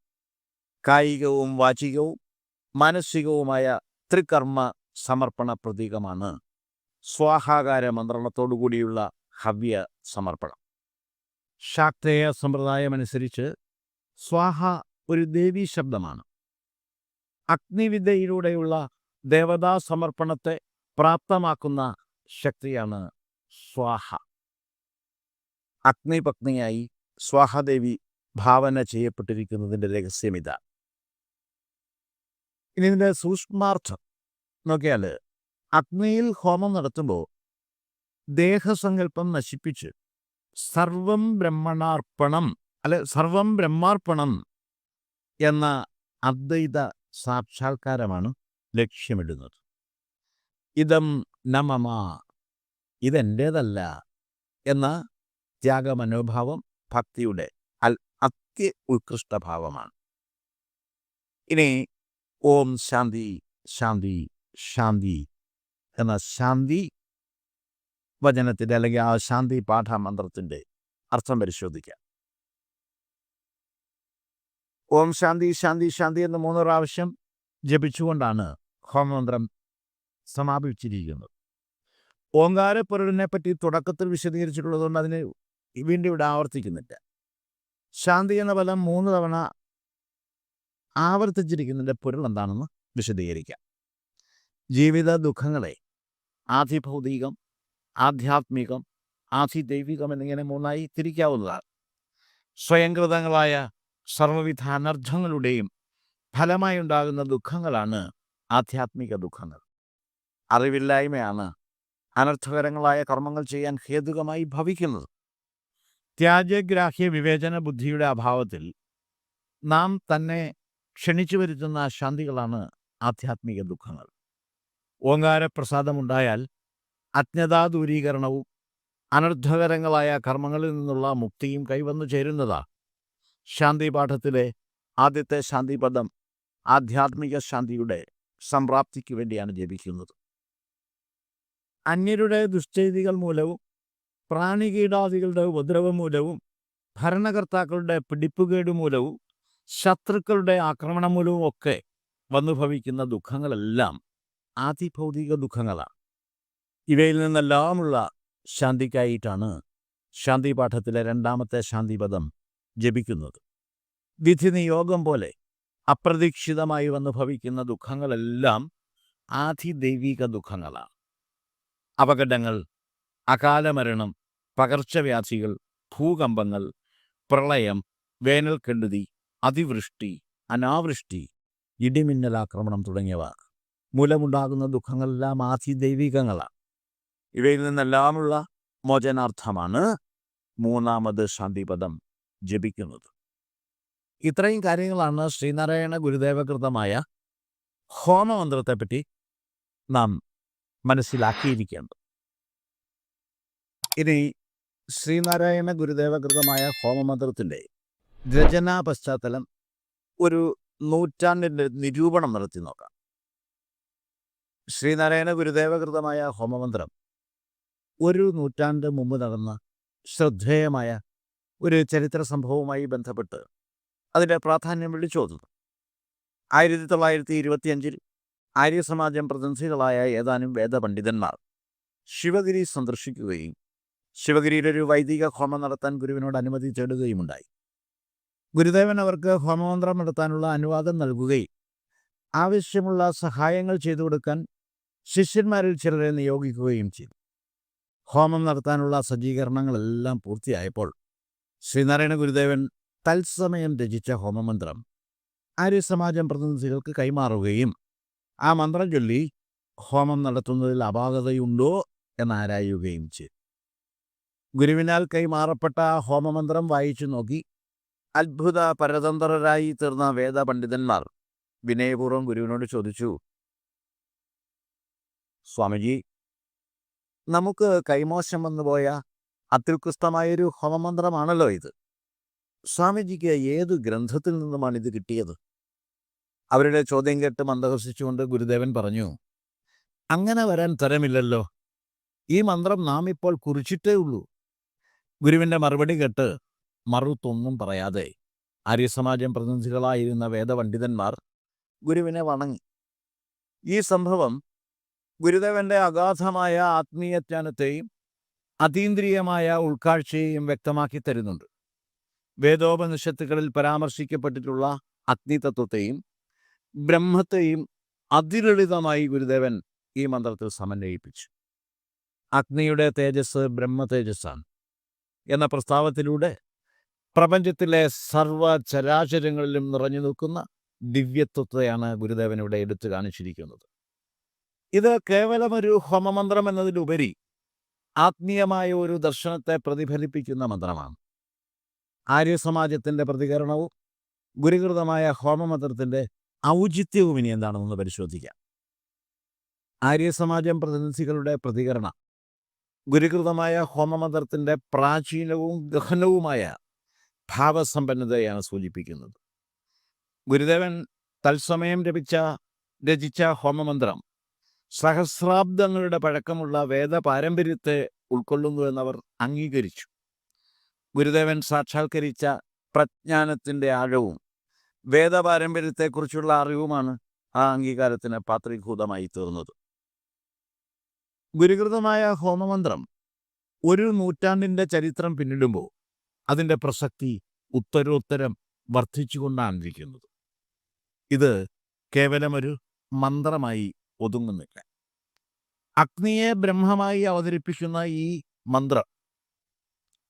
കായികവും വാചികവും മാനസികവുമായ ത്രികർമ്മ സമർപ്പണ പ്രതീകമാണ് സ്വാഹാകാര മന്ത്രണത്തോടുകൂടിയുള്ള ഹവ്യ സമർപ്പണം. ശാക്തേയ സമ്പ്രദായമനുസരിച്ച് സ്വാഹ ഒരു ദേവീ ശബ്ദമാണ്. അഗ്നിവിദ്യയിലൂടെയുള്ള ദേവതാ സമർപ്പണത്തെ പ്രാപ്തമാക്കുന്ന ശക്തിയാണ് സ്വാഹ. അഗ്നിപത്നിയായി സ്വാഹദേവി ഭാവന ചെയ്യപ്പെട്ടിരിക്കുന്നതിൻ്റെ രഹസ്യമിത. ഇനി ഇതിൻ്റെ സൂക്ഷ്മാർത്ഥം നോക്കിയാൽ അഗ്നിയിൽ ഹോമം നടത്തുമ്പോൾ ദേഹസങ്കല്പം നശിപ്പിച്ച് സർവം ബ്രഹ്മണാർപ്പണം സർവം ബ്രഹ്മാർപ്പണം എന്ന അദ്വൈത സാക്ഷാത്കാരമാണ് ലക്ഷ്യമിടുന്നത്. ഇതം നമമ, ഇതെൻ്റേതല്ല എന്ന ത്യാഗമനോഭാവം ഭക്തിയുടെ ഉത്കൃഷ്ടഭാവമാണ്. ഇനി ഓം ശാന്തി ശാന്തി ശാന്തി എന്ന ശാന്തി വചനത്തിൻ്റെ അല്ലെങ്കിൽ ആ ശാന്തി പാഠമന്ത്രത്തിൻ്റെ അർത്ഥം പരിശോധിക്കാം. ഓം ശാന്തി ശാന്തി ശാന്തി എന്ന് 3 പ്രാവശ്യം ജപിച്ചുകൊണ്ടാണ് ഹോമമന്ത്രം സമാപിച്ചിരിക്കുന്നത്. ഓങ്കാരപ്പൊരുളിനെ പറ്റി തുടക്കത്തിൽ വിശദീകരിച്ചിട്ടുള്ളതുകൊണ്ട് അതിനെ വീണ്ടും ഇവിടെ ആവർത്തിക്കുന്നില്ല. ശാന്തി എന്ന പദം 3 തവണ ആവർത്തിച്ചിരിക്കുന്നതിൻ്റെ പൊരുൾ എന്താണെന്ന് വിശദീകരിക്കാം. ജീവിത ദുഃഖങ്ങളെ ആധിഭൗതികം, ആധ്യാത്മികം, ആധിദൈവികം എന്നിങ്ങനെ 3ആയി തിരിക്കാവുന്നതാണ്. സ്വയംകൃതങ്ങളായ സർവ്വവിധ അനർത്ഥങ്ങളുടെയും ഫലമായി ഉണ്ടാകുന്ന ദുഃഖങ്ങളാണ് ആധ്യാത്മിക ദുഃഖങ്ങൾ. അറിവില്ലായ്മയാണ് അനർത്ഥകരങ്ങളായ കർമ്മങ്ങൾ ചെയ്യാൻ ഹേതുകമായി ഭവിക്കുന്നത്. ത്യാജ്യഗ്രാഹ്യ വിവേചന ബുദ്ധിയുടെ അഭാവത്തിൽ നാം തന്നെ ക്ഷണിച്ചു വരുത്തുന്ന അശാന്തികളാണ് ആധ്യാത്മിക ദുഃഖങ്ങൾ. ഓങ്കാരപ്രസാദമുണ്ടായാൽ അജ്ഞതാദൂരീകരണവും അനർത്ഥകരങ്ങളായ കർമ്മങ്ങളിൽ നിന്നുള്ള മുക്തിയും കൈവന്നു ചേരുന്നതാണ്. ശാന്തി പാഠത്തിലെ ആദ്യത്തെ ശാന്തിപദം ആധ്യാത്മിക ശാന്തിയുടെ സംപ്രാപ്തിക്ക് വേണ്ടിയാണ് ജപിക്കുന്നത്. അന്യരുടെ ദുശ്ചെയ്തികൾ മൂലവും പ്രാണികീടാദികളുടെ ഉപദ്രവം മൂലവും ഭരണകർത്താക്കളുടെ പിടിപ്പുകേട് മൂലവും ശത്രുക്കളുടെ ആക്രമണം മൂലവും ഒക്കെ വന്നു ഭവിക്കുന്ന ദുഃഖങ്ങളെല്ലാം ആധിഭൗതിക ദുഃഖങ്ങളാണ്. ഇവയിൽ നിന്നെല്ലാമുള്ള ശാന്തിക്കായിട്ടാണ് ശാന്തി പാഠത്തിലെ 2ാമത്തെ ശാന്തിപദം ജപിക്കുന്നത്. വിധി നിയോഗം പോലെ അപ്രതീക്ഷിതമായി വന്നു ഭവിക്കുന്ന ദുഃഖങ്ങളെല്ലാം ആധിദൈവിക ദുഃഖങ്ങളാണ്. അപകടങ്ങൾ, അകാലമരണം, പകർച്ചവ്യാധികൾ, ഭൂകമ്പങ്ങൾ, പ്രളയം, വേനൽക്കെടുതി, അതിവൃഷ്ടി, അനാവൃഷ്ടി, ഇടിമിന്നലാക്രമണം തുടങ്ങിയവ മൂലമുണ്ടാകുന്ന ദുഃഖങ്ങളെല്ലാം ആധിദൈവികങ്ങളാണ്. ഇവയിൽ നിന്നെല്ലാമുള്ള മോചനാർത്ഥമാണ് 3ാമത് ശാന്തിപദം ജപിക്കുന്നത്. ഇത്രയും കാര്യങ്ങളാണ് ശ്രീനാരായണ ഗുരുദേവകൃതമായ ഹോമമന്ത്രത്തെപ്പറ്റി നാം മനസ്സിലാക്കിയിരിക്കേണ്ടത്. ഇനി ശ്രീനാരായണ ഗുരുദേവകൃതമായ ഹോമമന്ത്രത്തിൻ്റെ രചനാ പശ്ചാത്തലം ഒരു നൂറ്റാണ്ടിൻ്റെ നിരൂപണം നടത്തി നോക്കാം. ശ്രീനാരായണ ഗുരുദേവകൃതമായ ഹോമമന്ത്രം 1 നൂറ്റാണ്ട് മുമ്പ് നടന്ന ശ്രദ്ധേയമായ ഒരു ചരിത്ര സംഭവവുമായി ബന്ധപ്പെട്ട് അതിൻ്റെ പ്രാധാന്യം വിളിച്ചോതുന്നു. 1925 ആര്യസമാജം പ്രതിനിധികളായ ഏതാനും വേദപണ്ഡിതന്മാർ ശിവഗിരി സന്ദർശിക്കുകയും ശിവഗിരിയിലൊരു വൈദിക ഹോമം നടത്താൻ ഗുരുവിനോട് അനുമതി തേടുകയുമുണ്ടായി. ഗുരുദേവൻ അവർക്ക് ഹോമമന്ത്രം നടത്താനുള്ള അനുവാദം നൽകുകയും ആവശ്യമുള്ള സഹായങ്ങൾ ചെയ്തു കൊടുക്കാൻ ശിഷ്യന്മാരിൽ ചിലരെ നിയോഗിക്കുകയും ചെയ്തു. ഹോമം നടത്താനുള്ള സജ്ജീകരണങ്ങളെല്ലാം പൂർത്തിയായപ്പോൾ ശ്രീനാരായണ ഗുരുദേവൻ തത്സമയം രചിച്ച ഹോമമന്ത്രം ആര്യസമാജം പ്രതിനിധികൾക്ക് കൈമാറുകയും ആ മന്ത്രം ചൊല്ലി ഹോമം നടത്തുന്നതിൽ അപാകതയുണ്ടോ എന്നാരായുകയും ചെയ്തു. ഗുരുവിനാൽ കൈമാറപ്പെട്ട ആ ഹോമമന്ത്രം വായിച്ചു നോക്കി അത്ഭുത പരതന്ത്രരായി തീർന്ന വേദപണ്ഡിതന്മാർ വിനയപൂർവ്വം ഗുരുവിനോട് ചോദിച്ചു, സ്വാമിജി, നമുക്ക് കൈമോശം വന്നുപോയ അത്യുത്കൃഷ്ടമായൊരു ഹോമമന്ത്രമാണല്ലോ ഇത്. സ്വാമിജിക്ക് ഏതു ഗ്രന്ഥത്തിൽ നിന്നുമാണ് ഇത് കിട്ടിയത്? അവരുടെ ചോദ്യം കേട്ട് മന്ദഹസിച്ചുകൊണ്ട് ഗുരുദേവൻ പറഞ്ഞു, അങ്ങനെ വരാൻ തരമില്ലല്ലോ, ഈ മന്ത്രം നാം ഇപ്പോൾ കുറിച്ചിട്ടേ ഉള്ളൂ. ഗുരുവിൻ്റെ മറുപടി കേട്ട് മറുത്തൊന്നും പറയാതെ ആര്യസമാജം പ്രതിനിധികളായിരുന്ന വേദപണ്ഡിതന്മാർ ഗുരുവിനെ വണങ്ങി. ഈ സംഭവം ഗുരുദേവൻ്റെ അഗാധമായ ആത്മീയജ്ഞാനത്തെയും അതീന്ദ്രിയമായ ഉൾക്കാഴ്ചയെയും വ്യക്തമാക്കി തരുന്നുണ്ട്. വേദോപനിഷത്തുകളിൽ പരാമർശിക്കപ്പെട്ടിട്ടുള്ള അഗ്നിതത്വത്തെയും ബ്രഹ്മത്തെയും അതിലളിതമായി ഗുരുദേവൻ ഈ മന്ത്രത്തിൽ സമന്വയിപ്പിച്ചു. അഗ്നിയുടെ തേജസ് ബ്രഹ്മതേജസ്സാണ് എന്ന പ്രസ്താവത്തിലൂടെ പ്രപഞ്ചത്തിലെ സർവ്വചരാചരങ്ങളിലും നിറഞ്ഞു നിൽക്കുന്ന ദിവ്യത്വത്തെയാണ് ഗുരുദേവൻ ഇവിടെ എടുത്തു കാണിച്ചിരിക്കുന്നത്. ഇത് കേവലമൊരു ഹോമമന്ത്രം എന്നതിലുപരി ആത്മീയമായ ഒരു ദർശനത്തെ പ്രതിഫലിപ്പിക്കുന്ന മന്ത്രമാണ്. ആര്യസമാജത്തിൻ്റെ പ്രതികരണവും ഗുരുകൃതമായ ഹോമമന്ത്രത്തിൻ്റെ ഔചിത്യവും ഇനി എന്താണെന്ന് പരിശോധിക്കാം. ആര്യസമാജം പ്രതിനിധികളുടെ പ്രതികരണം ഗുരുകൃതമായ ഹോമമന്ത്രത്തിൻ്റെ പ്രാചീനവും ഗഹനവുമായ ഭാവസമ്പന്നതയാണ് സൂചിപ്പിക്കുന്നത്. ഗുരുദേവൻ തത്സമയം രചിച്ച ഹോമമന്ത്രം സഹസ്രാബ്ദങ്ങളുടെ പഴക്കമുള്ള വേദപാരമ്പര്യത്തെ ഉൾക്കൊള്ളുന്നുവെന്നവർ അംഗീകരിച്ചു. ഗുരുദേവൻ സാക്ഷാത്കരിച്ച പ്രജ്ഞാനത്തിൻ്റെ ആഴവും വേദപാരമ്പര്യത്തെക്കുറിച്ചുള്ള അറിവുമാണ് ആ അംഗീകാരത്തിന് പാത്രീഭൂതമായി തീർന്നത്. ഗുരുകൃതമായ ഹോമമന്ത്രം ഒരു നൂറ്റാണ്ടിൻ്റെ ചരിത്രം പിന്നിടുമ്പോൾ അതിൻ്റെ പ്രസക്തി ഉത്തരോത്തരം വർദ്ധിച്ചുകൊണ്ടാണിരിക്കുന്നത്. ഇത് കേവലമൊരു മന്ത്രമായി ഒതുങ്ങുന്നില്ല. അഗ്നിയെ ബ്രഹ്മമായി അവതരിപ്പിക്കുന്ന ഈ മന്ത്രം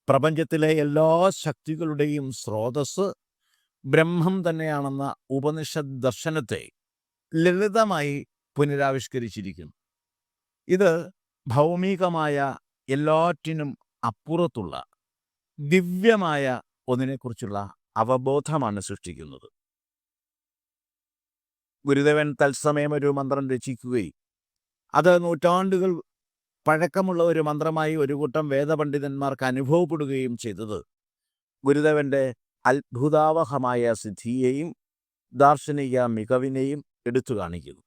പ്രപഞ്ചത്തിലെ എല്ലാ ശക്തികളുടെയും സ്രോതസ് ബ്രഹ്മം തന്നെയാണെന്ന ഉപനിഷത് ദർശനത്തെ ലളിതമായി പുനരാവിഷ്കരിച്ചിരിക്കുന്നു. ഇത് ഭൗമികമായ എല്ലാറ്റിനും അപ്പുറത്തുള്ള ദിവ്യമായ ഒന്നിനെക്കുറിച്ചുള്ള അവബോധമാണ് സൃഷ്ടിക്കുന്നത്. ഗുരുദേവൻ തത്സമയം ഒരു മന്ത്രം രചിക്കുകയും അത് നൂറ്റാണ്ടുകൾ പഴക്കമുള്ള ഒരു മന്ത്രമായി ഒരു കൂട്ടം വേദപണ്ഡിതന്മാർക്ക് അനുഭവപ്പെടുകയും ചെയ്തത് ഗുരുദേവൻ്റെ അത്ഭുതാവഹമായ സിദ്ധിയെയും ദാർശനിക മികവിനെയും എടുത്തു കാണിക്കുന്നു.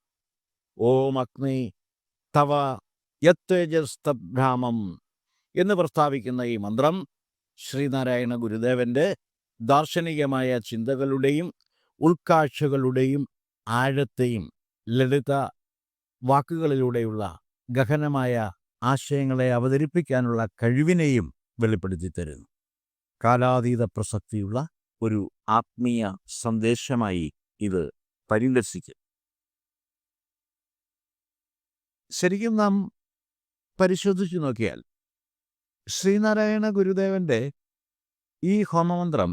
ഓം അഗ്നി തവ യത്തേജസ്തഭ്രാമം എന്ന് പ്രസ്താവിക്കുന്ന ഈ മന്ത്രം ശ്രീനാരായണ ഗുരുദേവൻ്റെ ദാർശനികമായ ചിന്തകളുടെയും ഉൾക്കാഴ്ചകളുടെയും ആഴത്തെയും ലളിത വാക്കുകളിലൂടെയുള്ള ഗഹനമായ ആശയങ്ങളെ അവതരിപ്പിക്കാനുള്ള കഴിവിനെയും വെളിപ്പെടുത്തി തരുന്നു. കാലാതീത പ്രസക്തിയുള്ള ഒരു ആത്മീയ സന്ദേശമായി ഇത് പരിലസിക്കും. ശരിക്കും നാം പരിശോധിച്ചു നോക്കിയാൽ ശ്രീനാരായണ ഗുരുദേവൻ്റെ ഈ ഹോമമന്ത്രം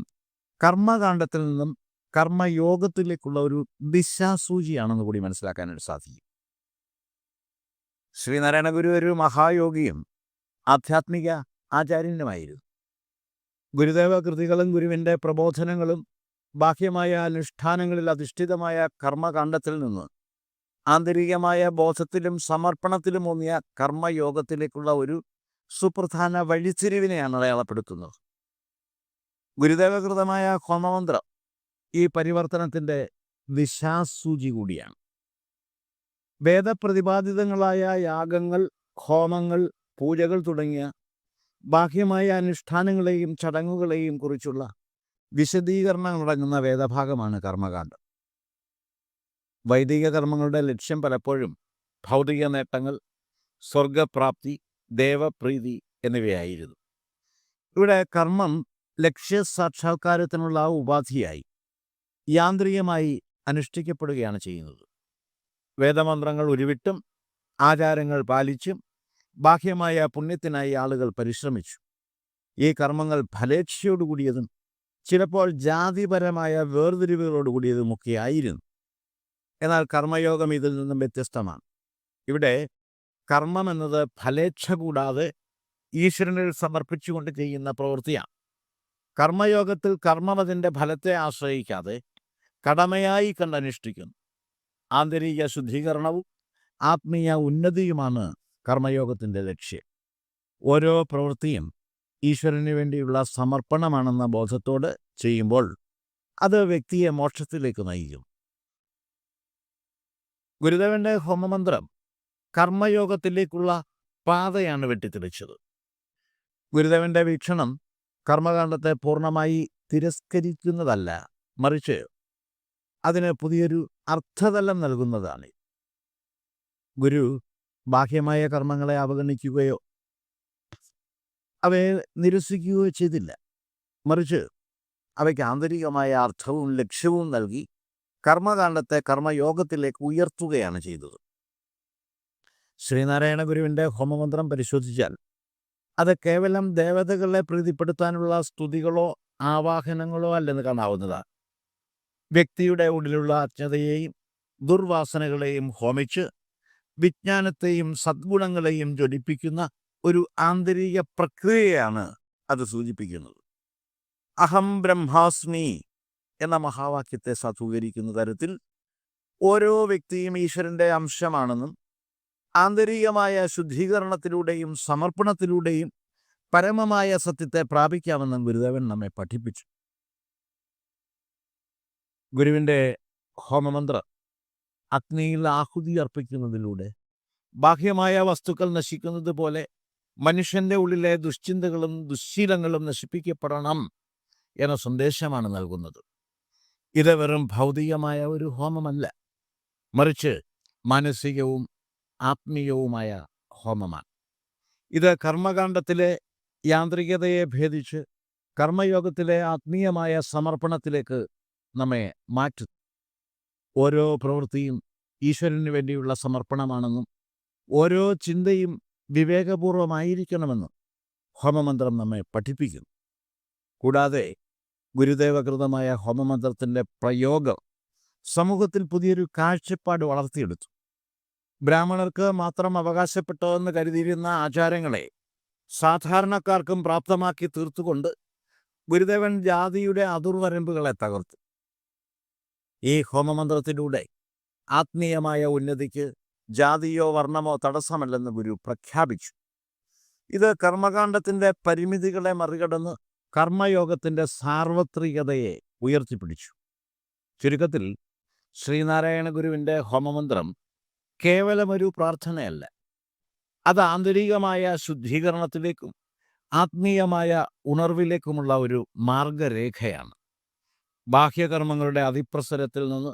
കർമ്മകാണ്ഡത്തിൽ നിന്നും കർമ്മയോഗത്തിലേക്കുള്ള ഒരു ദിശാസൂചിയാണെന്ന് കൂടി മനസ്സിലാക്കാനായിട്ട് സാധിക്കും. ശ്രീനാരായണ ഗുരു ഒരു മഹായോഗിയും ആധ്യാത്മിക ആചാര്യനുമായിരുന്നു. ഗുരുദേവ കൃതികളും ഗുരുവിൻ്റെ പ്രബോധനങ്ങളും ബാഹ്യമായ അനുഷ്ഠാനങ്ങളിൽ അധിഷ്ഠിതമായ കർമ്മകാണ്ഡത്തിൽ നിന്ന് ആന്തരികമായ ബോധത്തിലും സമർപ്പണത്തിലും ഊന്നിയ കർമ്മയോഗത്തിലേക്കുള്ള ഒരു സുപ്രധാന വഴിത്തിരിവിനെയാണ് അടയാളപ്പെടുത്തുന്നത്. ഗുരുദേവകൃതമായ ഹോമമന്ത്രം ഈ പരിവർത്തനത്തിൻ്റെ ദിശാസൂചി കൂടിയാണ്. വേദപ്രതിപാദിതങ്ങളായ യാഗങ്ങൾ, ഹോമങ്ങൾ, പൂജകൾ തുടങ്ങിയ ബാഹ്യമായ അനുഷ്ഠാനങ്ങളെയും ചടങ്ങുകളെയും കുറിച്ചുള്ള വിശദീകരണങ്ങളടങ്ങുന്ന വേദഭാഗമാണ് കർമ്മകാണ്ഡം. വൈദിക കർമ്മങ്ങളുടെ ലക്ഷ്യം പലപ്പോഴും ഭൗതിക നേട്ടങ്ങൾ, സ്വർഗപ്രാപ്തി, ദേവപ്രീതി എന്നിവയായിരുന്നു. ഇവിടെ കർമ്മം ലക്ഷ്യസാക്ഷാത്കാരത്തിനുള്ള ഉപാധിയായി യാന്ത്രികമായി അനുഷ്ഠിക്കപ്പെടുകയാണ് ചെയ്യുന്നത്. വേദമന്ത്രങ്ങൾ ഉരുവിട്ടും ആചാരങ്ങൾ പാലിച്ചും ബാഹ്യമായ പുണ്യത്തിനായി ആളുകൾ പരിശ്രമിച്ചു. ഈ കർമ്മങ്ങൾ ഫലേച്ഛയോടുകൂടിയതും ചിലപ്പോൾ ജാതിപരമായ വേർതിരിവുകളോടുകൂടിയതുമൊക്കെയായിരുന്നു. എന്നാൽ കർമ്മയോഗം ഇതിൽ നിന്നും വ്യത്യസ്തമാണ്. ഇവിടെ കർമ്മം എന്നത് ഫലേച്ഛ കൂടാതെ ഈശ്വരനിൽ സമർപ്പിച്ചുകൊണ്ട് ചെയ്യുന്ന പ്രവൃത്തിയാണ്. കർമ്മയോഗത്തിൽ കർമ്മം അതിൻ്റെ ഫലത്തെ ആശ്രയിക്കാതെ കടമയായി കണ്ടനുഷ്ഠിക്കുന്നു. ആന്തരിക ശുദ്ധീകരണവും ആത്മീയ ഉന്നതിയുമാണ് കർമ്മയോഗത്തിൻ്റെ ലക്ഷ്യം. ഓരോ പ്രവൃത്തിയും ഈശ്വരന് വേണ്ടിയുള്ള സമർപ്പണമാണെന്ന ബോധത്തോട് ചെയ്യുമ്പോൾ അത് വ്യക്തിയെ മോക്ഷത്തിലേക്ക് നയിക്കും. ഗുരുദേവൻ്റെ ഹോമമന്ത്രം കർമ്മയോഗത്തിലേക്കുള്ള പാതയാണ് വെട്ടിത്തെളിച്ചത്. ഗുരുദേവൻ്റെ വീക്ഷണം കർമ്മകാണ്ഡത്തെ പൂർണ്ണമായി തിരസ്കരിക്കുന്നതല്ല, മറിച്ച് അതിന് പുതിയൊരു അർത്ഥതലം നൽകുന്നതാണ്. ഗുരു ബാഹ്യമായ കർമ്മങ്ങളെ അവഗണിക്കുകയോ അവയെ നിരസിക്കുകയോ ചെയ്തില്ല. മറിച്ച് അവയ്ക്ക് ആന്തരികമായ അർത്ഥവും ലക്ഷ്യവും നൽകി കർമ്മകാണ്ഡത്തെ കർമ്മയോഗത്തിലേക്ക് ഉയർത്തുകയാണ് ചെയ്തത്. ശ്രീനാരായണ ഗുരുവിൻ്റെ ഹോമമന്ത്രം പരിശോധിച്ചാൽ അത് കേവലം ദേവതകളെ പ്രീതിപ്പെടുത്താനുള്ള സ്തുതികളോ ആവാഹനങ്ങളോ അല്ലെന്ന് കാണാവുന്നതാണ്. വ്യക്തിയുടെ ഉള്ളിലുള്ള അജ്ഞതയെയും ദുർവാസനകളെയും ഹോമിച്ച് വിജ്ഞാനത്തെയും സദ്ഗുണങ്ങളെയും ജ്വലിപ്പിക്കുന്ന ഒരു ആന്തരിക പ്രക്രിയയാണ് അത് സൂചിപ്പിക്കുന്നത്. അഹം ബ്രഹ്മാസ്മി എന്ന മഹാവാക്യത്തെ സാധൂകരിക്കുന്ന തരത്തിൽ ഓരോ വ്യക്തിയും ഈശ്വരൻ്റെ അംശമാണെന്നും ആന്തരികമായ ശുദ്ധീകരണത്തിലൂടെയും സമർപ്പണത്തിലൂടെയും പരമമായ സത്യത്തെ പ്രാപിക്കാമെന്നും ഗുരുദേവൻ നമ്മെ പഠിപ്പിച്ചു. ഗുരുവിൻ്റെ ഹോമമന്ത്രം അഗ്നിയിൽ ആഹുതി അർപ്പിക്കുന്നതിലൂടെ ബാഹ്യമായ വസ്തുക്കൾ നശിക്കുന്നത് പോലെ മനുഷ്യൻ്റെ ഉള്ളിലെ ദുശ്ചിന്തകളും ദുശ്ശീലങ്ങളും നശിപ്പിക്കപ്പെടണം എന്ന സന്ദേശമാണ് നൽകുന്നത്. ഇത് വെറും ഭൗതികമായ ഒരു ഹോമമല്ല, മറിച്ച് മാനസികവും ആത്മീയവുമായ ഹോമമാണ്. ഇത് കർമ്മകാണ്ഡത്തിലെ യാന്ത്രികതയെ ഭേദിച്ച് കർമ്മയോഗത്തിലെ ആത്മീയമായ സമർപ്പണത്തിലേക്ക് നമ്മെ മാറ്റുന്നു. ഓരോ പ്രവൃത്തിയും ഈശ്വരന് വേണ്ടിയുള്ള സമർപ്പണമാണെന്നും ഓരോ ചിന്തയും വിവേകപൂർവമായിരിക്കണമെന്നും ഹോമമന്ത്രം നമ്മെ പഠിപ്പിക്കുന്നു. കൂടാതെ ഗുരുദേവകൃതമായ ഹോമമന്ത്രത്തിൻ്റെ പ്രയോഗം സമൂഹത്തിൽ പുതിയൊരു കാഴ്ചപ്പാട് വളർത്തിയെടുത്തു. ബ്രാഹ്മണർക്ക് മാത്രം അവകാശപ്പെട്ടതെന്ന് കരുതിയിരുന്ന ആചാരങ്ങളെ സാധാരണക്കാർക്കും പ്രാപ്തമാക്കി തീർത്തുകൊണ്ട് ഗുരുദേവൻ ജാതിയുടെ അതിർവരമ്പുകളെ തകർത്തു. ഈ ഹോമമന്ത്രത്തിലൂടെ ആത്മീയമായ ഉന്നതിക്ക് ജാതിയോ വർണ്ണമോ തടസ്സമല്ലെന്ന് ഗുരു പ്രഖ്യാപിച്ചു. ഇത് കർമ്മകാണ്ഡത്തിൻ്റെ പരിമിതികളെ മറികടന്ന് കർമ്മയോഗത്തിൻ്റെ സാർവത്രികതയെ ഉയർത്തിപ്പിടിച്ചു. ചുരുക്കത്തിൽ ശ്രീനാരായണ ഗുരുവിൻ്റെ ഹോമമന്ത്രം കേവലമൊരു പ്രാർത്ഥനയല്ല, അത് ആന്തരികമായ ശുദ്ധീകരണത്തിലേക്കും ആത്മീയമായ ഉണർവിലേക്കുമുള്ള ഒരു മാർഗരേഖയാണ്. ബാഹ്യകർമ്മങ്ങളുടെ അതിപ്രസരത്തിൽ നിന്ന്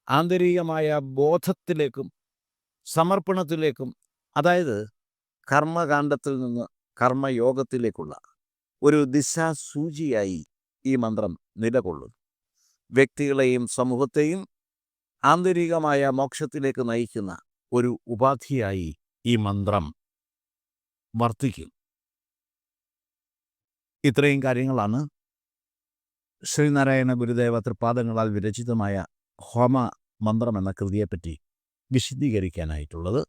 ആന്തരികമായ ബോധത്തിലേക്കും സമർപ്പണത്തിലേക്കും, അതായത് കർമ്മകാണ്ഡത്തിൽ നിന്ന് കർമ്മയോഗത്തിലേക്കുള്ള ഒരു ദിശാസൂചിയായി ഈ മന്ത്രം നിലകൊള്ളുന്നു. വ്യക്തികളെയും സമൂഹത്തെയും ആന്തരികമായ മോക്ഷത്തിലേക്ക് നയിക്കുന്ന ഒരു ഉപാധിയായി ഈ മന്ത്രം വർത്തിക്കും. ഇത്രയും കാര്യങ്ങളാണ് ശ്രീനാരായണ ഗുരുദേവ തൃപാദങ്ങളാൽ വിരചിതമായ ഹോമ മന്ത്രം എന്ന കൃതിയെപ്പറ്റി വിശദീകരിക്കാനായിട്ടുള്ളത്.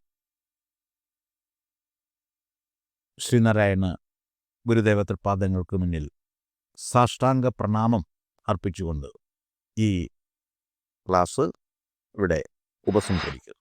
ശ്രീനാരായണ ഗുരുദേവ തൃപാദങ്ങൾക്ക് മുന്നിൽ സാഷ്ടാംഗ പ്രണാമം അർപ്പിച്ചുകൊണ്ട് ഈ ക്ലാസ് ഇവിടെ ഉപസംഹരിക്കുന്നു.